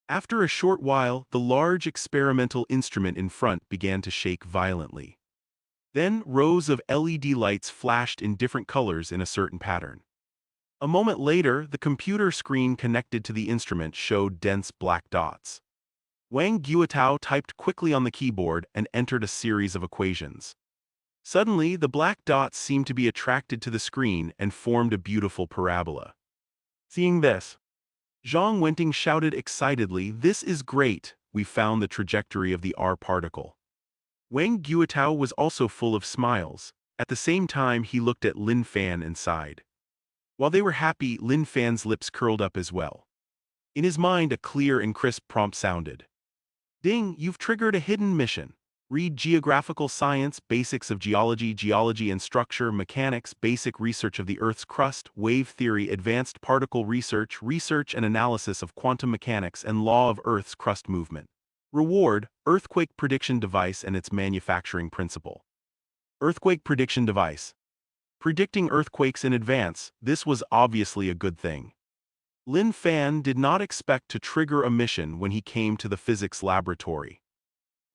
After a short while, the large experimental instrument in front began to shake violently. Then, rows of LED lights flashed in different colors in a certain pattern. A moment later, the computer screen connected to the instrument showed dense black dots. Wang Guotao typed quickly on the keyboard and entered a series of equations. Suddenly, the black dots seemed to be attracted to the screen and formed a beautiful parabola. Seeing this, Zhang Wenting shouted excitedly, "This is great! We found the trajectory of the R particle." Wang Guotao was also full of smiles. At the same time, he looked at Lin Fan and sighed. While they were happy, Lin Fan's lips curled up as well. In his mind, a clear and crisp prompt sounded. "Ding, you've triggered a hidden mission. Read Geographical Science, Basics of Geology, Geology and Structure, Mechanics, Basic Research of the Earth's Crust, Wave Theory, Advanced Particle Research, Research and Analysis of Quantum Mechanics and Law of Earth's Crust Movement. Reward, Earthquake Prediction Device and its Manufacturing Principle." Earthquake Prediction Device. Predicting earthquakes in advance, this was obviously a good thing. Lin Fan did not expect to trigger a mission when he came to the physics laboratory.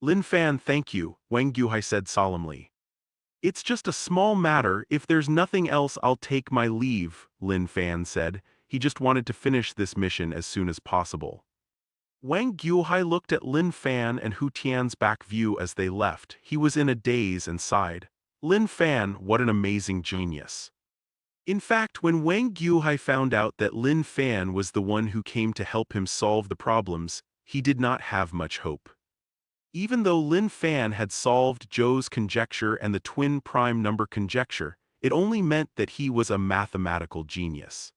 "Lin Fan, thank you," Wang Guohai said solemnly. "It's just a small matter. If there's nothing else, I'll take my leave," Lin Fan said. He just wanted to finish this mission as soon as possible. Wang Guohai looked at Lin Fan and Hu Tian's back view as they left. He was in a daze and sighed. Lin Fan, what an amazing genius. In fact, when Wang Guohai found out that Lin Fan was the one who came to help him solve the problems, he did not have much hope. Even though Lin Fan had solved Zhou's conjecture and the twin prime number conjecture, it only meant that he was a mathematical genius.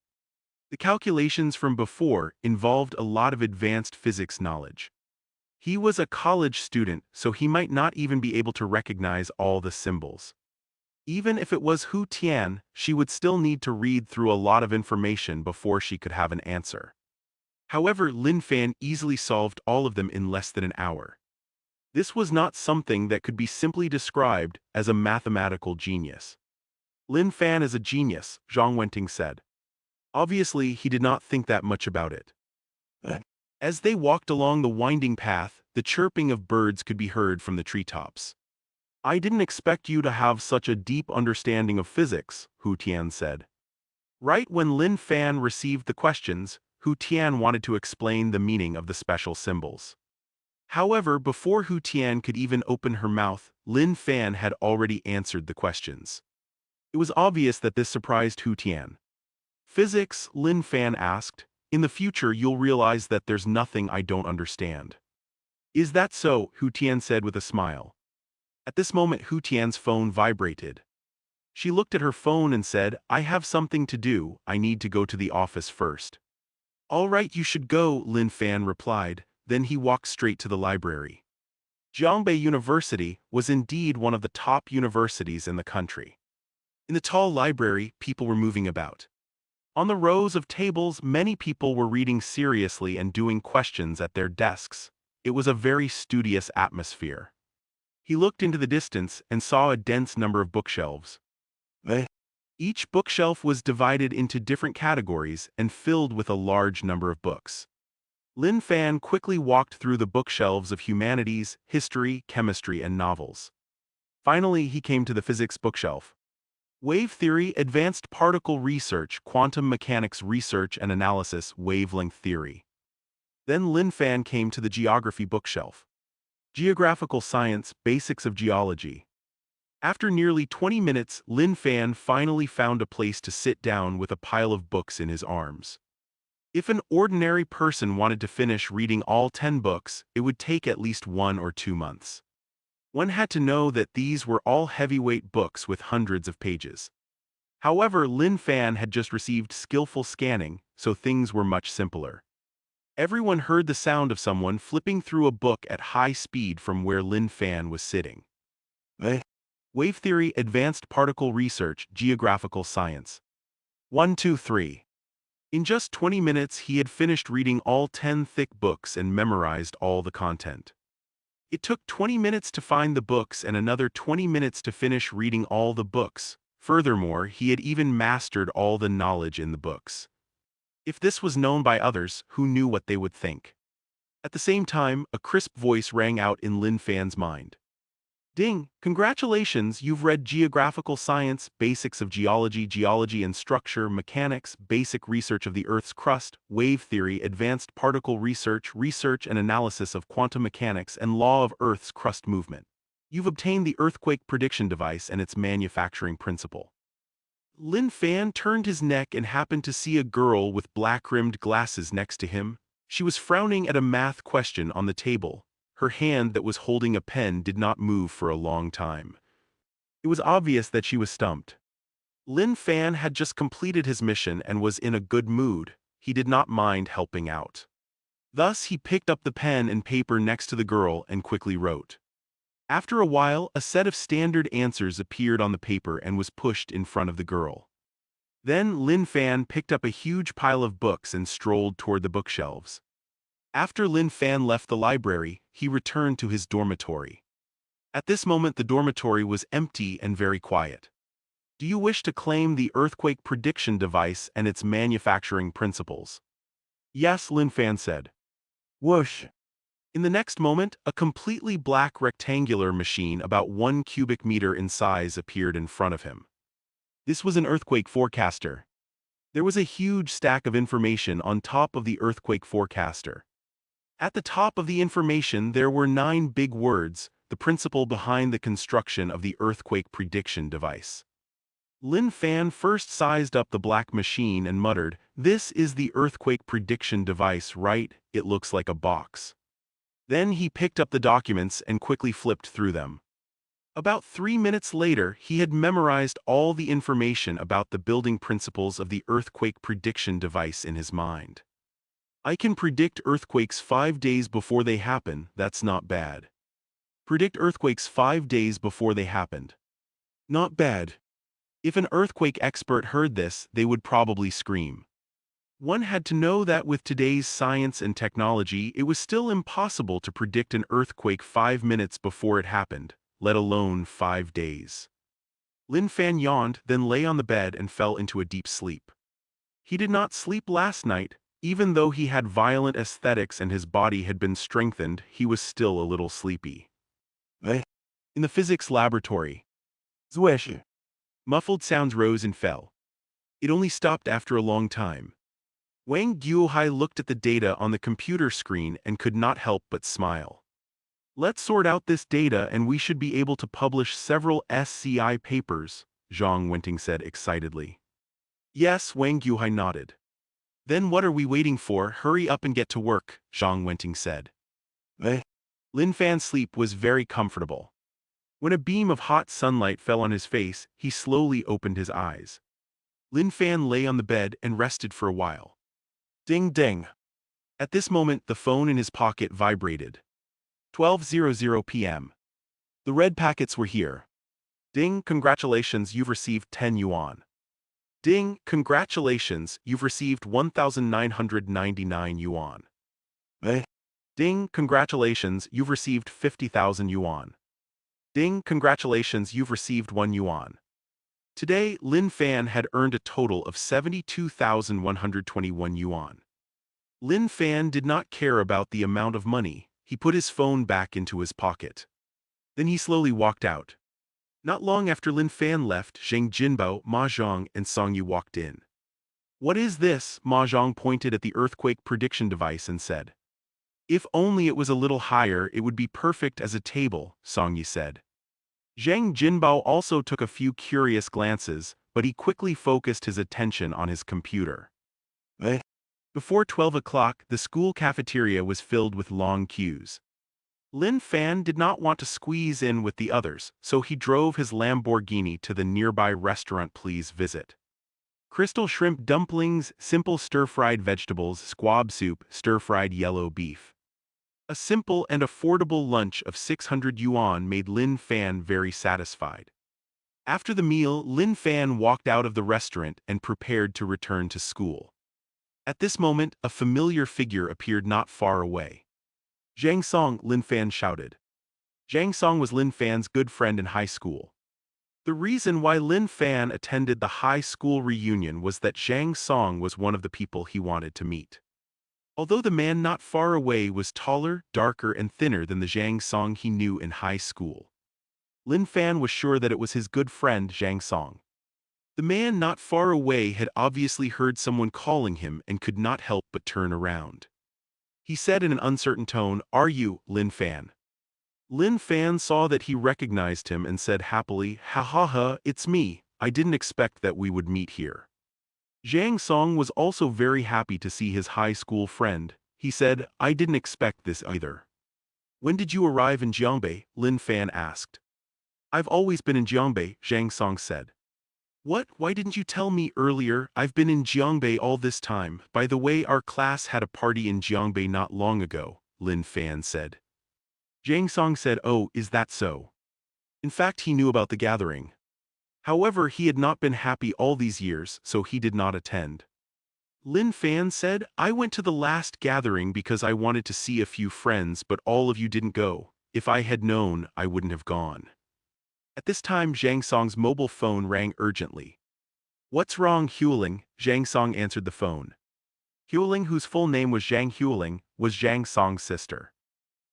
The calculations from before involved a lot of advanced physics knowledge. He was a college student, so he might not even be able to recognize all the symbols. Even if it was Hu Tian, she would still need to read through a lot of information before she could have an answer. However, Lin Fan easily solved all of them in less than an hour. This was not something that could be simply described as a mathematical genius. "Lin Fan is a genius," Zhang Wenting said. Obviously, he did not think that much about it. As they walked along the winding path, the chirping of birds could be heard from the treetops. "I didn't expect you to have such a deep understanding of physics," Hu Tian said. Right when Lin Fan received the questions, Hu Tian wanted to explain the meaning of the special symbols. However, before Hu Tian could even open her mouth, Lin Fan had already answered the questions. It was obvious that this surprised Hu Tian. "Physics?" Lin Fan asked. "In the future you'll realize that there's nothing I don't understand." "Is that so?" Hu Tian said with a smile. At this moment Hu Tian's phone vibrated. She looked at her phone and said, "I have something to do, I need to go to the office first." All right, you should go, Lin Fan replied. Then he walked straight to the library. Jiangbei University was indeed one of the top universities in the country. In the tall library, people were moving about. On the rows of tables, many people were reading seriously and doing questions at their desks. It was a very studious atmosphere. He looked into the distance and saw a dense number of bookshelves. Each bookshelf was divided into different categories and filled with a large number of books. Lin Fan quickly walked through the bookshelves of humanities, history, chemistry, and novels. Finally, he came to the physics bookshelf. Wave theory, advanced particle research, quantum mechanics research and analysis, wavelength theory. Then Lin Fan came to the geography bookshelf. Geographical science, basics of geology. After nearly 20 minutes, Lin Fan finally found a place to sit down with a pile of books in his arms. If an ordinary person wanted to finish reading all 10 books, it would take at least 1 or 2 months. One had to know that these were all heavyweight books with hundreds of pages. However, Lin Fan had just received skillful scanning, so things were much simpler. Everyone heard the sound of someone flipping through a book at high speed from where Lin Fan was sitting. Wave theory, advanced particle research, geographical science. 1, 2, 3. In just 20 minutes, he had finished reading all 10 thick books and memorized all the content. It took 20 minutes to find the books and another 20 minutes to finish reading all the books. Furthermore, he had even mastered all the knowledge in the books. If this was known by others, who knew what they would think? At the same time, a crisp voice rang out in Lin Fan's mind. Ding! Congratulations, you've read geographical science, basics of geology, geology and structure, mechanics, basic research of the Earth's crust, wave theory, advanced particle research, research and analysis of quantum mechanics and law of Earth's crust movement. You've obtained the earthquake prediction device and its manufacturing principle. Lin Fan turned his neck and happened to see a girl with black-rimmed glasses next to him. She was frowning at a math question on the table. Her hand that was holding a pen did not move for a long time. It was obvious that she was stumped. Lin Fan had just completed his mission and was in a good mood. He did not mind helping out. Thus, he picked up the pen and paper next to the girl and quickly wrote. After a while, a set of standard answers appeared on the paper and was pushed in front of the girl. Then Lin Fan picked up a huge pile of books and strolled toward the bookshelves. After Lin Fan left the library, he returned to his dormitory. At this moment the dormitory was empty and very quiet. Do you wish to claim the earthquake prediction device and its manufacturing principles? Yes, Lin Fan said. Whoosh! In the next moment, a completely black rectangular machine about 1 cubic meter in size appeared in front of him. This was an earthquake forecaster. There was a huge stack of information on top of the earthquake forecaster. At the top of the information there were 9 big words, the principle behind the construction of the earthquake prediction device. Lin Fan first sized up the black machine and muttered, "This is the earthquake prediction device, right? It looks like a box." Then he picked up the documents and quickly flipped through them. About 3 minutes later, he had memorized all the information about the building principles of the earthquake prediction device in his mind. I can predict earthquakes 5 days before they happen, that's not bad. Predict earthquakes 5 days before they happened. Not bad. If an earthquake expert heard this, they would probably scream. One had to know that with today's science and technology, it was still impossible to predict an earthquake 5 minutes before it happened, let alone 5 days. Lin Fan yawned, then lay on the bed and fell into a deep sleep. He did not sleep last night. Even though he had violent aesthetics and his body had been strengthened, he was still a little sleepy. In the physics laboratory. Zwish. Muffled sounds rose and fell. It only stopped after a long time. Wang Guohai looked at the data on the computer screen and could not help but smile. Let's sort out this data and we should be able to publish several SCI papers, Zhang Wenting said excitedly. Yes, Wang Guohai nodded. Then what are we waiting for? Hurry up and get to work, Zhang Wenting said. Lin Fan's sleep was very comfortable. When a beam of hot sunlight fell on his face, he slowly opened his eyes. Lin Fan lay on the bed and rested for a while. Ding ding. At this moment, the phone in his pocket vibrated. 12:00 p.m. The red packets were here. Ding, congratulations, you've received 10 yuan. Ding, congratulations, you've received 1,999 yuan. Eh? Ding, congratulations, you've received 50,000 yuan. Ding, congratulations, you've received 1 yuan. Today, Lin Fan had earned a total of 72,121 yuan. Lin Fan did not care about the amount of money. He put his phone back into his pocket. Then he slowly walked out. Not long after Lin Fan left, Zhang Jinbao, Ma Zhang, and Song Yu walked in. What is this? Ma Zhang pointed at the earthquake prediction device and said. If only it was a little higher, it would be perfect as a table, Song Yu said. Zhang Jinbao also took a few curious glances, but he quickly focused his attention on his computer. Before 12 o'clock, the school cafeteria was filled with long queues. Lin Fan did not want to squeeze in with the others, so he drove his Lamborghini to the nearby restaurant. Please visit. Crystal shrimp dumplings, simple stir-fried vegetables, squab soup, stir-fried yellow beef. A simple and affordable lunch of 600 yuan made Lin Fan very satisfied. After the meal, Lin Fan walked out of the restaurant and prepared to return to school. At this moment, a familiar figure appeared not far away. Zhang Song, Lin Fan shouted. Zhang Song was Lin Fan's good friend in high school. The reason why Lin Fan attended the high school reunion was that Zhang Song was one of the people he wanted to meet. Although the man not far away was taller, darker, and thinner than the Zhang Song he knew in high school, Lin Fan was sure that it was his good friend Zhang Song. The man not far away had obviously heard someone calling him and could not help but turn around. He said in an uncertain tone, "Are you, Lin Fan?" Lin Fan saw that he recognized him and said happily, "Ha ha ha, it's me. I didn't expect that we would meet here." Zhang Song was also very happy to see his high school friend. He said, "I didn't expect this either." "When did you arrive in Jiangbei?" Lin Fan asked. "I've always been in Jiangbei," Zhang Song said. "What? Why didn't you tell me earlier? I've been in Jiangbei all this time. By the way, our class had a party in Jiangbei not long ago," Lin Fan said. Zhang Song said, "Oh, is that so?" In fact, he knew about the gathering. However, he had not been happy all these years, so he did not attend. Lin Fan said, "I went to the last gathering because I wanted to see a few friends, but all of you didn't go. If I had known, I wouldn't have gone." At this time, Zhang Song's mobile phone rang urgently. "What's wrong, Huling?" Zhang Song answered the phone. Huling, whose full name was Zhang Huling, was Zhang Song's sister.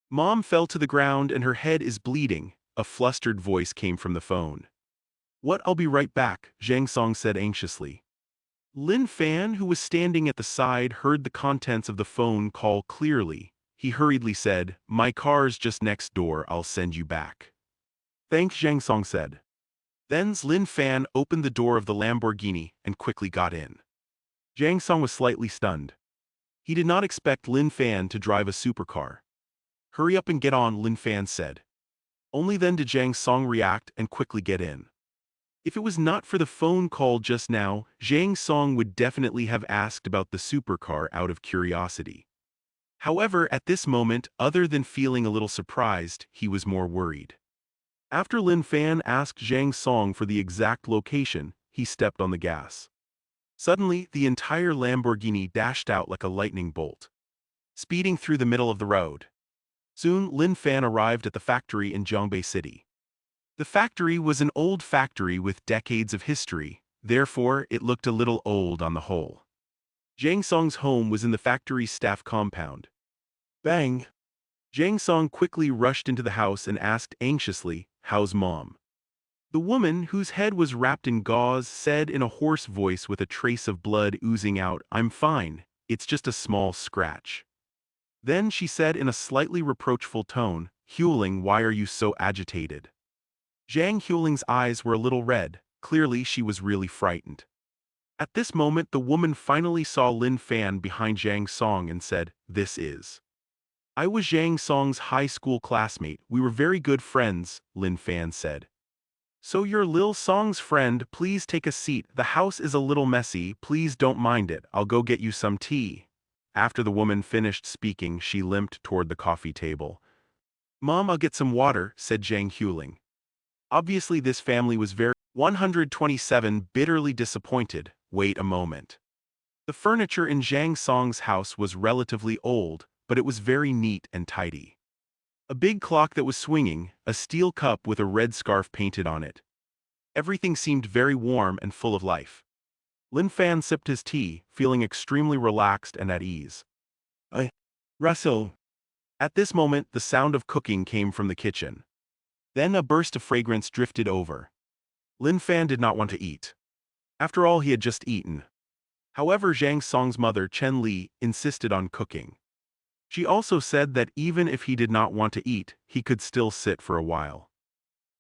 "Mom fell to the ground and her head is bleeding," a flustered voice came from the phone. "What? I'll be right back," Zhang Song said anxiously. Lin Fan, who was standing at the side, heard the contents of the phone call clearly. He hurriedly said, "My car's just next door, I'll send you back." "Thanks," Zhang Song said. Then Lin Fan opened the door of the Lamborghini and quickly got in. Zhang Song was slightly stunned. He did not expect Lin Fan to drive a supercar. "Hurry up and get on," Lin Fan said. Only then did Zhang Song react and quickly get in. If it was not for the phone call just now, Zhang Song would definitely have asked about the supercar out of curiosity. However, at this moment, other than feeling a little surprised, he was more worried. After Lin Fan asked Zhang Song for the exact location, he stepped on the gas. Suddenly, the entire Lamborghini dashed out like a lightning bolt, speeding through the middle of the road. Soon, Lin Fan arrived at the factory in Jiangbei City. The factory was an old factory with decades of history, therefore it looked a little old on the whole. Zhang Song's home was in the factory's staff compound. Bang! Zhang Song quickly rushed into the house and asked anxiously, "How's Mom?" The woman, whose head was wrapped in gauze, said in a hoarse voice with a trace of blood oozing out, "I'm fine, it's just a small scratch." Then she said in a slightly reproachful tone, "Huling, why are you so agitated?" Zhang Huling's eyes were a little red. Clearly she was really frightened. At this moment the woman finally saw Lin Fan behind Zhang Song and said, "This is." "I was Zhang Song's high school classmate, we were very good friends," Lin Fan said. "So you're Lil Song's friend, please take a seat, the house is a little messy, please don't mind it, I'll go get you some tea." After the woman finished speaking, she limped toward the coffee table. "Mom, I'll get some water," said Zhang Huling. Obviously this family was very 127 bitterly disappointed. Wait a moment. The furniture in Zhang Song's house was relatively old, but it was very neat and tidy. A big clock that was swinging, a steel cup with a red scarf painted on it. Everything seemed very warm and full of life. Lin Fan sipped his tea, feeling extremely relaxed and at ease. Russell. At this moment, the sound of cooking came from the kitchen. Then a burst of fragrance drifted over. Lin Fan did not want to eat. After all, he had just eaten. However, Zhang Song's mother, Chen Li, insisted on cooking. She also said that even if he did not want to eat, he could still sit for a while.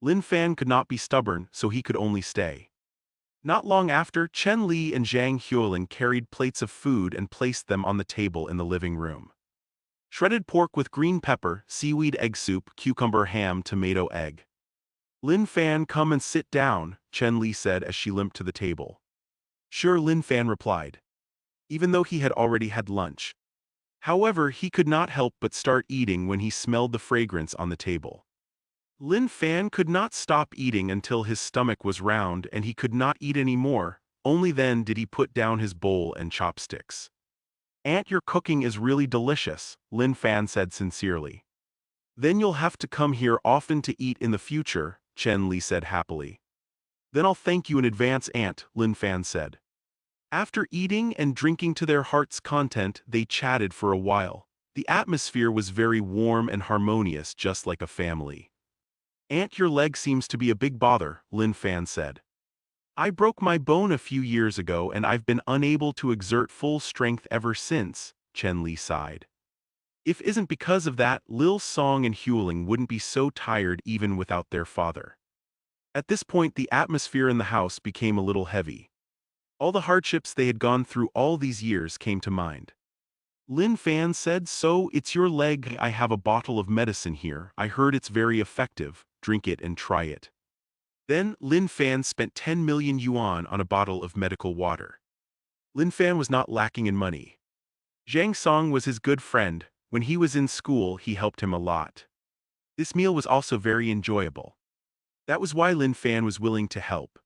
Lin Fan could not be stubborn, so he could only stay. Not long after, Chen Li and Zhang Huoling carried plates of food and placed them on the table in the living room. Shredded pork with green pepper, seaweed egg soup, cucumber ham, tomato egg. Lin Fan, come and sit down, Chen Li said as she limped to the table. Sure, Lin Fan replied, even though he had already had lunch. However, he could not help but start eating when he smelled the fragrance on the table. Lin Fan could not stop eating until his stomach was round and he could not eat any more. Only then did he put down his bowl and chopsticks. Aunt, your cooking is really delicious, Lin Fan said sincerely. Then you'll have to come here often to eat in the future, Chen Li said happily. Then I'll thank you in advance, Aunt, Lin Fan said. After eating and drinking to their heart's content, they chatted for a while. The atmosphere was very warm and harmonious, just like a family. Aunt, your leg seems to be a big bother, Lin Fan said. I broke my bone a few years ago and I've been unable to exert full strength ever since, Chen Li sighed. If it isn't because of that, Lil Song and Huling wouldn't be so tired even without their father. At this point, the atmosphere in the house became a little heavy. All the hardships they had gone through all these years came to mind. Lin Fan said, so it's your leg. I have a bottle of medicine here. I heard it's very effective. Drink it and try it. Then, Lin Fan spent 10 million yuan on a bottle of medical water. Lin Fan was not lacking in money. Zhang Song was his good friend. When he was in school, he helped him a lot. This meal was also very enjoyable. That was why Lin Fan was willing to help.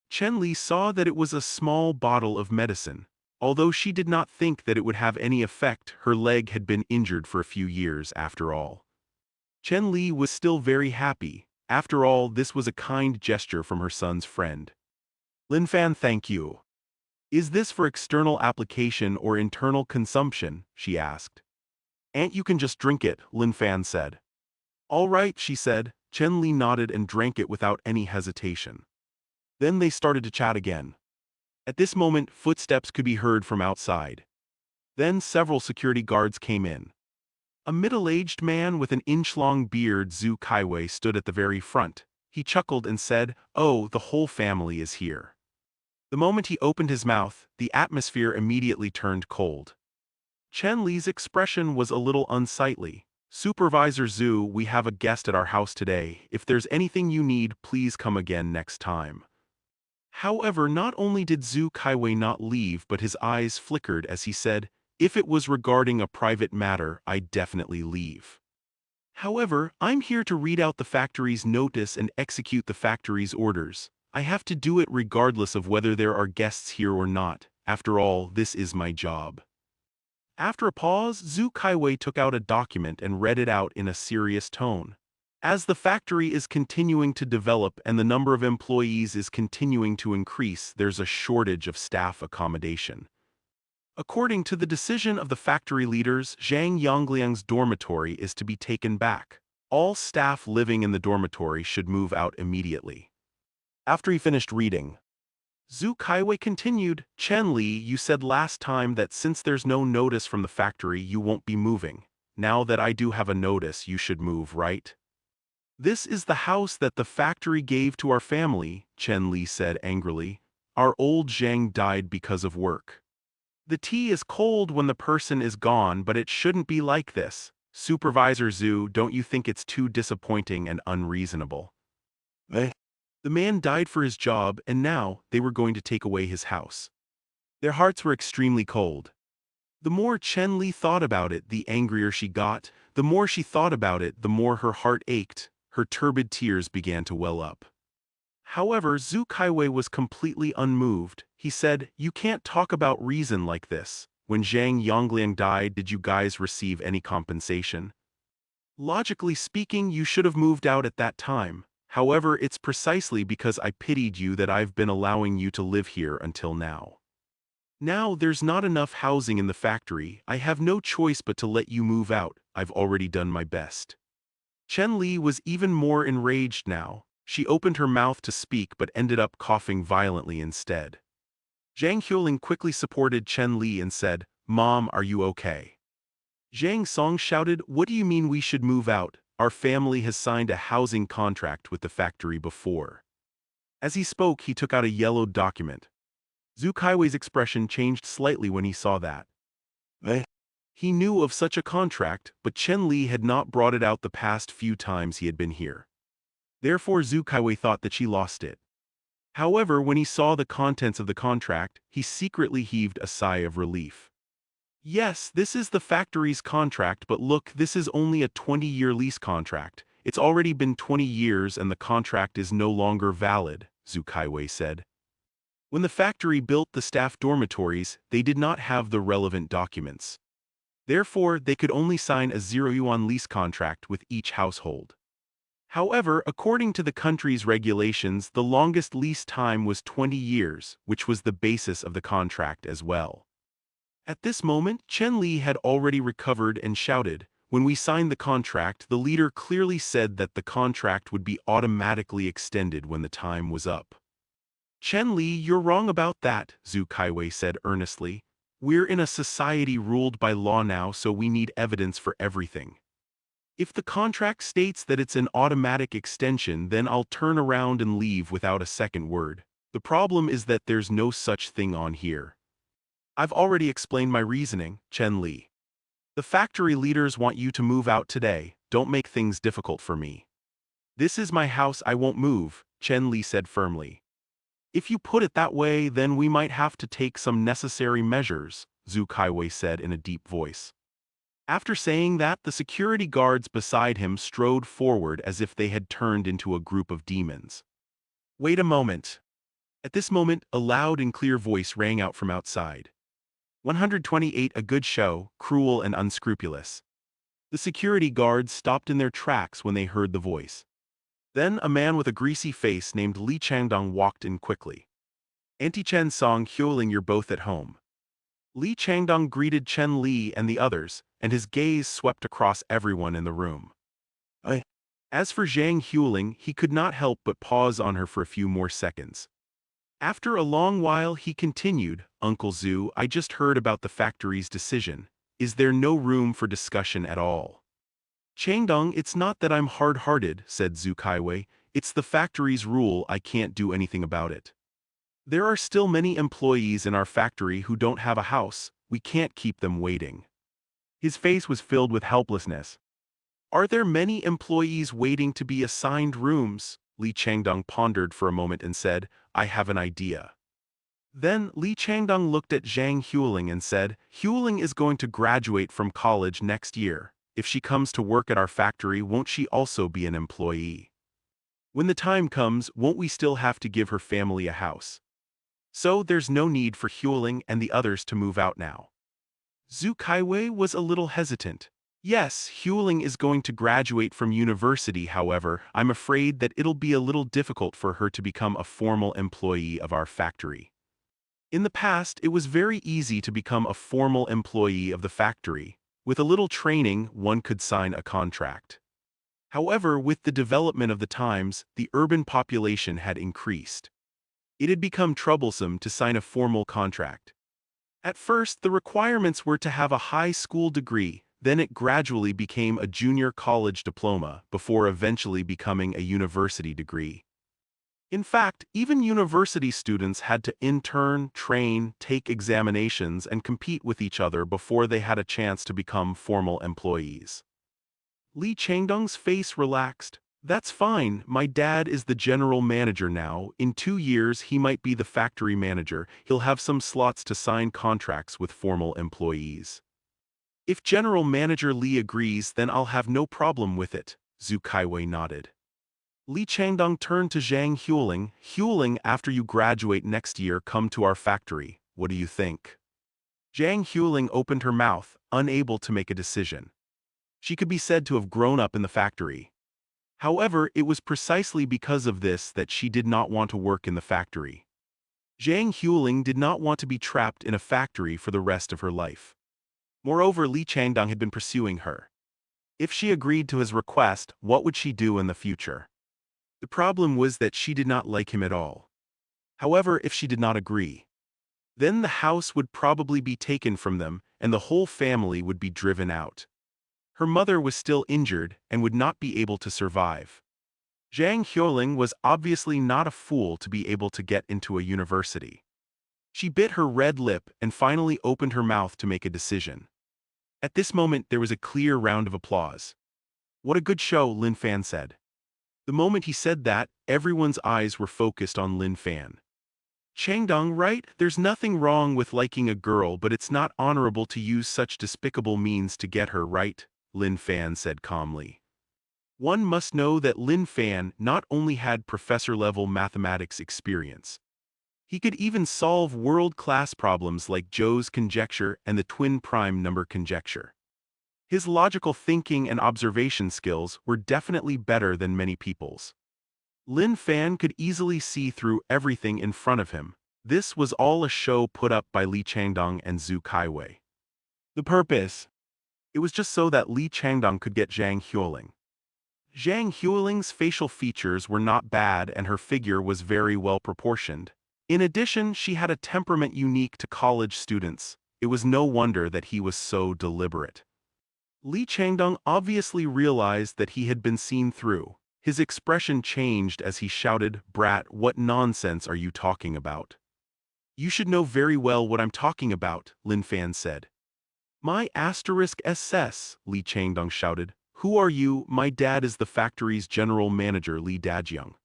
Chen Li saw that it was a small bottle of medicine. Although she did not think that it would have any effect, her leg had been injured for a few years after all. Chen Li was still very happy. After all, this was a kind gesture from her son's friend. Lin Fan, thank you. Is this for external application or internal consumption? She asked. Aunt, you can just drink it, Lin Fan said. All right, she said. Chen Li nodded and drank it without any hesitation. Then they started to chat again. At this moment, footsteps could be heard from outside. Then several security guards came in. A middle-aged man with an inch-long beard, Zhu Kaiwei, stood at the very front. He chuckled and said, "Oh, the whole family is here." The moment he opened his mouth, the atmosphere immediately turned cold. Chen Li's expression was a little unsightly. Supervisor Zhu, we have a guest at our house today. If there's anything you need, please come again next time. However, not only did Zhu Kaiwei not leave, but his eyes flickered as he said, if it was regarding a private matter, I'd definitely leave. However, I'm here to read out the factory's notice and execute the factory's orders. I have to do it regardless of whether there are guests here or not. After all, this is my job. After a pause, Zhu Kaiwei took out a document and read it out in a serious tone. As the factory is continuing to develop and the number of employees is continuing to increase, there's a shortage of staff accommodation. According to the decision of the factory leaders, Zhang Yongliang's dormitory is to be taken back. All staff living in the dormitory should move out immediately. After he finished reading, Zhu Kaiwei continued, Chen Li, you said last time that since there's no notice from the factory, you won't be moving. Now that I do have a notice, you should move, right? This is the house that the factory gave to our family, Chen Li said angrily. Our old Zhang died because of work. The tea is cold when the person is gone, but it shouldn't be like this. Supervisor Zhu, don't you think it's too disappointing and unreasonable? The man died for his job, and now they were going to take away his house. Their hearts were extremely cold. The more Chen Li thought about it, the angrier she got. The more she thought about it, the more her heart ached. Her turbid tears began to well up. However, Zhu Kaiwei was completely unmoved. He said, "You can't talk about reason like this. When Zhang Yongliang died, did you guys receive any compensation? Logically speaking, you should have moved out at that time. However, it's precisely because I pitied you that I've been allowing you to live here until now. Now there's not enough housing in the factory. I have no choice but to let you move out. I've already done my best." Chen Li was even more enraged now. She opened her mouth to speak but ended up coughing violently instead. Zhang Huling quickly supported Chen Li and said, "Mom, are you okay?" Zhang Song shouted, "What do you mean we should move out? Our family has signed a housing contract with the factory before." As he spoke, he took out a yellowed document. Zhu Kaiwei's expression changed slightly when he saw that. Eh? He knew of such a contract, but Chen Li had not brought it out the past few times he had been here. Therefore Zhu Kaiwei thought that she lost it. However, when he saw the contents of the contract, he secretly heaved a sigh of relief. "Yes, this is the factory's contract, but look, this is only a 20-year lease contract. It's already been 20 years and the contract is no longer valid," Zhu Kaiwei said. When the factory built the staff dormitories, they did not have the relevant documents. Therefore, they could only sign a 0 yuan lease contract with each household. However, according to the country's regulations, the longest lease time was 20 years, which was the basis of the contract as well. At this moment, Chen Li had already recovered and shouted, "When we signed the contract, the leader clearly said that the contract would be automatically extended when the time was up." "Chen Li, you're wrong about that," Zhu Kaiwei said earnestly. "We're in a society ruled by law now, so we need evidence for everything. If the contract states that it's an automatic extension, then I'll turn around and leave without a second word. The problem is that there's no such thing on here. I've already explained my reasoning, Chen Li. The factory leaders want you to move out today. Don't make things difficult for me." "This is my house, I won't move," Chen Li said firmly. "If you put it that way, then we might have to take some necessary measures," Zhu Kaiwei said in a deep voice. After saying that, the security guards beside him strode forward as if they had turned into a group of demons. "Wait a moment." At this moment, a loud and clear voice rang out from outside. 128 A good show, cruel and unscrupulous. The security guards stopped in their tracks when they heard the voice. Then a man with a greasy face named Li Changdong walked in quickly. "Auntie Chen Song Hyoling, you're both at home." Li Changdong greeted Chen Li and the others, and his gaze swept across everyone in the room. As for Zhang Huling, he could not help but pause on her for a few more seconds. After a long while he continued, "Uncle Zhu, I just heard about the factory's decision. Is there no room for discussion at all?" "Changdong, it's not that I'm hard-hearted," said Zhu Kaiwei. "It's the factory's rule, I can't do anything about it. There are still many employees in our factory who don't have a house, we can't keep them waiting." His face was filled with helplessness. "Are there many employees waiting to be assigned rooms?" Li Changdong pondered for a moment and said, "I have an idea." Then Li Changdong looked at Zhang Huling and said, "Huling is going to graduate from college next year. If she comes to work at our factory, won't she also be an employee? When the time comes, won't we still have to give her family a house? So there's no need for Huling and the others to move out now." Zhu Kaiwei was a little hesitant. "Yes, Huling is going to graduate from university, however, I'm afraid that it'll be a little difficult for her to become a formal employee of our factory. In the past, it was very easy to become a formal employee of the factory. With a little training, one could sign a contract. However, with the development of the times, the urban population had increased. It had become troublesome to sign a formal contract. At first, the requirements were to have a high school degree, then it gradually became a junior college diploma, before eventually becoming a university degree. In fact, even university students had to intern, train, take examinations, and compete with each other before they had a chance to become formal employees. Li Changdong's face relaxed. That's fine, my dad is the general manager now. In 2 years he might be the factory manager. He'll have some slots to sign contracts with formal employees. If General Manager Li agrees, then I'll have no problem with it, Zhu Kaiwei nodded. Li Changdong turned to Zhang Huling. Huling, after you graduate next year, come to our factory. What do you think? Zhang Huling opened her mouth, unable to make a decision. She could be said to have grown up in the factory. However, it was precisely because of this that she did not want to work in the factory. Zhang Huling did not want to be trapped in a factory for the rest of her life. Moreover, Li Changdong had been pursuing her. If she agreed to his request, what would she do in the future? The problem was that she did not like him at all. However, if she did not agree, then the house would probably be taken from them, and the whole family would be driven out. Her mother was still injured and would not be able to survive. Zhang Huling was obviously not a fool to be able to get into a university. She bit her red lip and finally opened her mouth to make a decision. At this moment there was a clear round of applause. What a good show, Lin Fan said. The moment he said that, everyone's eyes were focused on Lin Fan. Changdong, right? There's nothing wrong with liking a girl, but it's not honorable to use such despicable means to get her, right? Lin Fan said calmly. One must know that Lin Fan not only had professor-level mathematics experience. He could even solve world-class problems like Zhou's conjecture and the twin prime number conjecture. His logical thinking and observation skills were definitely better than many people's. Lin Fan could easily see through everything in front of him. This was all a show put up by Li Changdong and Zhu Kaiwei. The purpose? It was just so that Li Changdong could get Zhang Huling. Zhang Huiling's facial features were not bad and her figure was very well proportioned. In addition, she had a temperament unique to college students. It was no wonder that he was so deliberate. Li Changdong obviously realized that he had been seen through. His expression changed as he shouted, "Brat, what nonsense are you talking about?" "You should know very well what I'm talking about," Lin Fan said. "My *SS, Li Changdong shouted. "Who are you? My dad is the factory's general manager, Li Dajiang."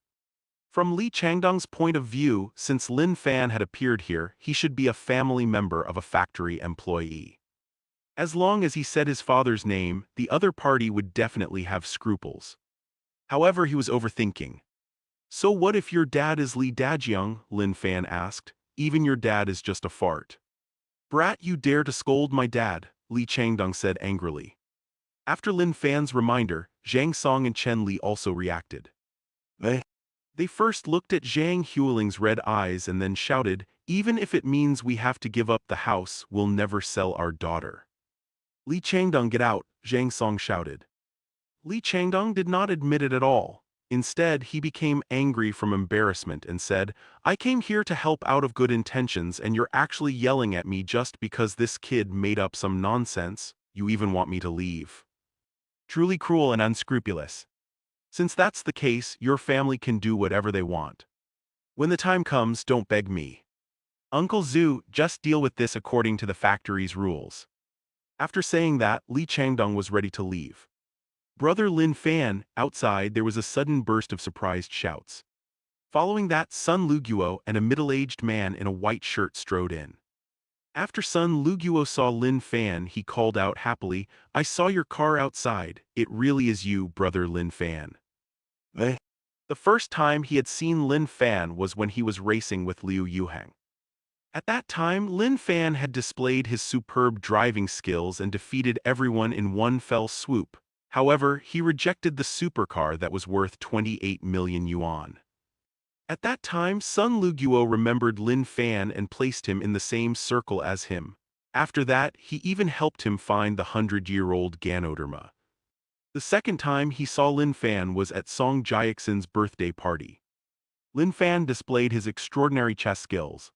From Li Changdong's point of view, since Lin Fan had appeared here, he should be a family member of a factory employee. As long as he said his father's name, the other party would definitely have scruples. However, he was overthinking. "So what if your dad is Li Dajiang?" Lin Fan asked. "Even your dad is just a fart." "Brat, you dare to scold my dad," Li Changdong said angrily. After Lin Fan's reminder, Zhang Song and Chen Li also reacted. They first looked at Zhang Huiling's red eyes and then shouted, "Even if it means we have to give up the house, we'll never sell our daughter." "Li Changdong, get out," Zhang Song shouted. Li Changdong did not admit it at all. Instead, he became angry from embarrassment and said, "I came here to help out of good intentions and you're actually yelling at me just because this kid made up some nonsense. You even want me to leave. Truly cruel and unscrupulous. Since that's the case, your family can do whatever they want. When the time comes, don't beg me. Uncle Zhu, just deal with this according to the factory's rules." After saying that, Li Changdong was ready to leave. "Brother Lin Fan," outside there was a sudden burst of surprised shouts. Following that, Sun Luguo and a middle-aged man in a white shirt strode in. After Sun Luguo saw Lin Fan, he called out happily, "I saw your car outside. It really is you, brother Lin Fan." The first time he had seen Lin Fan was when he was racing with Liu Yuhang. At that time, Lin Fan had displayed his superb driving skills and defeated everyone in one fell swoop. However, he rejected the supercar that was worth 28 million yuan. At that time, Sun Luguo remembered Lin Fan and placed him in the same circle as him. After that, he even helped him find the 100-year-old Ganoderma. The second time he saw Lin Fan was at Song Jiaxin's birthday party. Lin Fan displayed his extraordinary chess skills,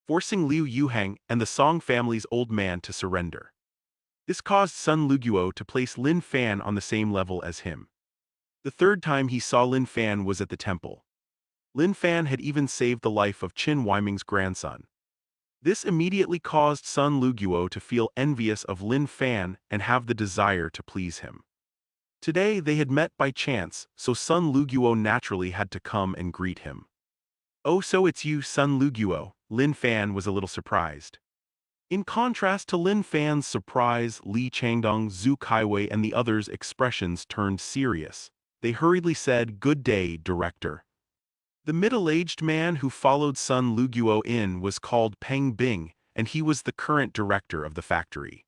forcing Liu Yuhang and the Song family's old man to surrender. This caused Sun Luguo to place Lin Fan on the same level as him. The third time he saw Lin Fan was at the temple. Lin Fan had even saved the life of Qin Weiming's grandson. This immediately caused Sun Luguo to feel envious of Lin Fan and have the desire to please him. Today they had met by chance, so Sun Luguo naturally had to come and greet him. "Oh, so it's you, Sun Luguo," Lin Fan was a little surprised. In contrast to Lin Fan's surprise, Li Changdong, Zhu Kaiwei and the others' expressions turned serious. They hurriedly said, "Good day, director." The middle-aged man who followed Sun Luguo in was called Peng Bing, and he was the current director of the factory.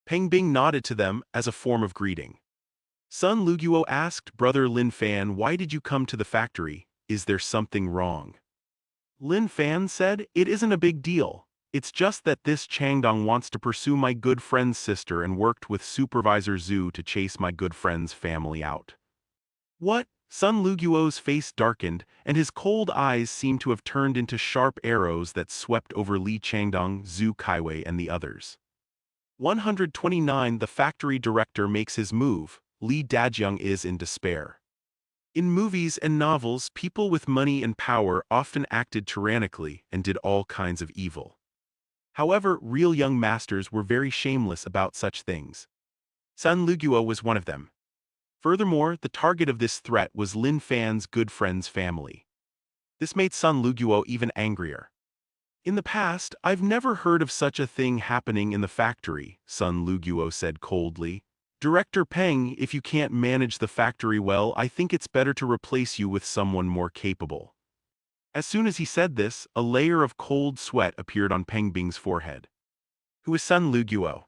Peng Bing nodded to them as a form of greeting. Sun Luguo asked Brother Lin Fan, "Why did you come to the factory? Is there something wrong?" Lin Fan said, "It isn't a big deal. It's just that this Changdong wants to pursue my good friend's sister and worked with Supervisor Zhu to chase my good friend's family out." "What?" Sun Luguo's face darkened, and his cold eyes seemed to have turned into sharp arrows that swept over Li Changdong, Zhu Kaiwei and the others. 129 The factory director makes his move. Li Dajiang is in despair. In movies and novels, people with money and power often acted tyrannically and did all kinds of evil. However, real young masters were very shameless about such things. Sun Luguo was one of them. Furthermore, the target of this threat was Lin Fan's good friend's family. This made Sun Luguo even angrier. "In the past, I've never heard of such a thing happening in the factory," Sun Luguo said coldly. "Director Peng, if you can't manage the factory well, I think it's better to replace you with someone more capable." As soon as he said this, a layer of cold sweat appeared on Peng Bing's forehead. Who is Sun Luguo?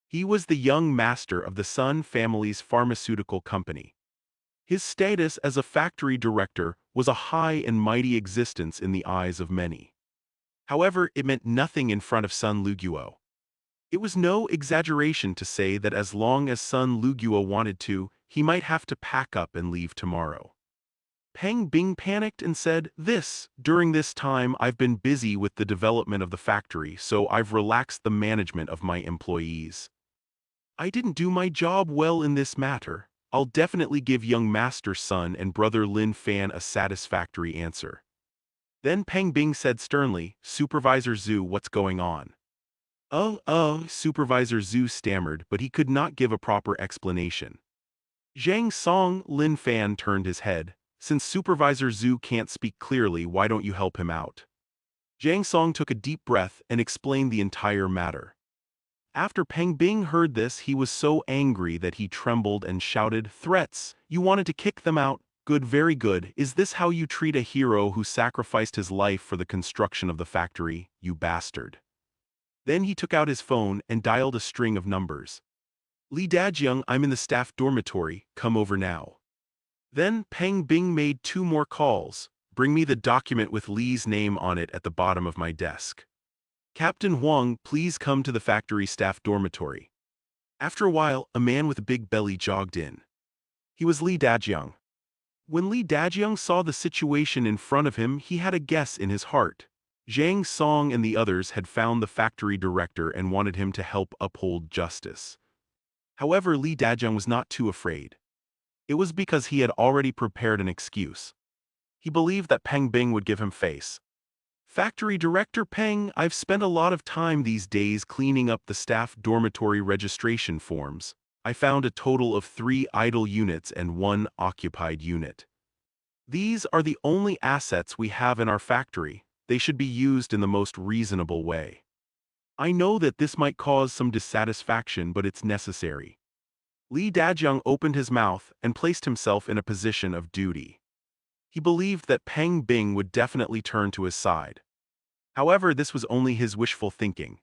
He was the young master of the Sun family's pharmaceutical company. His status as a factory director was a high and mighty existence in the eyes of many. However, it meant nothing in front of Sun Luguo. It was no exaggeration to say that as long as Sun Luguo wanted to, he might have to pack up and leave tomorrow. Peng Bing panicked and said, During this time I've been busy with the development of the factory, so I've relaxed the management of my employees. I didn't do my job well in this matter. I'll definitely give young Master Sun and Brother Lin Fan a satisfactory answer." Then Peng Bing said sternly, "Supervisor Zhu, what's going on?" Supervisor Zhu stammered, but he could not give a proper explanation. "Zhang Song," Lin Fan turned his head. "Since Supervisor Zhu can't speak clearly, why don't you help him out?" Zhang Song took a deep breath and explained the entire matter. After Peng Bing heard this, he was so angry that he trembled and shouted, "Threats! You wanted to kick them out? Good, very good. Is this how you treat a hero who sacrificed his life for the construction of the factory, you bastard?" Then he took out his phone and dialed a string of numbers. "Li Dajiang, I'm in the staff dormitory, come over now." Then Peng Bing made 2 more calls. "Bring me the document with Li's name on it at the bottom of my desk." "Captain Huang, please come to the factory staff dormitory." After a while, a man with a big belly jogged in. He was Li Dajiang. When Li Dajiang saw the situation in front of him, he had a guess in his heart. Zhang Song and the others had found the factory director and wanted him to help uphold justice. However, Li Dajiang was not too afraid. It was because he had already prepared an excuse. He believed that Peng Bing would give him face. "Factory Director Peng, I've spent a lot of time these days cleaning up the staff dormitory registration forms. I found a total of 3 idle units and 1 occupied unit. These are the only assets we have in our factory. They should be used in the most reasonable way. I know that this might cause some dissatisfaction, but it's necessary." Li Dajiang opened his mouth and placed himself in a position of duty. He believed that Peng Bing would definitely turn to his side. However, this was only his wishful thinking.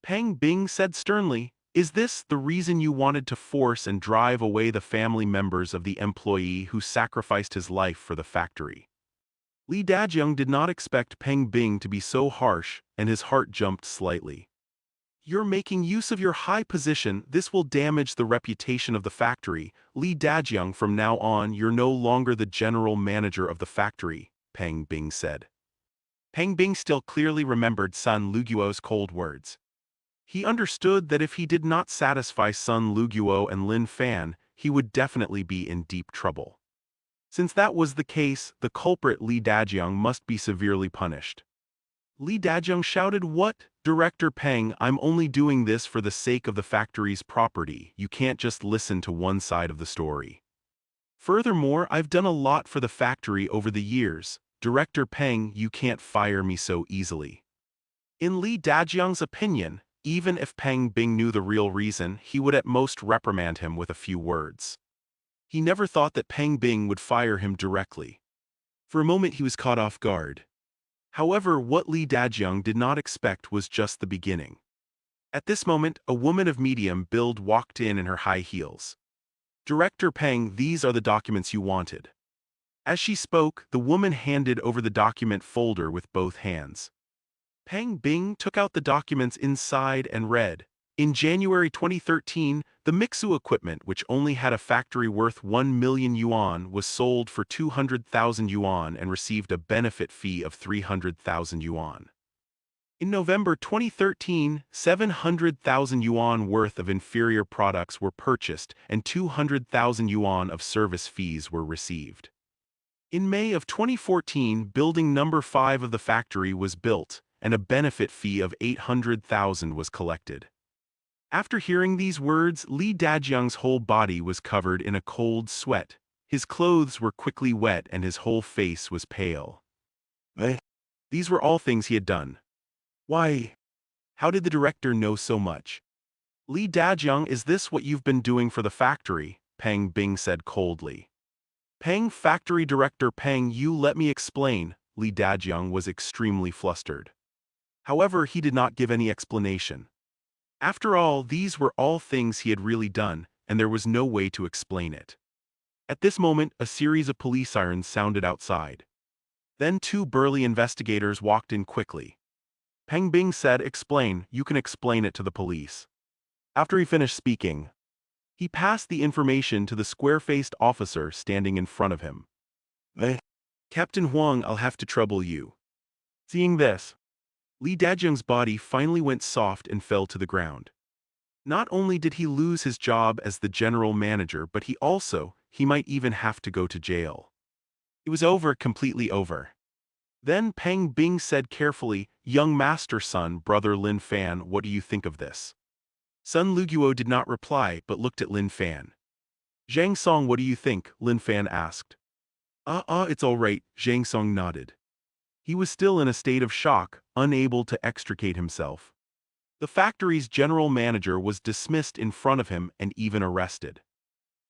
Peng Bing said sternly, "Is this the reason you wanted to force and drive away the family members of the employee who sacrificed his life for the factory?" Li Dajiang did not expect Peng Bing to be so harsh, and his heart jumped slightly. "You're making use of your high position. This will damage the reputation of the factory. Li Dajiang, from now on, you're no longer the general manager of the factory," Peng Bing said. Peng Bing still clearly remembered Sun Luguo's cold words. He understood that if he did not satisfy Sun Luguo and Lin Fan, he would definitely be in deep trouble. Since that was the case, the culprit Li Dajiang must be severely punished. Li Dajiang shouted, "What? Director Peng, I'm only doing this for the sake of the factory's property. You can't just listen to one side of the story. Furthermore, I've done a lot for the factory over the years. Director Peng, you can't fire me so easily. In Li Dajiang's opinion, even if Peng Bing knew the real reason, he would at most reprimand him with a few words. He never thought that Peng Bing would fire him directly. For a moment he was caught off guard. However, what Li Dajiang did not expect was just the beginning. At this moment, a woman of medium build walked in her high heels. Director Peng, these are the documents you wanted. As she spoke, the woman handed over the document folder with both hands. Peng Bing took out the documents inside and read. In January 2013, the Mixu equipment, which only had a factory worth 1 million yuan, was sold for 200,000 yuan and received a benefit fee of 300,000 yuan. In November 2013, 700,000 yuan worth of inferior products were purchased and 200,000 yuan of service fees were received. In May of 2014, building number 5 of the factory was built, and a benefit fee of 800,000 was collected. After hearing these words, Li Dajiang's whole body was covered in a cold sweat. His clothes were quickly wet and his whole face was pale. These were all things he had done. Why? How did the director know so much? Li Dajiang, is this what you've been doing for the factory? Peng Bing said coldly. Peng, factory director Peng, you let me explain. Li Dajiang was extremely flustered. However, he did not give any explanation. After all, these were all things he had really done, and there was no way to explain it. At this moment, a series of police sirens sounded outside. Then two burly investigators walked in quickly. Peng Bing said, explain, you can explain it to the police. After he finished speaking, he passed the information to the square-faced officer standing in front of him. Captain Huang, I'll have to trouble you. Seeing this, Li Dajiang's body finally went soft and fell to the ground. Not only did he lose his job as the general manager, but he might even have to go to jail. It was over, completely over. Then Peng Bing said carefully, young master son, brother Lin Fan, what do you think of this? Sun Luguo did not reply but looked at Lin Fan. Zhang Song, what do you think? Lin Fan asked. It's all right, Zhang Song nodded. He was still in a state of shock, unable to extricate himself. The factory's general manager was dismissed in front of him and even arrested.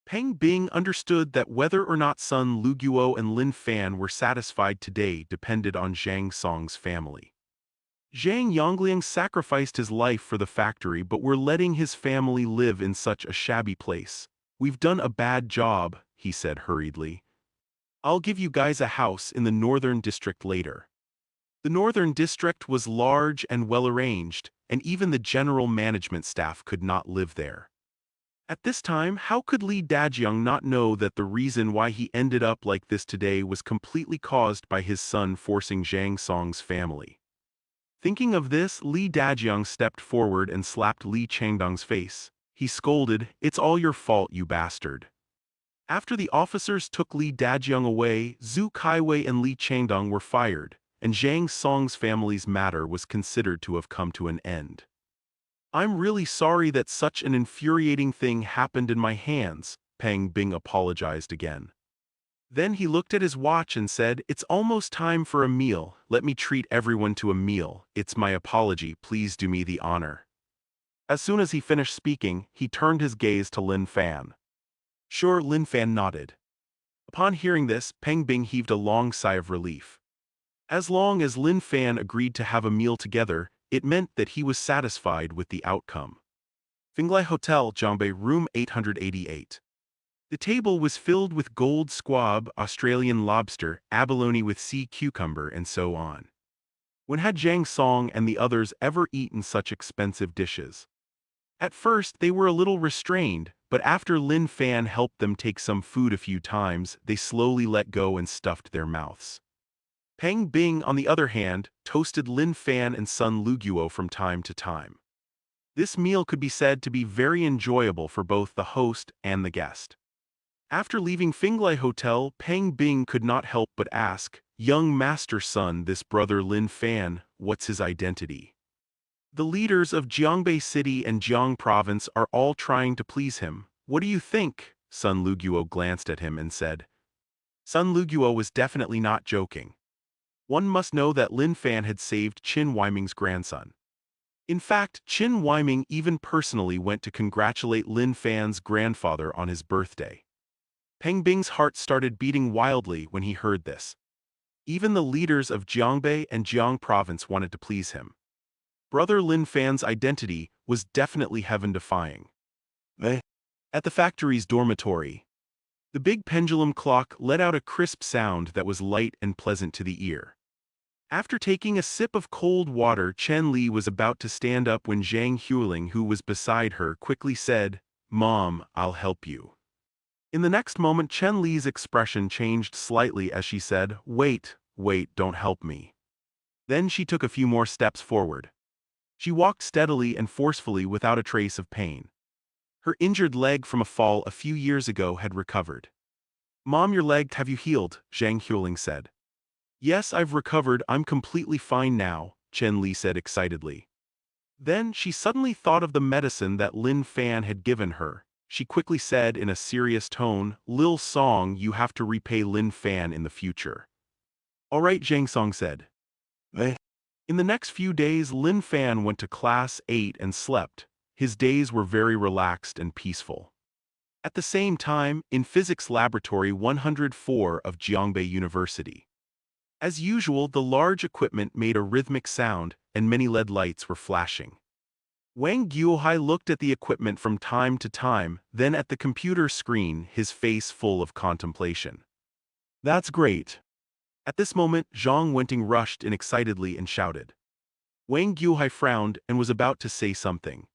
Peng Bing understood that whether or not Sun Luguo and Lin Fan were satisfied today depended on Zhang Song's family. Zhang Yongliang sacrificed his life for the factory, but we're letting his family live in such a shabby place. We've done a bad job, he said hurriedly. I'll give you guys a house in the northern district later. The northern district was large and well-arranged, and even the general management staff could not live there. At this time, how could Li Dajiang not know that the reason why he ended up like this today was completely caused by his son forcing Zhang Song's family? Thinking of this, Li Dajiang stepped forward and slapped Li Changdong's face. He scolded, it's all your fault, you bastard. After the officers took Li Dajiang away, Zhu Kaiwei and Li Changdong were fired, and Zhang Song's family's matter was considered to have come to an end. I'm really sorry that such an infuriating thing happened in my hands, Peng Bing apologized again. Then he looked at his watch and said, it's almost time for a meal, let me treat everyone to a meal, it's my apology, please do me the honor. As soon as he finished speaking, he turned his gaze to Lin Fan. Sure, Lin Fan nodded. Upon hearing this, Peng Bing heaved a long sigh of relief. As long as Lin Fan agreed to have a meal together, it meant that he was satisfied with the outcome. Finglai Hotel, Zhongbei, room 888. The table was filled with gold squab, Australian lobster, abalone with sea cucumber, and so on. When had Zhang Song and the others ever eaten such expensive dishes? At first, they were a little restrained, but after Lin Fan helped them take some food a few times, they slowly let go and stuffed their mouths. Peng Bing, on the other hand, toasted Lin Fan and Sun Luguo from time to time. This meal could be said to be very enjoyable for both the host and the guest. After leaving Finglai Hotel, Peng Bing could not help but ask, young master son, this brother Lin Fan, what's his identity? The leaders of Jiangbei City and Jiang Province are all trying to please him. What do you think? Sun Luguo glanced at him and said. Sun Luguo was definitely not joking. One must know that Lin Fan had saved Qin Weiming's grandson. In fact, Qin Weiming even personally went to congratulate Lin Fan's grandfather on his birthday. Peng Bing's heart started beating wildly when he heard this. Even the leaders of Jiangbei and Jiang Province wanted to please him. Brother Lin Fan's identity was definitely heaven-defying. At the factory's dormitory, the big pendulum clock let out a crisp sound that was light and pleasant to the ear. After taking a sip of cold water, Chen Li was about to stand up when Zhang Huling, who was beside her, quickly said, "Mom, I'll help you." In the next moment, Chen Li's expression changed slightly as she said, "Wait, don't help me." Then she took a few more steps forward. She walked steadily and forcefully without a trace of pain. Her injured leg from a fall a few years ago had recovered. "Mom, your leg, have you healed?" Zhang Huling said. "Yes, I've recovered, I'm completely fine now," Chen Li said excitedly. Then she suddenly thought of the medicine that Lin Fan had given her. She quickly said in a serious tone, "Lil Song, you have to repay Lin Fan in the future." "All right," Zhang Song said. In the next few days, Lin Fan went to class 8 and slept. His days were very relaxed and peaceful. At the same time, in Physics Laboratory 104 of Jiangbei University. As usual, the large equipment made a rhythmic sound, and many LED lights were flashing. Wang Guohai looked at the equipment from time to time, then at the computer screen, his face full of contemplation. "That's great." At this moment, Zhang Wenting rushed in excitedly and shouted. Wang Guohai frowned and was about to say something.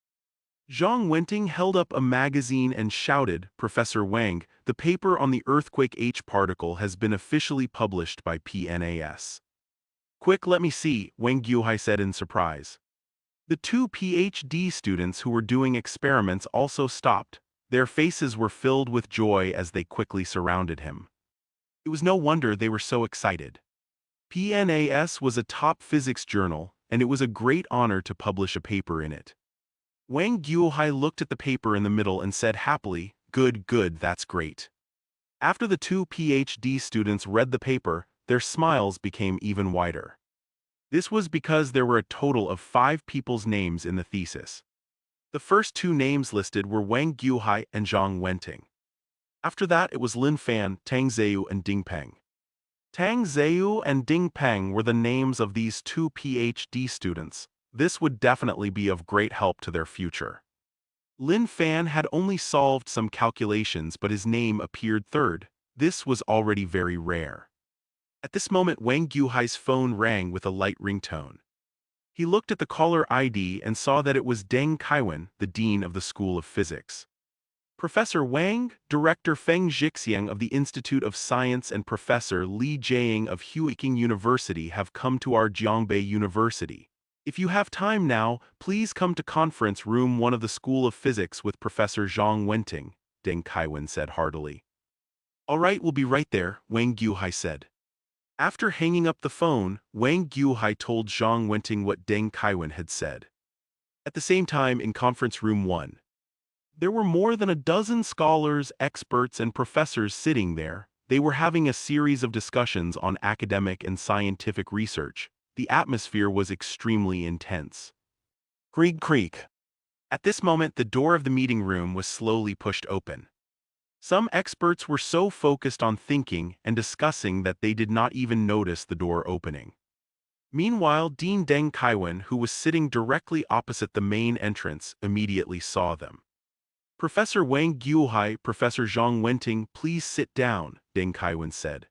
Zhang Wenting held up a magazine and shouted, "Professor Wang, the paper on the earthquake H particle has been officially published by PNAS." "Quick, let me see," Wang Guohai said in surprise. The two PhD students who were doing experiments also stopped. Their faces were filled with joy as they quickly surrounded him. It was no wonder they were so excited. PNAS was a top physics journal, and it was a great honor to publish a paper in it. Wang Guohai looked at the paper in the middle and said happily, "Good, that's great." After the two PhD students read the paper, their smiles became even wider. This was because there were a total of 5 people's names in the thesis. The first 2 names listed were Wang Guohai and Zhang Wenting. After that, it was Lin Fan, Tang Zhou, and Ding Peng. Tang Zhou and Ding Peng were the names of these 2 PhD students. This would definitely be of great help to their future. Lin Fan had only solved some calculations, but his name appeared third. This was already very rare. At this moment, Wang Guohai's phone rang with a light ringtone. He looked at the caller ID and saw that it was Deng Kaiwen, the dean of the School of Physics. "Professor Wang, Director Feng Jixiang of the Institute of Science and Professor Li Jiang of Huiqing University have come to our Jiangbei University. If you have time now, please come to conference room 1 of the School of Physics with Professor Zhang Wenting," Deng Kaiwen said heartily. "All right, we'll be right there," Wang Guohai said. After hanging up the phone, Wang Guohai told Zhang Wenting what Deng Kaiwen had said. At the same time, in conference room 1, there were more than a dozen scholars, experts, and professors sitting there. They were having a series of discussions on academic and scientific research. The atmosphere was extremely intense. Creak, creak. At this moment, the door of the meeting room was slowly pushed open. Some experts were so focused on thinking and discussing that they did not even notice the door opening. Meanwhile, Dean Deng Kaiwen, who was sitting directly opposite the main entrance, immediately saw them. "Professor Wang Guohai, Professor Zhang Wenting, please sit down," Deng Kaiwen said.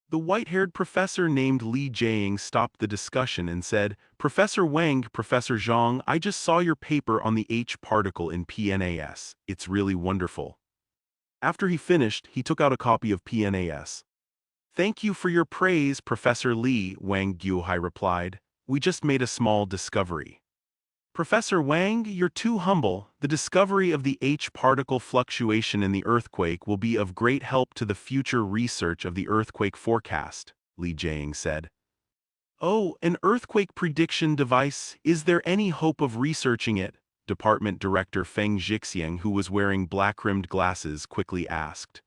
The white-haired professor named Li Jiang stopped the discussion and said, "Professor Wang, Professor Zhang, I just saw your paper on the H particle in PNAS. It's really wonderful." After he finished, he took out a copy of PNAS. "Thank you for your praise, Professor Li," Wang Guohai replied. "We just made a small discovery." "Professor Wang, you're too humble. The discovery of the H particle fluctuation in the earthquake will be of great help to the future research of the earthquake forecast," Li Jiang said. Oh, an earthquake prediction device. Is there any hope of researching it? Department Director Feng Jixiang, who was wearing black-rimmed glasses, quickly asked.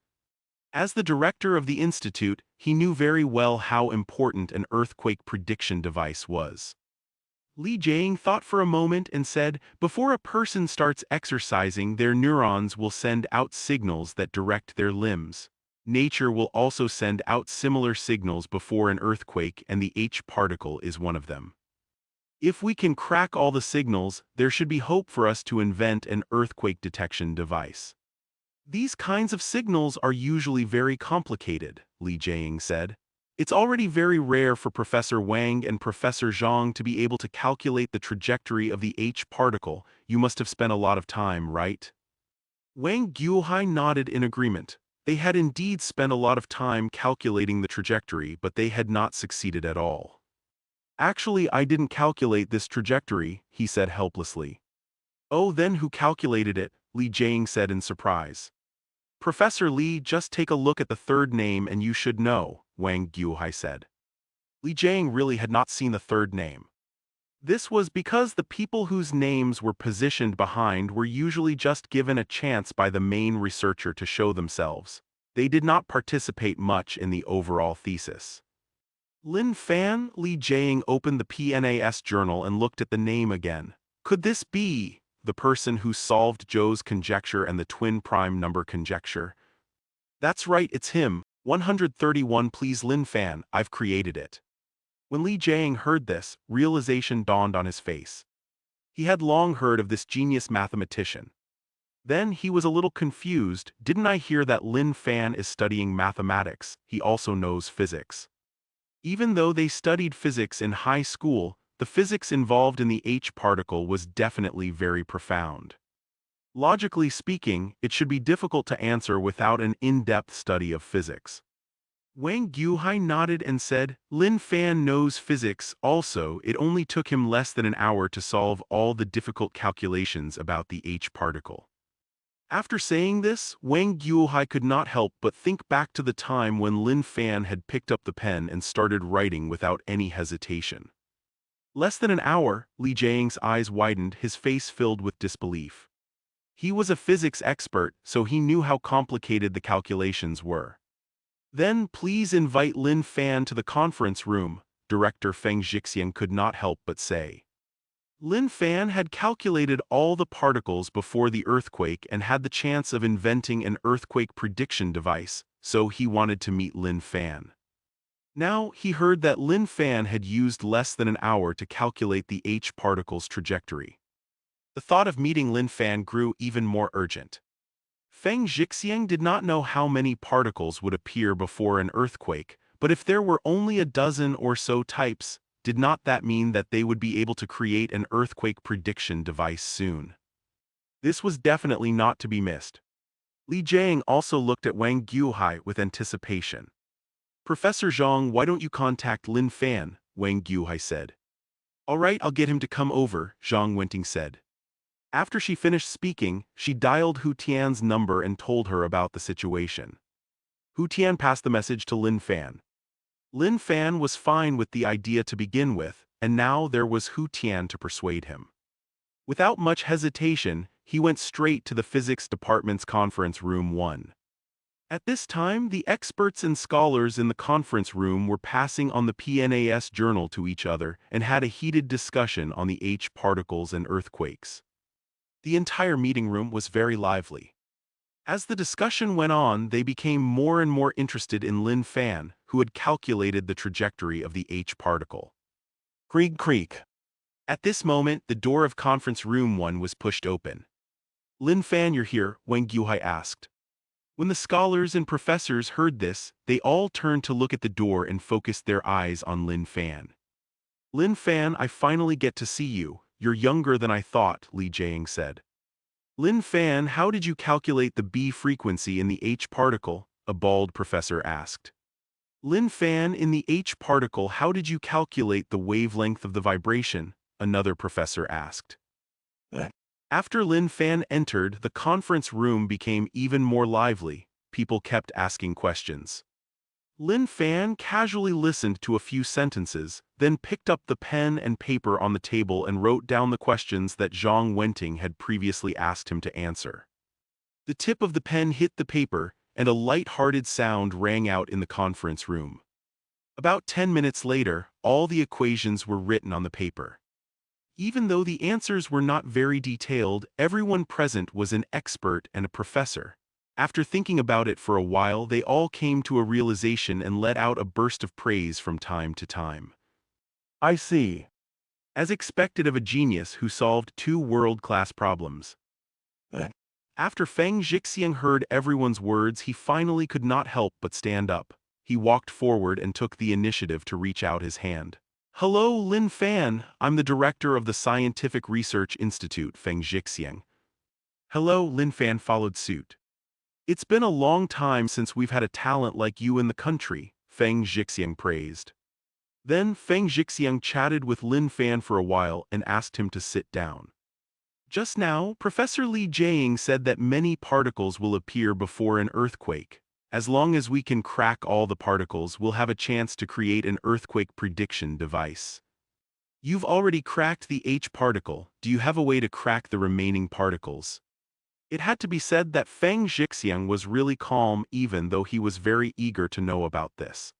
As the director of the institute, he knew very well how important an earthquake prediction device was. Li Jiang thought for a moment and said, before a person starts exercising, their neurons will send out signals that direct their limbs. Nature will also send out similar signals before an earthquake, and the H particle is one of them. If we can crack all the signals, there should be hope for us to invent an earthquake detection device. These kinds of signals are usually very complicated, Li Jiang said. It's already very rare for Professor Wang and Professor Zhang to be able to calculate the trajectory of the H particle. You must have spent a lot of time, right? Wang Guohai nodded in agreement. They had indeed spent a lot of time calculating the trajectory, but they had not succeeded at all. Actually, I didn't calculate this trajectory, he said helplessly. Oh, then who calculated it? Li Jiang said in surprise. Professor Li, just take a look at the third name and you should know, Wang Guohai said. Li Jiang really had not seen the third name. This was because the people whose names were positioned behind were usually just given a chance by the main researcher to show themselves. They did not participate much in the overall thesis. Lin Fan. Li Jiang opened the PNAS journal and looked at the name again. Could this be the person who solved Zhou's conjecture and the twin prime number conjecture? That's right, it's him. 131. Please, Lin Fan, I've created it. When Li Jiang heard this, realization dawned on his face. He had long heard of this genius mathematician. Then he was a little confused. Didn't I hear that Lin Fan is studying mathematics? He also knows physics. Even though they studied physics in high school, the physics involved in the H particle was definitely very profound. Logically speaking, it should be difficult to answer without an in-depth study of physics. Wang Guohai nodded and said, Lin Fan knows physics also. It only took him less than an hour to solve all the difficult calculations about the H particle. After saying this, Wang Guohai could not help but think back to the time when Lin Fan had picked up the pen and started writing without any hesitation. Less than an hour, Li Jiang's eyes widened, his face filled with disbelief. He was a physics expert, so he knew how complicated the calculations were. Then please invite Lin Fan to the conference room, Director Feng Jixian could not help but say. Lin Fan had calculated all the particles before the earthquake and had the chance of inventing an earthquake prediction device, so he wanted to meet Lin Fan. Now he heard that Lin Fan had used less than an hour to calculate the H particle's trajectory. The thought of meeting Lin Fan grew even more urgent. Feng Jixiang did not know how many particles would appear before an earthquake, but if there were only a dozen or so types, did not that mean that they would be able to create an earthquake prediction device soon? This was definitely not to be missed. Li Jiang also looked at Wang Guohai with anticipation. Professor Zhang, why don't you contact Lin Fan? Wang Guohai said. All right, I'll get him to come over, Zhang Wenting said. After she finished speaking, she dialed Hu Tian's number and told her about the situation. Hu Tian passed the message to Lin Fan. Lin Fan was fine with the idea to begin with, and now there was Hu Tian to persuade him. Without much hesitation, he went straight to the physics department's conference room 1. At this time, the experts and scholars in the conference room were passing on the PNAS journal to each other and had a heated discussion on the H particles and earthquakes. The entire meeting room was very lively. As the discussion went on, they became more and more interested in Lin Fan, who had calculated the trajectory of the H particle. Creak creak. At this moment, the door of conference room 1 was pushed open. Lin Fan, you're here, Wang Guohai asked. When the scholars and professors heard this, they all turned to look at the door and focused their eyes on Lin Fan. Lin Fan, I finally get to see you. You're younger than I thought, Li Jiang said. Lin Fan, how did you calculate the B frequency in the H particle? A bald professor asked. Lin Fan, in the H particle, how did you calculate the wavelength of the vibration? Another professor asked. After Lin Fan entered, the conference room became even more lively. People kept asking questions. Lin Fan casually listened to a few sentences, then picked up the pen and paper on the table and wrote down the questions that Zhang Wenting had previously asked him to answer. The tip of the pen hit the paper, and a light-hearted sound rang out in the conference room. About 10 minutes later, all the equations were written on the paper. Even though the answers were not very detailed, everyone present was an expert and a professor. After thinking about it for a while, they all came to a realization and let out a burst of praise from time to time. I see. As expected of a genius who solved two world-class problems. After Feng Jixiang heard everyone's words, he finally could not help but stand up. He walked forward and took the initiative to reach out his hand. Hello, Lin Fan. I'm the director of the Scientific Research Institute, Feng Jixiang. Hello, Lin Fan followed suit. It's been a long time since we've had a talent like you in the country, Feng Jixiang praised. Then Feng Jixiang chatted with Lin Fan for a while and asked him to sit down. Just now, Professor Li Jiaying said that many particles will appear before an earthquake. As long as we can crack all the particles, we'll have a chance to create an earthquake prediction device. You've already cracked the H particle. Do you have a way to crack the remaining particles? It had to be said that Feng Jixiang was really calm even though he was very eager to know about this.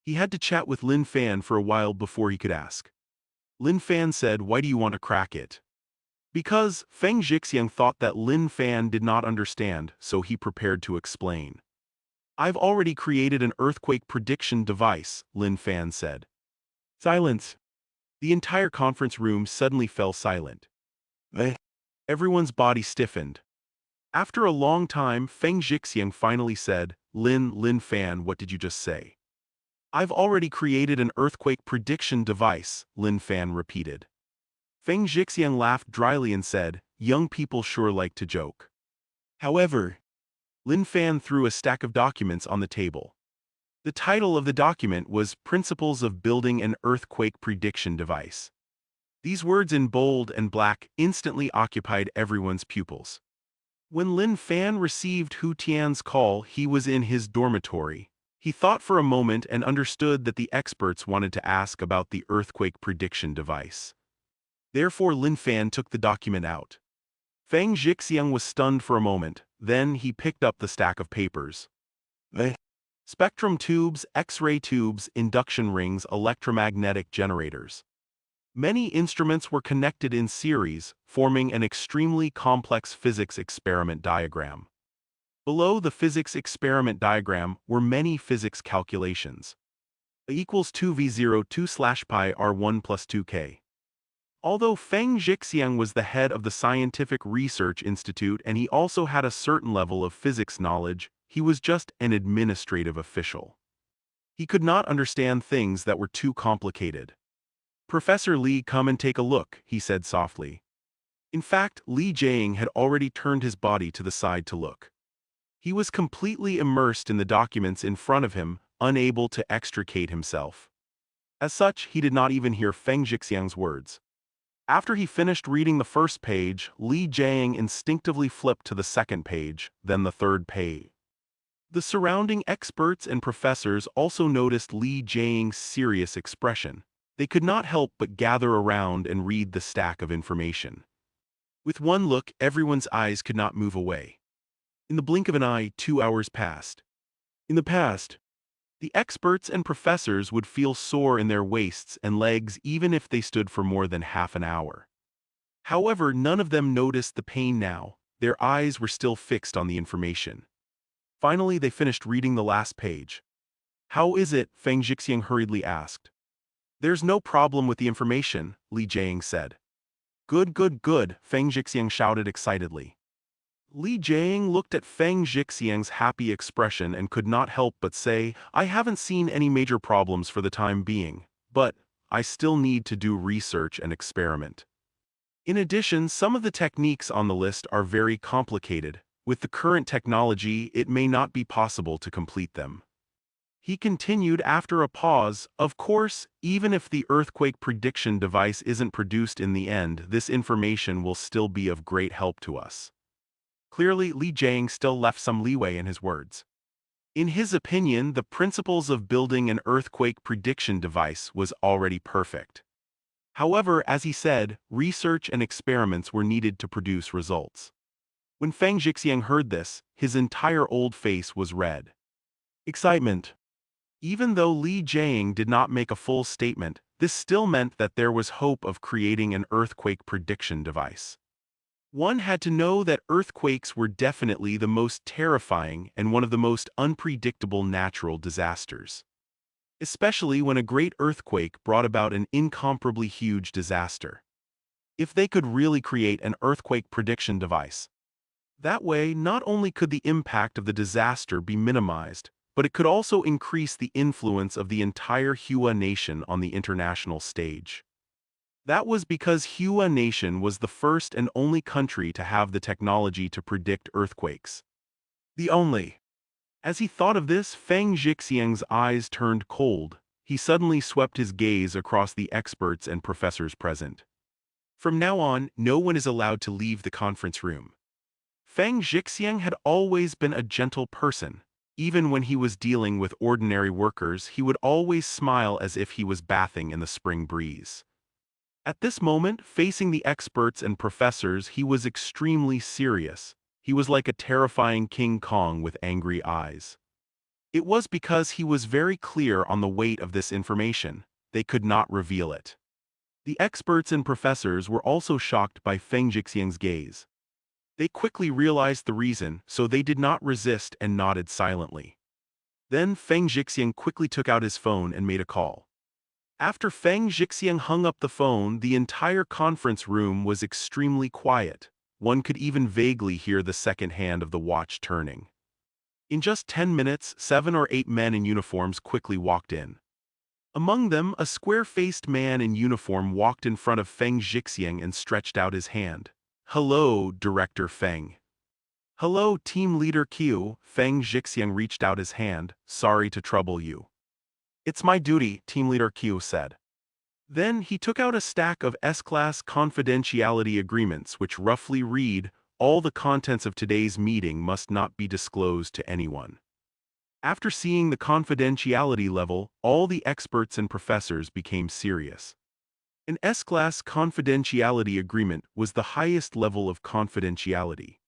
He had to chat with Lin Fan for a while before he could ask. Lin Fan said, "Why do you want to crack it?" Because Feng Jixiang thought that Lin Fan did not understand, so he prepared to explain. I've already created an earthquake prediction device, Lin Fan said. Silence. The entire conference room suddenly fell silent. Everyone's body stiffened. After a long time, Feng Jixiang finally said, Lin Fan, what did you just say? I've already created an earthquake prediction device, Lin Fan repeated. Feng Jixiang laughed dryly and said, young people sure like to joke. However, Lin Fan threw a stack of documents on the table. The title of the document was Principles of Building an Earthquake Prediction Device. These words in bold and black instantly occupied everyone's pupils. When Lin Fan received Hu Tian's call, he was in his dormitory. He thought for a moment and understood that the experts wanted to ask about the earthquake prediction device. Therefore Lin Fan took the document out. Feng Jixiang was stunned for a moment, then he picked up the stack of papers. Spectrum tubes, X-ray tubes, induction rings, electromagnetic generators. Many instruments were connected in series, forming an extremely complex physics experiment diagram. Below the physics experiment diagram were many physics calculations. A equals 2v0 2/pi r1 plus 2k. Although Feng Jixiang was the head of the Scientific Research Institute and he also had a certain level of physics knowledge, he was just an administrative official. He could not understand things that were too complicated. Professor Li, come and take a look, he said softly. In fact, Li Jiaying had already turned his body to the side to look. He was completely immersed in the documents in front of him, unable to extricate himself. As such, he did not even hear Feng Jixiang's words. After he finished reading the first page, Li Jiaying instinctively flipped to the second page, then the third page. The surrounding experts and professors also noticed Li Jiaying's serious expression. They could not help but gather around and read the stack of information. With one look, everyone's eyes could not move away. In the blink of an eye, 2 hours passed. In the past, the experts and professors would feel sore in their waists and legs even if they stood for more than half an hour. However, none of them noticed the pain now. Their eyes were still fixed on the information. Finally, they finished reading the last page. How is it? Feng Jixiang hurriedly asked. There's no problem with the information, Li Jiaying said. Good, good, good, Feng Jixiang shouted excitedly. Li Jiaying looked at Feng Jixiang's happy expression and could not help but say, I haven't seen any major problems for the time being, but I still need to do research and experiment. In addition, some of the techniques on the list are very complicated. With the current technology, it may not be possible to complete them. He continued after a pause, of course, even if the earthquake prediction device isn't produced in the end, this information will still be of great help to us. Clearly, Li Jiaying still left some leeway in his words. In his opinion, the principles of building an earthquake prediction device was already perfect. However, as he said, research and experiments were needed to produce results. When Feng Jixiang heard this, his entire old face was red. Excitement. Even though Li Jiang did not make a full statement, this still meant that there was hope of creating an earthquake prediction device. One had to know that earthquakes were definitely the most terrifying and one of the most unpredictable natural disasters. Especially when a great earthquake brought about an incomparably huge disaster. If they could really create an earthquake prediction device, that way not only could the impact of the disaster be minimized, but it could also increase the influence of the entire Hua nation on the international stage. That was because Hua nation was the first and only country to have the technology to predict earthquakes. The only. As he thought of this, Feng Jixiang's eyes turned cold. He suddenly swept his gaze across the experts and professors present. From now on, no one is allowed to leave the conference room. Feng Jixiang had always been a gentle person. Even when he was dealing with ordinary workers, he would always smile as if he was bathing in the spring breeze. At this moment, facing the experts and professors, he was extremely serious. He was like a terrifying King Kong with angry eyes. It was because he was very clear on the weight of this information. They could not reveal it. The experts and professors were also shocked by Feng Jixiang's gaze. They quickly realized the reason, so they did not resist and nodded silently. Then Feng Jixiang quickly took out his phone and made a call. After Feng Jixiang hung up the phone, the entire conference room was extremely quiet. One could even vaguely hear the second hand of the watch turning. In just 10 minutes, 7 or 8 men in uniforms quickly walked in. Among them, a square-faced man in uniform walked in front of Feng Jixiang and stretched out his hand. "Hello, Director Feng." "Hello, Team Leader Qiu." Feng Jixiang reached out his hand. "Sorry to trouble you." "It's my duty," Team Leader Qiu said. Then he took out a stack of S-Class confidentiality agreements which roughly read, "All the contents of today's meeting must not be disclosed to anyone." After seeing the confidentiality level, all the experts and professors became serious. An S-Class confidentiality agreement was the highest level of confidentiality.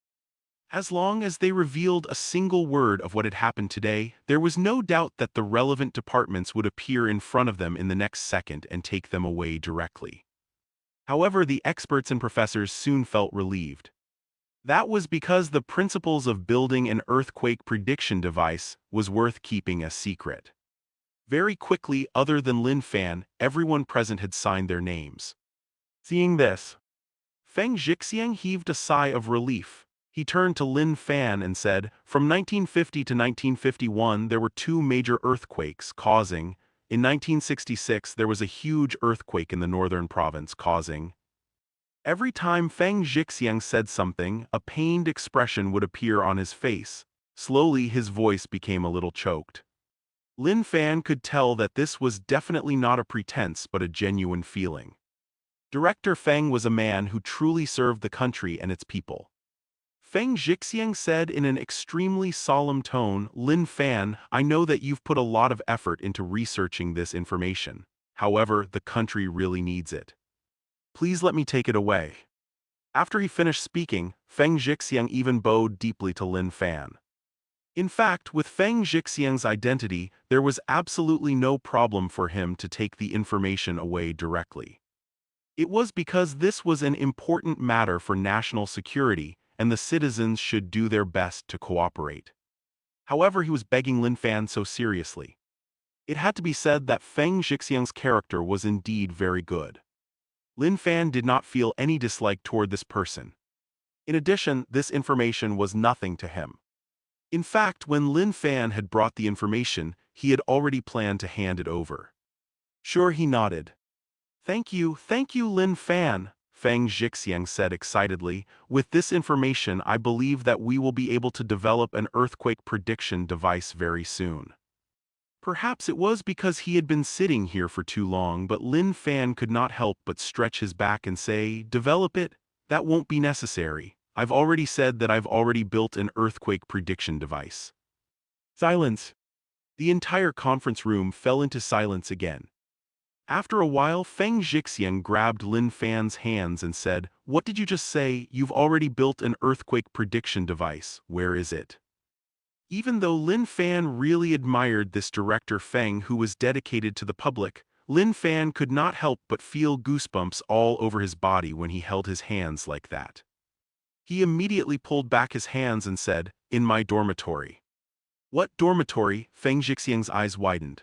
As long as they revealed a single word of what had happened today, there was no doubt that the relevant departments would appear in front of them in the next second and take them away directly. However, the experts and professors soon felt relieved. That was because the principles of building an earthquake prediction device was worth keeping a secret. Very quickly, other than Lin Fan, everyone present had signed their names. Seeing this, Feng Jixiang heaved a sigh of relief. He turned to Lin Fan and said, "From 1950 to 1951 there were two major earthquakes causing. In 1966 there was a huge earthquake in the northern province causing." Every time Feng Jixiang said something, a pained expression would appear on his face. Slowly his voice became a little choked. Lin Fan could tell that this was definitely not a pretense but a genuine feeling. Director Feng was a man who truly served the country and its people. Feng Jixiang said in an extremely solemn tone, "Lin Fan, I know that you've put a lot of effort into researching this information. However, the country really needs it. Please let me take it away." After he finished speaking, Feng Jixiang even bowed deeply to Lin Fan. In fact, with Feng Jixiang's identity, there was absolutely no problem for him to take the information away directly. It was because this was an important matter for national security, and the citizens should do their best to cooperate. However, he was begging Lin Fan so seriously. It had to be said that Feng Jixiang's character was indeed very good. Lin Fan did not feel any dislike toward this person. In addition, this information was nothing to him. In fact, when Lin Fan had brought the information, he had already planned to hand it over. Sure, he nodded. Thank you, Lin Fan," Feng Jixiang said excitedly. "With this information, I believe that we will be able to develop an earthquake prediction device very soon." Perhaps it was because he had been sitting here for too long, but Lin Fan could not help but stretch his back and say, "Develop it? That won't be necessary. I've already said that I've already built an earthquake prediction device." Silence. The entire conference room fell into silence again. After a while, Feng Jixiang grabbed Lin Fan's hands and said, "What did you just say? You've already built an earthquake prediction device. Where is it?" Even though Lin Fan really admired this director Feng who was dedicated to the public, Lin Fan could not help but feel goosebumps all over his body when he held his hands like that. He immediately pulled back his hands and said, "In my dormitory." "What dormitory?" Feng Jixiang's eyes widened.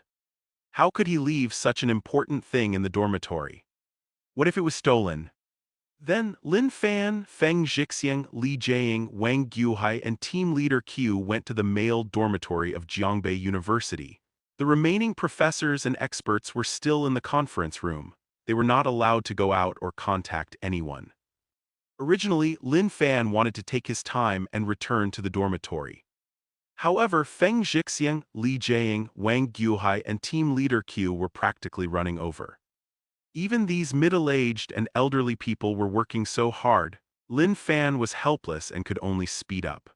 How could he leave such an important thing in the dormitory? What if it was stolen? Then, Lin Fan, Feng Jixiang, Li Jiaying, Wang Guhai, and team leader Qiu went to the male dormitory of Jiangbei University. The remaining professors and experts were still in the conference room. They were not allowed to go out or contact anyone. Originally, Lin Fan wanted to take his time and return to the dormitory. However, Feng Jixiang, Li Jiaying, Wang Guhai, and team leader Qiu were practically running over. Even these middle-aged and elderly people were working so hard, Lin Fan was helpless and could only speed up.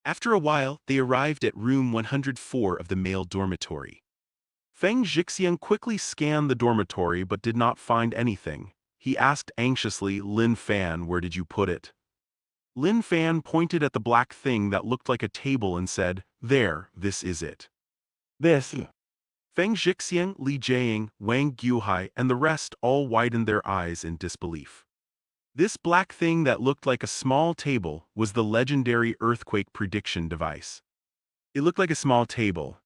After a while, they arrived at room 104 of the male dormitory. Feng Jixiang quickly scanned the dormitory but did not find anything. He asked anxiously, "Lin Fan, where did you put it?" Lin Fan pointed at the black thing that looked like a table and said, "There, this is it." This. Feng Jixiang, Li Jiaying, Wang Guhai, and the rest all widened their eyes in disbelief. This black thing that looked like a small table was the legendary earthquake prediction device. It looked like a small table.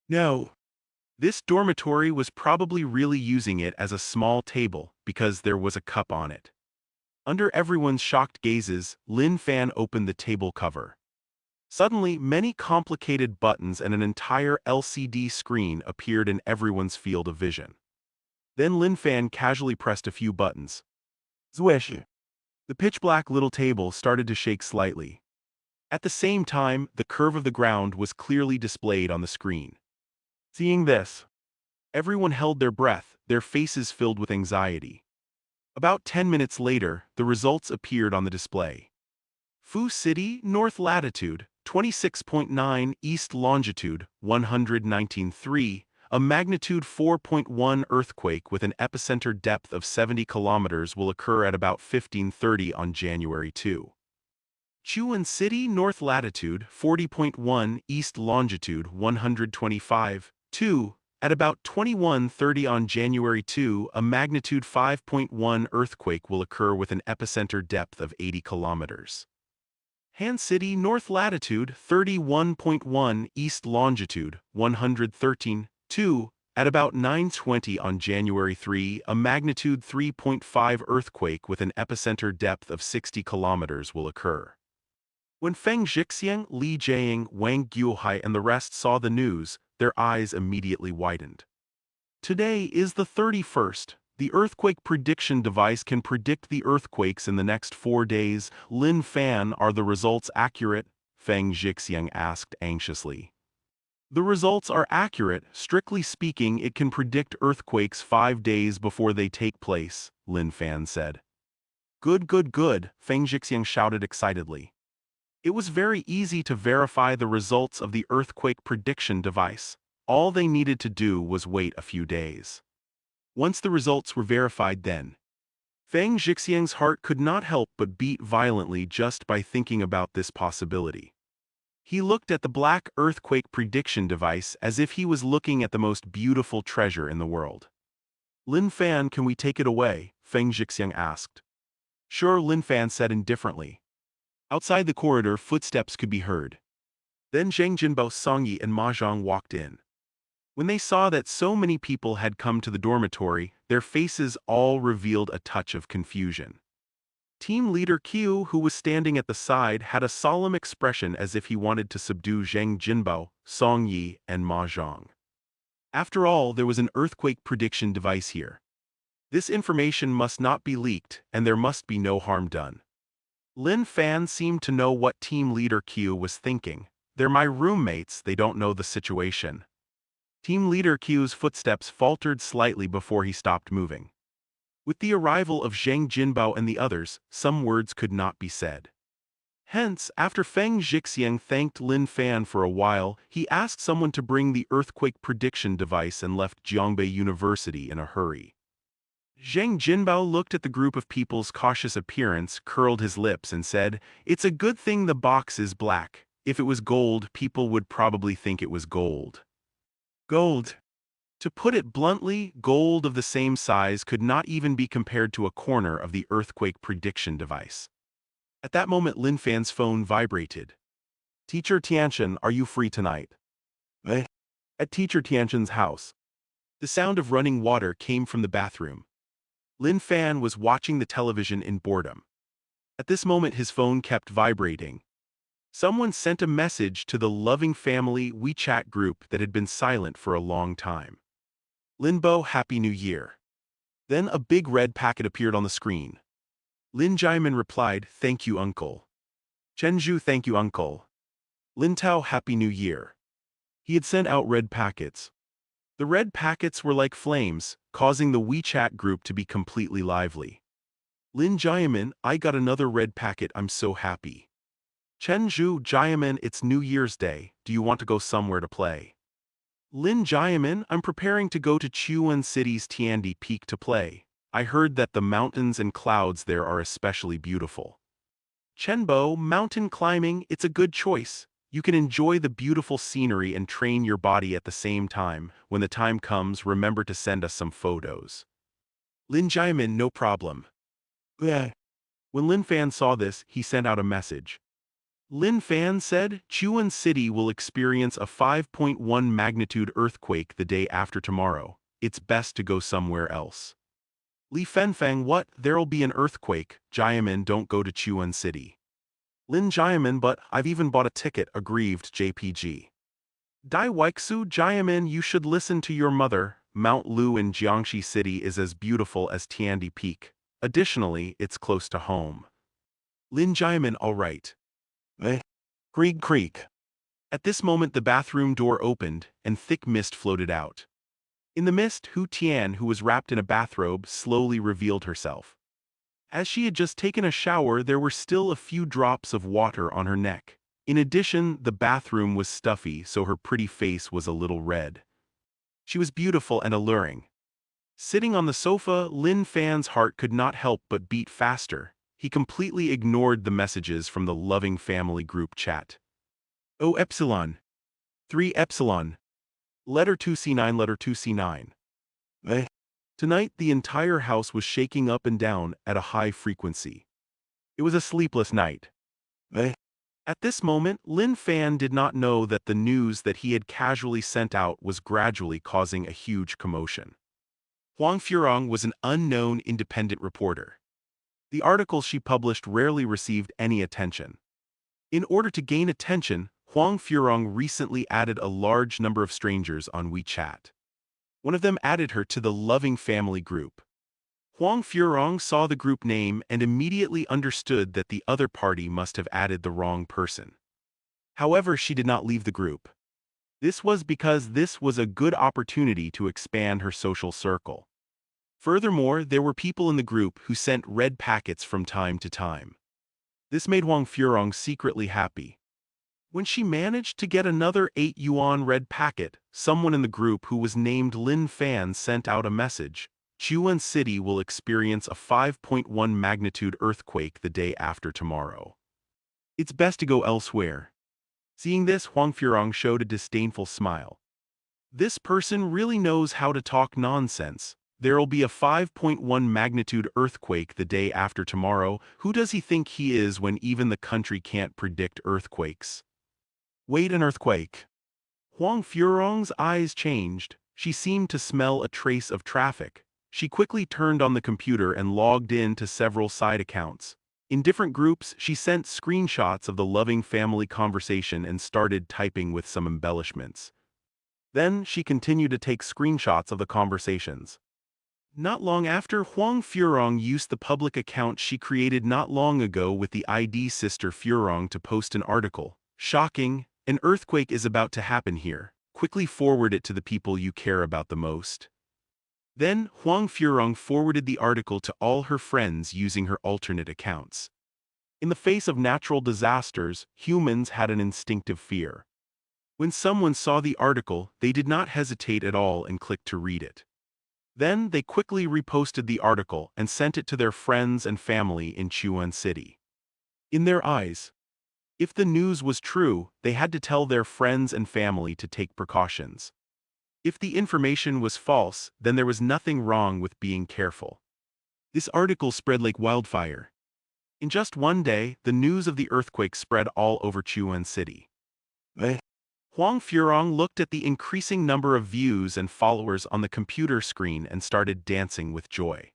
No. This dormitory was probably really using it as a small table because there was a cup on it. Under everyone's shocked gazes, Lin Fan opened the table cover. Suddenly, many complicated buttons and an entire LCD screen appeared in everyone's field of vision. Then Lin Fan casually pressed a few buttons. Swish! The pitch-black little table started to shake slightly. At the same time, the curve of the ground was clearly displayed on the screen. Seeing this, everyone held their breath, their faces filled with anxiety. About 10 minutes later, the results appeared on the display. Fu City, north latitude, 26.9, east longitude, 119.3, a magnitude 4.1 earthquake with an epicenter depth of 70 kilometers will occur at about 15:30 on January 2. Chuan City, north latitude, 40.1, east longitude, 125, 2, at about 21:30 on January 2, a magnitude 5.1 earthquake will occur with an epicenter depth of 80 kilometers. Han City, north latitude, 31.1, east longitude, 113, 2, at about 9:20 on January 3, a magnitude 3.5 earthquake with an epicenter depth of 60 kilometers will occur. When Feng Jixiang, Li Jiaying, Wang Guhai, and the rest saw the news, their eyes immediately widened. Today is the 31st. The earthquake prediction device can predict the earthquakes in the next 4 days. Lin Fan, are the results accurate? Feng Jixiang asked anxiously. The results are accurate. Strictly speaking, it can predict earthquakes 5 days before they take place, Lin Fan said. Good, good, good, Feng Jixiang shouted excitedly. It was very easy to verify the results of the earthquake prediction device. All they needed to do was wait a few days. Once the results were verified then, Feng Jixiang's heart could not help but beat violently just by thinking about this possibility. He looked at the black earthquake prediction device as if he was looking at the most beautiful treasure in the world. Lin Fan, can we take it away? Feng Jixiang asked. Sure, Lin Fan said indifferently. Outside the corridor, footsteps could be heard. Then Zhang Jinbao, Song Yi, and Ma Zhang walked in. When they saw that so many people had come to the dormitory, their faces all revealed a touch of confusion. Team leader Qiu, who was standing at the side, had a solemn expression as if he wanted to subdue Zhang Jinbao, Song Yi, and Ma Zhang. After all, there was an earthquake prediction device here. This information must not be leaked, and there must be no harm done. Lin Fan seemed to know what team leader Qiu was thinking. They're my roommates, they don't know the situation. Team leader Qiu's footsteps faltered slightly before he stopped moving. With the arrival of Zhang Jinbao and the others, some words could not be said. Hence, after Feng Jixiang thanked Lin Fan for a while, he asked someone to bring the earthquake prediction device and left Jiangbei University in a hurry. Zhang Jinbao looked at the group of people's cautious appearance, curled his lips, and said, "It's a good thing the box is black. If it was gold, people would probably think it was gold." Gold. To put it bluntly, gold of the same size could not even be compared to a corner of the earthquake prediction device. At that moment, Lin Fan's phone vibrated. "Teacher Tianchen, are you free tonight?" "Eh?" "At Teacher Tianchen's house." The sound of running water came from the bathroom. Lin Fan was watching the television in boredom. At this moment, his phone kept vibrating. Someone sent a message to the Loving Family WeChat group that had been silent for a long time. "Linbo, Happy New Year." Then a big red packet appeared on the screen. Lin Jiamin replied, "Thank you, uncle." "Chenju, thank you, uncle." "Lin Tao, Happy New Year." He had sent out red packets. The red packets were like flames, causing the WeChat group to be completely lively. "Lin Jiamin, I got another red packet, I'm so happy." "Chenju, Jiamin, it's New Year's Day, do you want to go somewhere to play?" "Lin Jiamin, I'm preparing to go to Chuan City's Tiandi Peak to play. I heard that the mountains and clouds there are especially beautiful." "Chenbo, mountain climbing, it's a good choice. You can enjoy the beautiful scenery and train your body at the same time. When the time comes, remember to send us some photos." "Lin Jiamin, no problem." "Yeah." When Lin Fan saw this, he sent out a message. Lin Fan said, "Chuan City will experience a 5.1 magnitude earthquake the day after tomorrow. It's best to go somewhere else." Li Fenfeng, "What? There'll be an earthquake. Jiamin, don't go to Chuan City." Lin Jiamin, "But I've even bought a ticket," aggrieved JPG. Dai Weixu, "Jiamin, you should listen to your mother. Mount Lu in Jiangxi City is as beautiful as Tiandi Peak. Additionally, it's close to home." Lin Jiamin, "All right." "Eh?" "Creak creak." At this moment the bathroom door opened, and thick mist floated out. In the mist, Hu Tian, who was wrapped in a bathrobe, slowly revealed herself. As she had just taken a shower, there were still a few drops of water on her neck. In addition, the bathroom was stuffy, so her pretty face was a little red. She was beautiful and alluring. Sitting on the sofa, Lin Fan's heart could not help but beat faster. He completely ignored the messages from the Loving Family group chat. "O Epsilon. 3 Epsilon. Letter 2C9, letter 2C9. Eh?" Tonight, the entire house was shaking up and down at a high frequency. It was a sleepless night. Eh? At this moment, Lin Fan did not know that the news that he had casually sent out was gradually causing a huge commotion. Huang Furong was an unknown independent reporter. The articles she published rarely received any attention. In order to gain attention, Huang Furong recently added a large number of strangers on WeChat. One of them added her to the Loving Family group. Huang Furong saw the group name and immediately understood that the other party must have added the wrong person. However, she did not leave the group. This was because this was a good opportunity to expand her social circle. Furthermore, there were people in the group who sent red packets from time to time. This made Huang Furong secretly happy. When she managed to get another 8 yuan red packet, someone in the group who was named Lin Fan sent out a message. "Chuan City will experience a 5.1 magnitude earthquake the day after tomorrow. It's best to go elsewhere." Seeing this, Huang Furong showed a disdainful smile. This person really knows how to talk nonsense. There'll be a 5.1 magnitude earthquake the day after tomorrow. Who does he think he is when even the country can't predict earthquakes? Wait, an earthquake. Huang Furong's eyes changed. She seemed to smell a trace of traffic. She quickly turned on the computer and logged in to several side accounts. In different groups, she sent screenshots of the Loving Family conversation and started typing with some embellishments. Then she continued to take screenshots of the conversations. Not long after, Huang Furong used the public account she created not long ago with the ID Sister Furong to post an article. "Shocking, an earthquake is about to happen here. Quickly forward it to the people you care about the most." Then, Huang Furong forwarded the article to all her friends using her alternate accounts. In the face of natural disasters, humans had an instinctive fear. When someone saw the article, they did not hesitate at all and clicked to read it. Then they quickly reposted the article and sent it to their friends and family in Chuan City. In their eyes, if the news was true, they had to tell their friends and family to take precautions. If the information was false, then there was nothing wrong with being careful. This article spread like wildfire. In just one day, the news of the earthquake spread all over Chuan City. Huang Furong looked at the increasing number of views and followers on the computer screen and started dancing with joy.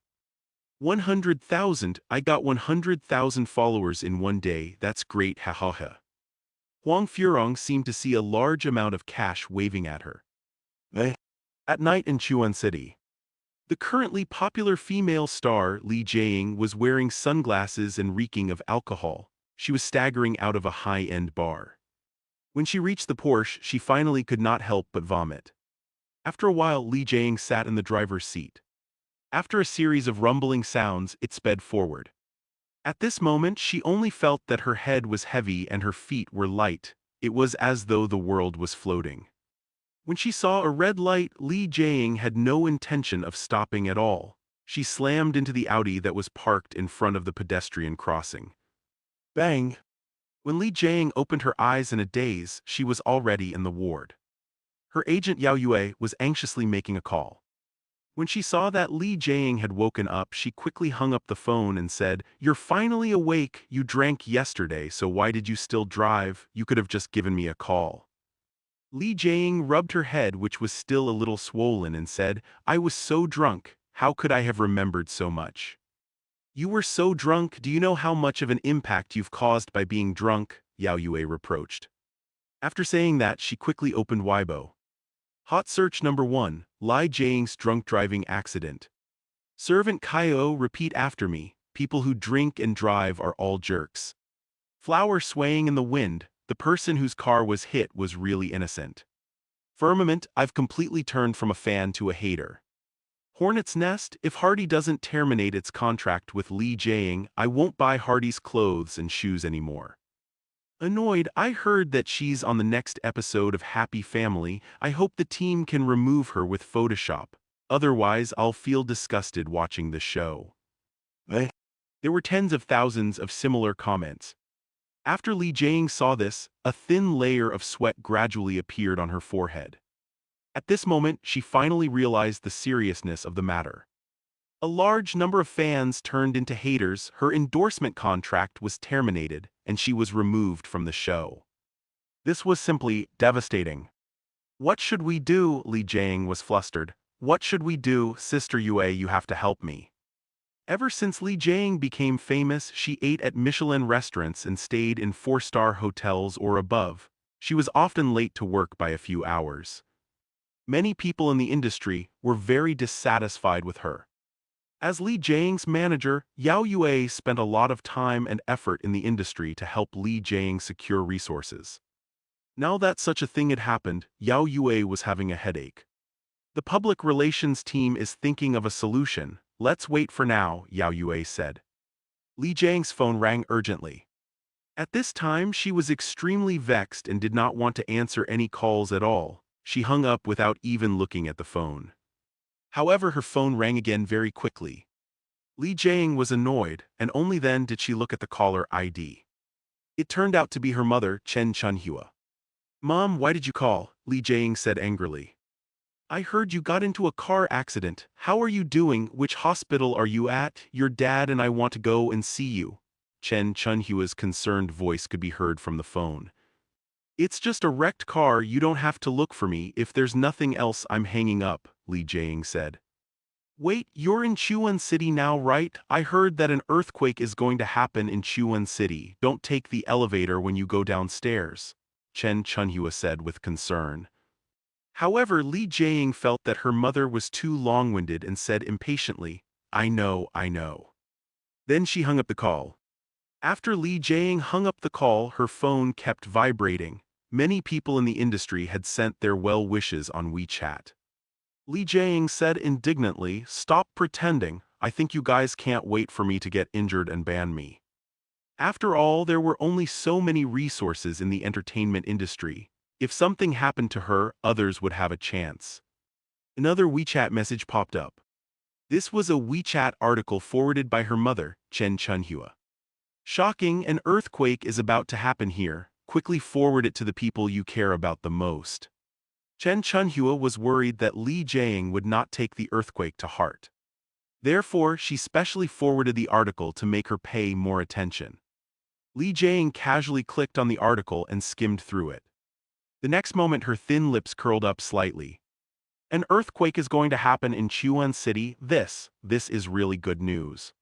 100,000, I got 100,000 followers in one day, that's great, ha ha ha. Huang Furong seemed to see a large amount of cash waving at her. At night in Chuan City, the currently popular female star Li Jiaying was wearing sunglasses and reeking of alcohol. She was staggering out of a high-end bar. When she reached the Porsche, she finally could not help but vomit. After a while, Li Jiaying sat in the driver's seat. After a series of rumbling sounds, it sped forward. At this moment, she only felt that her head was heavy and her feet were light. It was as though the world was floating. When she saw a red light, Li Jiaying had no intention of stopping at all. She slammed into the Audi that was parked in front of the pedestrian crossing. Bang! When Li Jiaying opened her eyes in a daze, she was already in the ward. Her agent Yao Yue was anxiously making a call. When she saw that Li Jiaying had woken up, she quickly hung up the phone and said, "You're finally awake. You drank yesterday, so why did you still drive? You could have just given me a call." Li Jiaying rubbed her head, which was still a little swollen, and said, "I was so drunk. How could I have remembered so much?" "You were so drunk, do you know how much of an impact you've caused by being drunk?" Yao Yue reproached. After saying that, she quickly opened Weibo. Hot search number 1, Li Jiaying's drunk driving accident. Servant Kaio, repeat after me, people who drink and drive are all jerks. Flower swaying in the wind, the person whose car was hit was really innocent. Firmament, I've completely turned from a fan to a hater. Hornet's Nest, if Hardy doesn't terminate its contract with Li Jiaying, I won't buy Hardy's clothes and shoes anymore. Annoyed, I heard that she's on the next episode of Happy Family. I hope the team can remove her with Photoshop. Otherwise, I'll feel disgusted watching the show. There were tens of thousands of similar comments. After Li Jiaying saw this, a thin layer of sweat gradually appeared on her forehead. At this moment, she finally realized the seriousness of the matter. A large number of fans turned into haters, her endorsement contract was terminated, and she was removed from the show. This was simply devastating. "What should we do?" Li Jiaying was flustered. "What should we do, Sister Yue, you have to help me." Ever since Li Jiaying became famous, she ate at Michelin restaurants and stayed in 4-star hotels or above. She was often late to work by a few hours. Many people in the industry were very dissatisfied with her. As Li Jiaying's manager, Yao Yue spent a lot of time and effort in the industry to help Li Jiaying secure resources. Now that such a thing had happened, Yao Yue was having a headache. "The public relations team is thinking of a solution. Let's wait for now," Yao Yue said. Li Jiaying's phone rang urgently. At this time, she was extremely vexed and did not want to answer any calls at all. She hung up without even looking at the phone. However, her phone rang again very quickly. Li Jiaying was annoyed, and only then did she look at the caller ID. It turned out to be her mother, Chen Chunhua. "Mom, why did you call?" Li Jiaying said angrily. "I heard you got into a car accident. How are you doing? Which hospital are you at? Your dad and I want to go and see you." Chen Chunhua's concerned voice could be heard from the phone. "It's just a wrecked car, you don't have to look for me. If there's nothing else, I'm hanging up," Li Jiaying said. "Wait, you're in Chuan City now, right? I heard that an earthquake is going to happen in Chuan City. Don't take the elevator when you go downstairs," Chen Chunhua said with concern. However, Li Jiaying felt that her mother was too long-winded and said impatiently, I know. Then she hung up the call. After Li Jiaying hung up the call, her phone kept vibrating. Many people in the industry had sent their well wishes on WeChat. Li Jiaying said indignantly, "Stop pretending. I think you guys can't wait for me to get injured and ban me." After all, there were only so many resources in the entertainment industry. If something happened to her, others would have a chance. Another WeChat message popped up. This was a WeChat article forwarded by her mother, Chen Chunhua. Shocking, an earthquake is about to happen here. Quickly forward it to the people you care about the most. Chen Chunhua was worried that Li Jiang would not take the earthquake to heart. Therefore, she specially forwarded the article to make her pay more attention. Li Jiang casually clicked on the article and skimmed through it. The next moment her thin lips curled up slightly. An earthquake is going to happen in Chuan City. This is really good news.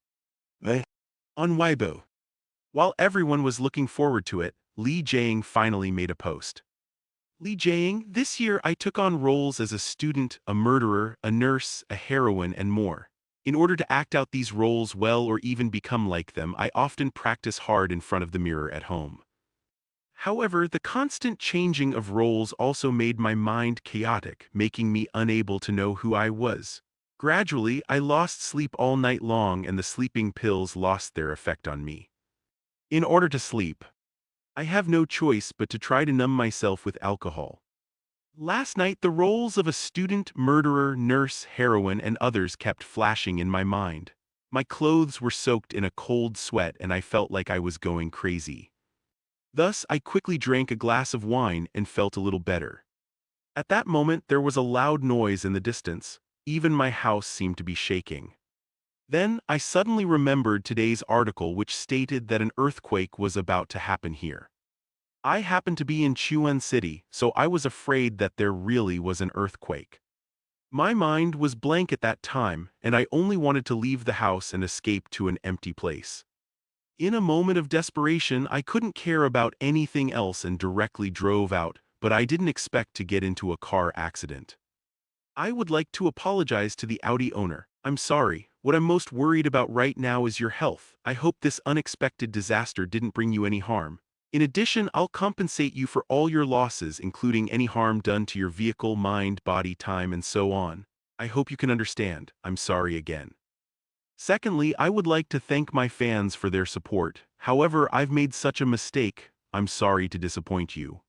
On Weibo. While everyone was looking forward to it, Li Jiang finally made a post. Li Jiang, this year I took on roles as a student, a murderer, a nurse, a heroine, and more. In order to act out these roles well or even become like them, I often practice hard in front of the mirror at home. However, the constant changing of roles also made my mind chaotic, making me unable to know who I was. Gradually, I lost sleep all night long and the sleeping pills lost their effect on me. In order to sleep, I have no choice but to try to numb myself with alcohol. Last night, the roles of a student, murderer, nurse, heroine, and others kept flashing in my mind. My clothes were soaked in a cold sweat and I felt like I was going crazy. Thus, I quickly drank a glass of wine and felt a little better. At that moment, there was a loud noise in the distance. Even my house seemed to be shaking. Then, I suddenly remembered today's article which stated that an earthquake was about to happen here. I happened to be in Chuan City, so I was afraid that there really was an earthquake. My mind was blank at that time, and I only wanted to leave the house and escape to an empty place. In a moment of desperation, I couldn't care about anything else and directly drove out, but I didn't expect to get into a car accident. I would like to apologize to the Audi owner. I'm sorry. What I'm most worried about right now is your health. I hope this unexpected disaster didn't bring you any harm. In addition, I'll compensate you for all your losses, including any harm done to your vehicle, mind, body, time, and so on. I hope you can understand. I'm sorry again. Secondly, I would like to thank my fans for their support. However, I've made such a mistake. I'm sorry to disappoint you.